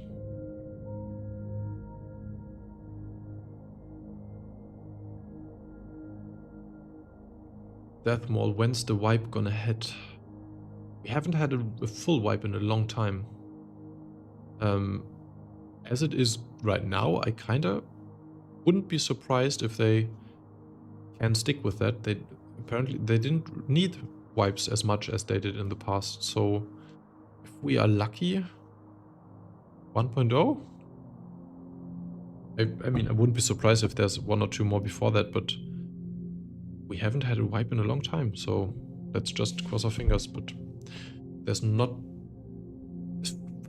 S1: Death Maul, when's the wipe gonna hit? We haven't had a full wipe in a long time. As it is right now, I kinda wouldn't be surprised if they can stick with that. Apparently they didn't need wipes as much as they did in the past, so if we are lucky, 1.0? I mean, I wouldn't be surprised if there's 1 or 2 more before that, but we haven't had a wipe in a long time, so let's just cross our fingers. But there's not...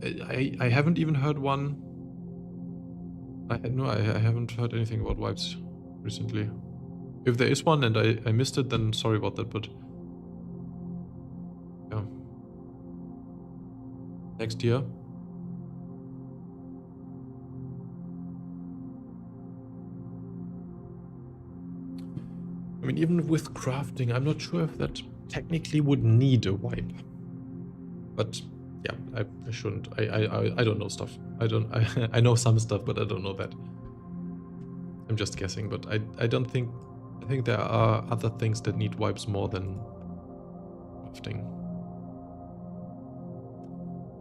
S1: I haven't even heard one... No, I haven't heard anything about wipes recently. If there is one and I missed it, then sorry about that, but... yeah. Next year. I mean, even with crafting, I'm not sure if that technically would need a wipe. But yeah, I shouldn't. I don't know stuff. I know some stuff, but I don't know that. I'm just guessing, but I don't think... I think there are other things that need wipes more than crafting.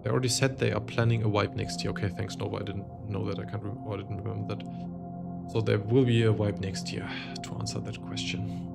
S1: They already said they are planning a wipe next year. Okay, thanks, Nova. I didn't know that. I didn't remember that. So there will be a wipe next year to answer that question.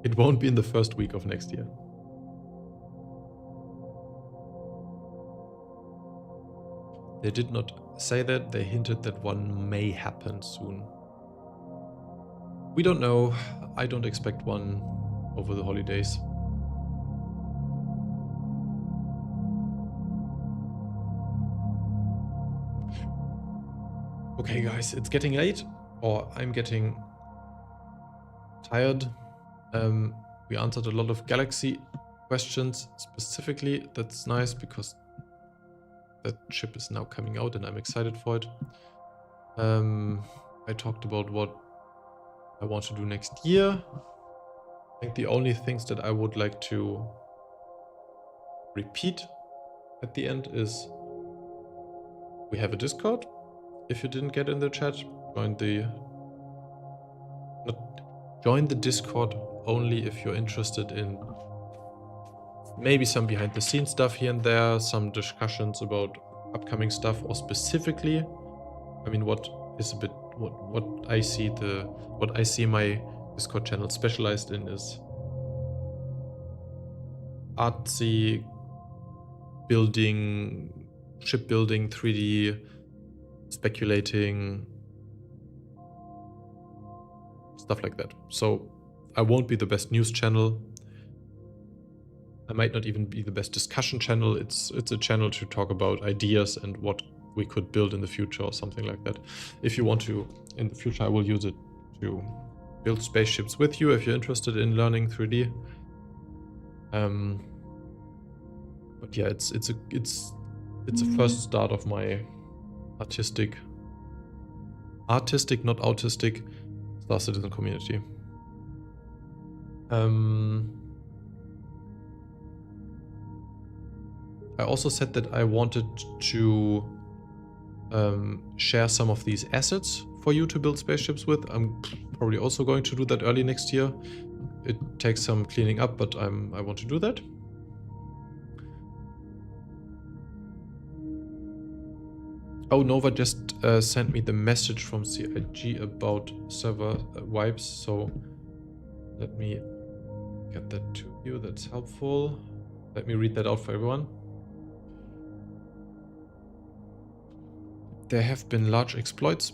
S1: It won't be in the first week of next year. They did not say that, they hinted that one may happen soon. We don't know. I don't expect one over the holidays. Okay guys, it's getting late, or I'm getting tired. We answered a lot of Galaxy questions specifically. That's nice because that ship is now coming out and I'm excited for it. I talked about what I want to do next year. I think the only things that I would like to repeat at the end is we have a Discord. If you didn't get in the chat, join the Discord only if you're interested in maybe some behind the scenes stuff here and there, some discussions about upcoming stuff, or specifically, I mean, what I see my Discord channel specialized in is artsy building, shipbuilding, 3D, speculating, stuff like that. So I won't be the best news channel. I might not even be the best discussion channel. It's a channel to talk about ideas and what we could build in the future or something like that. If you want to, in the future, I will use it to build spaceships with you if you're interested in learning 3D. But yeah, it's a first start of my artistic, not autistic, Star Citizen community. I also said that I wanted to share some of these assets for you to build spaceships with. I'm probably also going to do that early next year. It takes some cleaning up, but I want to do that. Oh, Nova just sent me the message from CIG about server wipes, so let me get that to you. That's helpful. Let me read that out for everyone. There have been large exploits.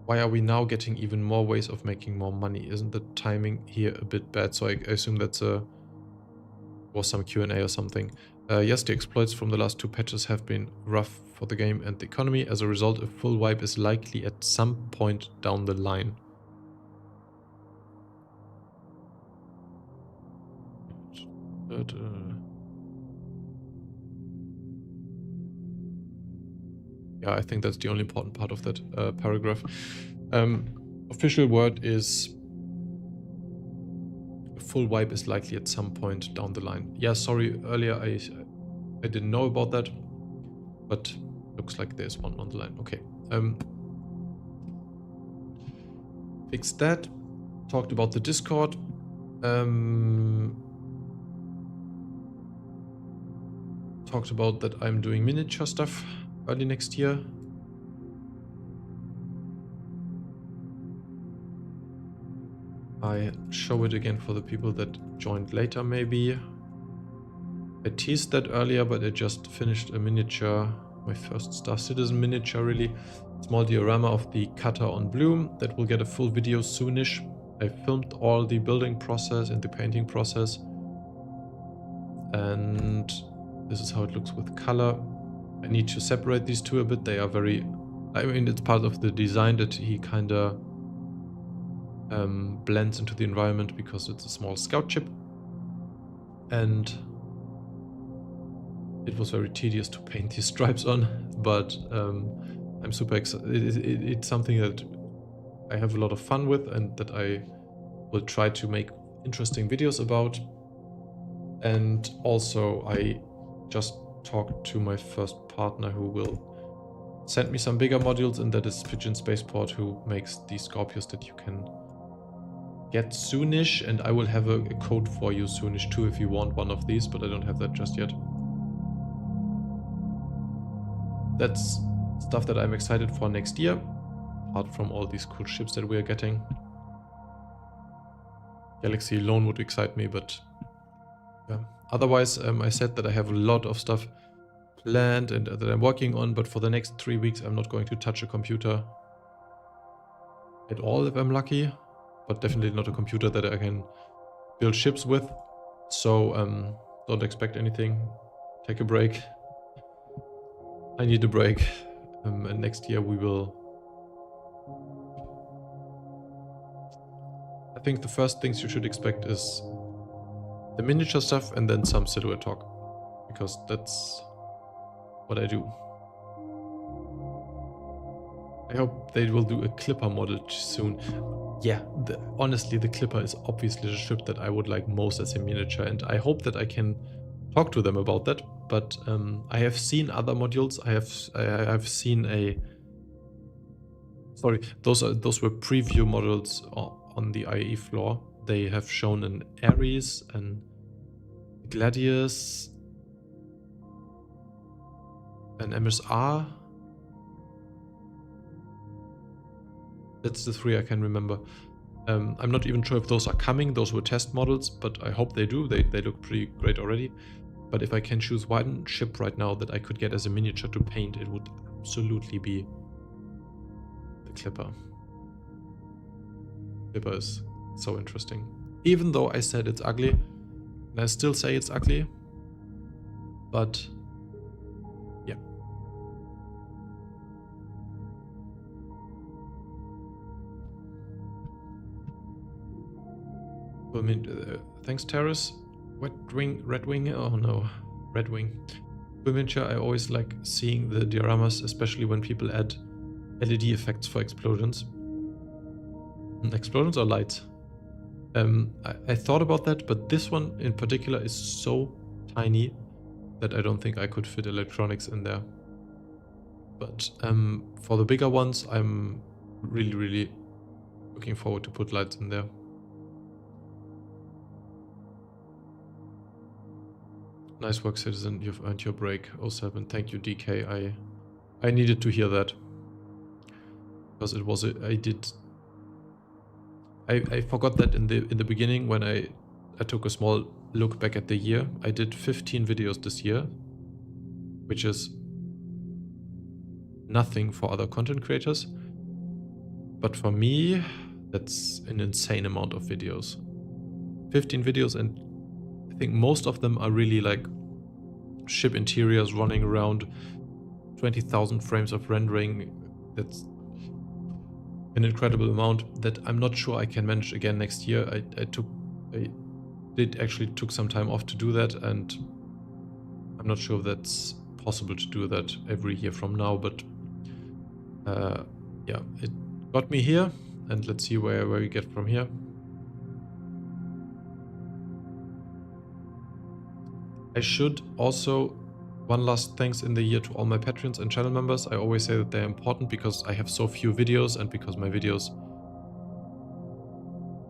S1: Why are we now getting even more ways of making more money? Isn't the timing here a bit bad? So I assume that's was some Q&A or something. Yes, the exploits from the last 2 patches have been rough for the game and the economy. As a result, a full wipe is likely at some point down the line. But, yeah, I think that's the only important part of that paragraph. Official word is a full wipe is likely at some point down the line. Yeah, sorry, earlier I didn't know about that, but looks like there's one on the line. Okay. Fixed that. Talked about the Discord. Talked about that I'm doing miniature stuff early next year. I show it again for the people that joined later maybe. I teased that earlier, but I just finished a miniature, my first Star Citizen miniature really. Small diorama of the cutter on Bloom that will get a full video soonish. I filmed all the building process and the painting process. And this is how it looks with color. I need to separate these two a bit. They are very, I mean, it's part of the design that he kind of blends into the environment because it's a small scout ship. And it was very tedious to paint these stripes on, but I'm super excited. It's something that I have a lot of fun with and that I will try to make interesting videos about. And also I just talked to my first partner who will send me some bigger modules, and that is Pigeon Spaceport, who makes these Scorpios that you can get soonish, and I will have a code for you soonish too if you want one of these, but I don't have that just yet. That's stuff that I'm excited for next year, apart from all these cool ships that we are getting. Galaxy alone would excite me, but yeah. Otherwise, I said that I have a lot of stuff planned and that I'm working on, but for the next 3 weeks I'm not going to touch a computer at all if I'm lucky, but definitely not a computer that I can build ships with. So don't expect anything. Take a break. I need a break. And next year we will... I think the first things you should expect is the miniature stuff and then some silhouette talk, because that's what I do. I hope they will do a Clipper model soon. Yeah, honestly, the Clipper is obviously the ship that I would like most as a miniature, and I hope that I can talk to them about that. But I have seen other modules. I've seen a... Sorry, those were preview models on the IE floor. They have shown an Ares, an Gladius, an MSR. That's the 3 I can remember. I'm not even sure if those are coming. Those were test models, but I hope they do. They look pretty great already. But if I can choose one ship right now that I could get as a miniature to paint, it would absolutely be the Clipper. Clipper is so interesting. Even though I said it's ugly, and I still say it's ugly, but yeah. I mean, thanks, Terrace. Red Wing. Oh no, Red Wing. I always like seeing the dioramas, especially when people add LED effects for explosions. Explosions or lights? I thought about that, but this one in particular is so tiny that I don't think I could fit electronics in there. But for the bigger ones, I'm really looking forward to put lights in there. Nice work, Citizen. You've earned your break. 07. Thank you, DK. I needed to hear that. Because it was I forgot that in the beginning when I took a small look back at the year. I did 15 videos this year, which is nothing for other content creators. But for me, that's an insane amount of videos. 15 videos, and I think most of them are really like ship interiors running around, 20,000 frames of rendering. That's an incredible amount that I'm not sure I can manage again next year. I did actually took some time off to do that, and I'm not sure if that's possible to do that every year from now, but yeah, it got me here, and let's see where we get from here. I should also, one last thanks in the year to all my patrons and channel members. I always say that they're important because I have so few videos, and because my videos,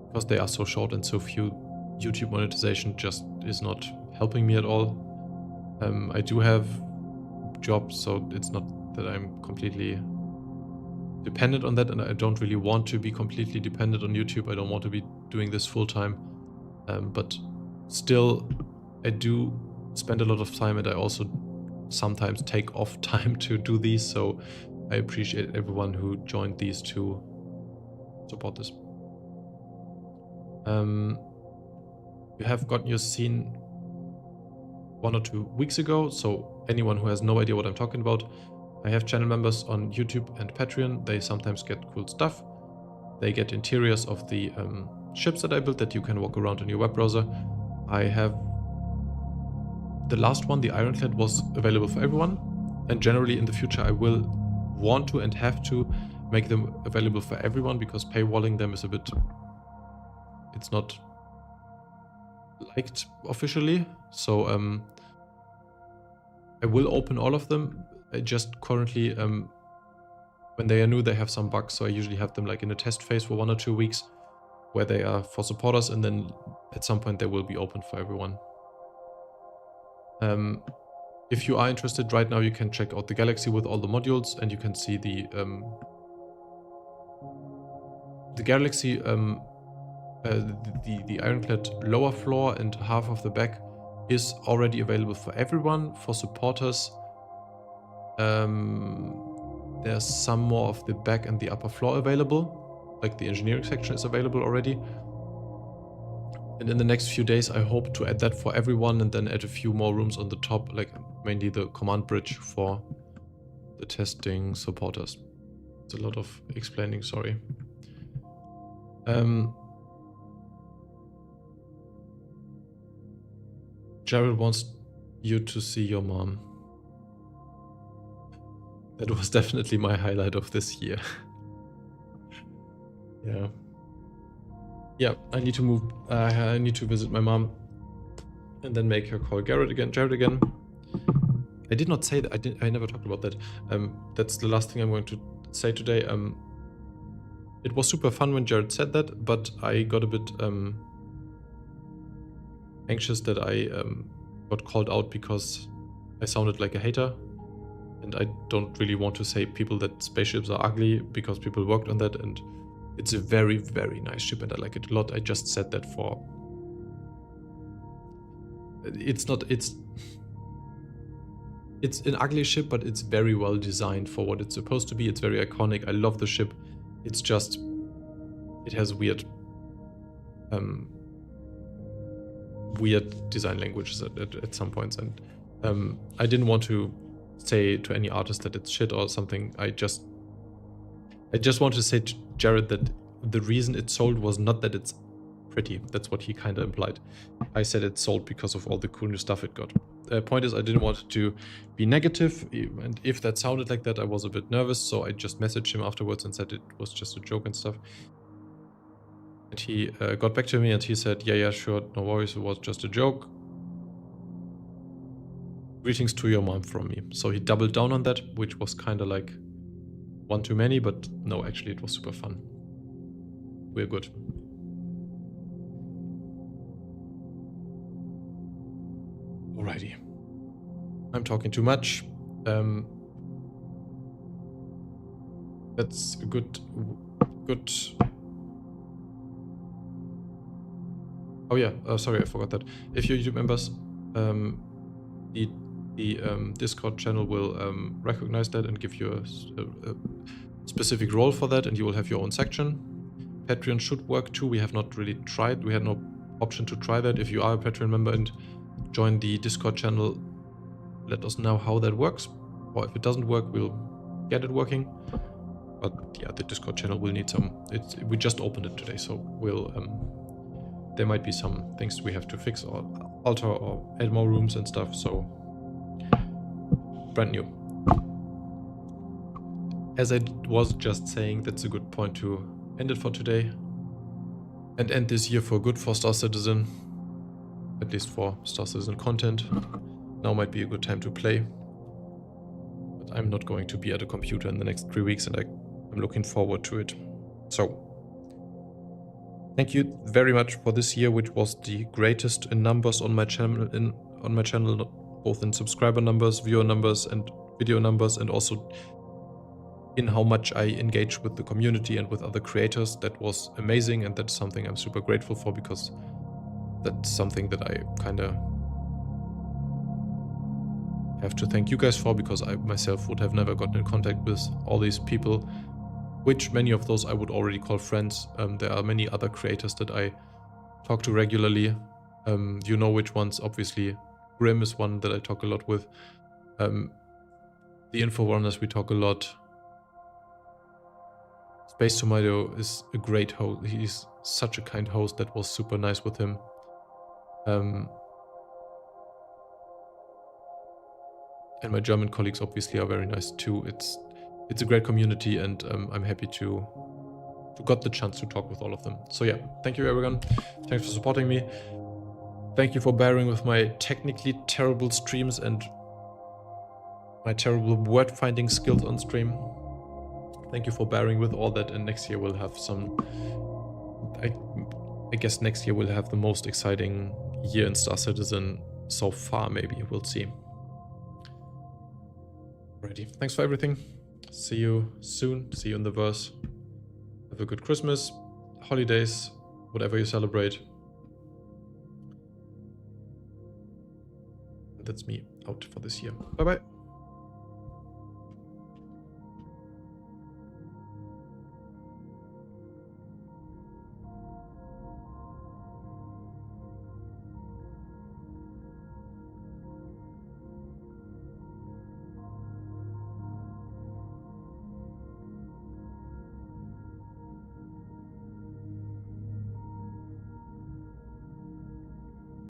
S1: because they are so short and so few, YouTube monetization just is not helping me at all. I do have jobs, so it's not that I'm completely dependent on that, and I don't really want to be completely dependent on YouTube. I don't want to be doing this full time, but still I do spend a lot of time, and I also sometimes take off time to do these, so I appreciate everyone who joined these to support this. You have gotten your scene 1 or 2 weeks ago, so anyone who has no idea what I'm talking about, I have channel members on YouTube and Patreon. They sometimes get cool stuff. They get interiors of the ships that I built that you can walk around in your web browser. I have the last one, the Ironclad, was available for everyone, and generally in the future I will want to and have to make them available for everyone, because paywalling them is a bit, it's not liked officially. So I will open all of them. I just currently, when they are new, they have some bugs, so I usually have them like in a test phase for 1 or 2 weeks where they are for supporters, and then at some point they will be open for everyone. If you are interested right now, you can check out the Galaxy with all the modules, and you can see the Galaxy, the Ironclad lower floor and half of the back is already available for everyone. For supporters, there's some more of the back and the upper floor available, like the engineering section is available already. And in the next few days, I hope to add that for everyone, and then add a few more rooms on the top, like mainly the command bridge for the testing supporters. It's a lot of explaining, sorry. Jared wants you to see your mom. That was definitely my highlight of this year. Yeah. Yeah, I need to move. I need to visit my mom and then make her call Jared again. I did not say that. I never talked about that. That's the last thing I'm going to say today. It was super fun when Jared said that, but I got a bit anxious that I got called out because I sounded like a hater. And I don't really want to say people that spaceships are ugly, because people worked on that, and it's a very, very nice ship and I like it a lot. I just said that for... It's an ugly ship, but it's very well designed for what it's supposed to be. It's very iconic. I love the ship. It's just... It has weird design languages at some points, and I didn't want to say to any artist that it's shit or something. I just want to say to Jared that the reason it sold was not that it's pretty. That's what he kind of implied. I said it sold because of all the cool new stuff it got. The point is, I didn't want it to be negative, and if that sounded like that, I was a bit nervous, so I just messaged him afterwards and said it was just a joke and stuff. And he got back to me and he said, yeah, sure, no worries, it was just a joke. Greetings to your mom from me. So he doubled down on that, which was kind of like one too many, but no, actually it was super fun. We're good. Alrighty. I'm talking too much. That's a good. Oh yeah, sorry, I forgot that. If you're YouTube members, the Discord channel will recognize that and give you a specific role for that, and you will have your own section. Patreon should work too. We have not really tried. We had no option to try that. If you are a Patreon member and join the Discord channel, let us know how that works. Or if it doesn't work, we'll get it working. But yeah, the Discord channel will need some. We just opened it today, so we'll. There might be some things we have to fix or alter or add more rooms and stuff. So brand new. As I was just saying, that's a good point to end it for today. And end this year for good for Star Citizen. At least for Star Citizen content. Now might be a good time to play. But I'm not going to be at a computer in the next 3 weeks, and I'm looking forward to it. So, thank you very much for this year, which was the greatest in numbers on my channel, both in subscriber numbers, viewer numbers, and video numbers, and also in how much I engage with the community and with other creators. That was amazing, and that's something I'm super grateful for, because that's something that I kind of have to thank you guys for, because I myself would have never gotten in contact with all these people, which many of those I would already call friends. There are many other creators that I talk to regularly. You know which ones, obviously. Grim is one that I talk a lot with. The Info Runners, we talk a lot. Space Tomato is a great host. He's such a kind host. That was super nice with him. And my German colleagues obviously are very nice too. It's a great community, and I'm happy to got the chance to talk with all of them. So yeah, thank you everyone. Thanks for supporting me. Thank you for bearing with my technically terrible streams and my terrible word finding skills on stream. Thank you for bearing with all that, and next year we'll have some... I guess next year we'll have the most exciting year in Star Citizen so far, maybe. We'll see. Alrighty, thanks for everything. See you soon. See you in the verse. Have a good Christmas, holidays, whatever you celebrate. And that's me out for this year. Bye bye.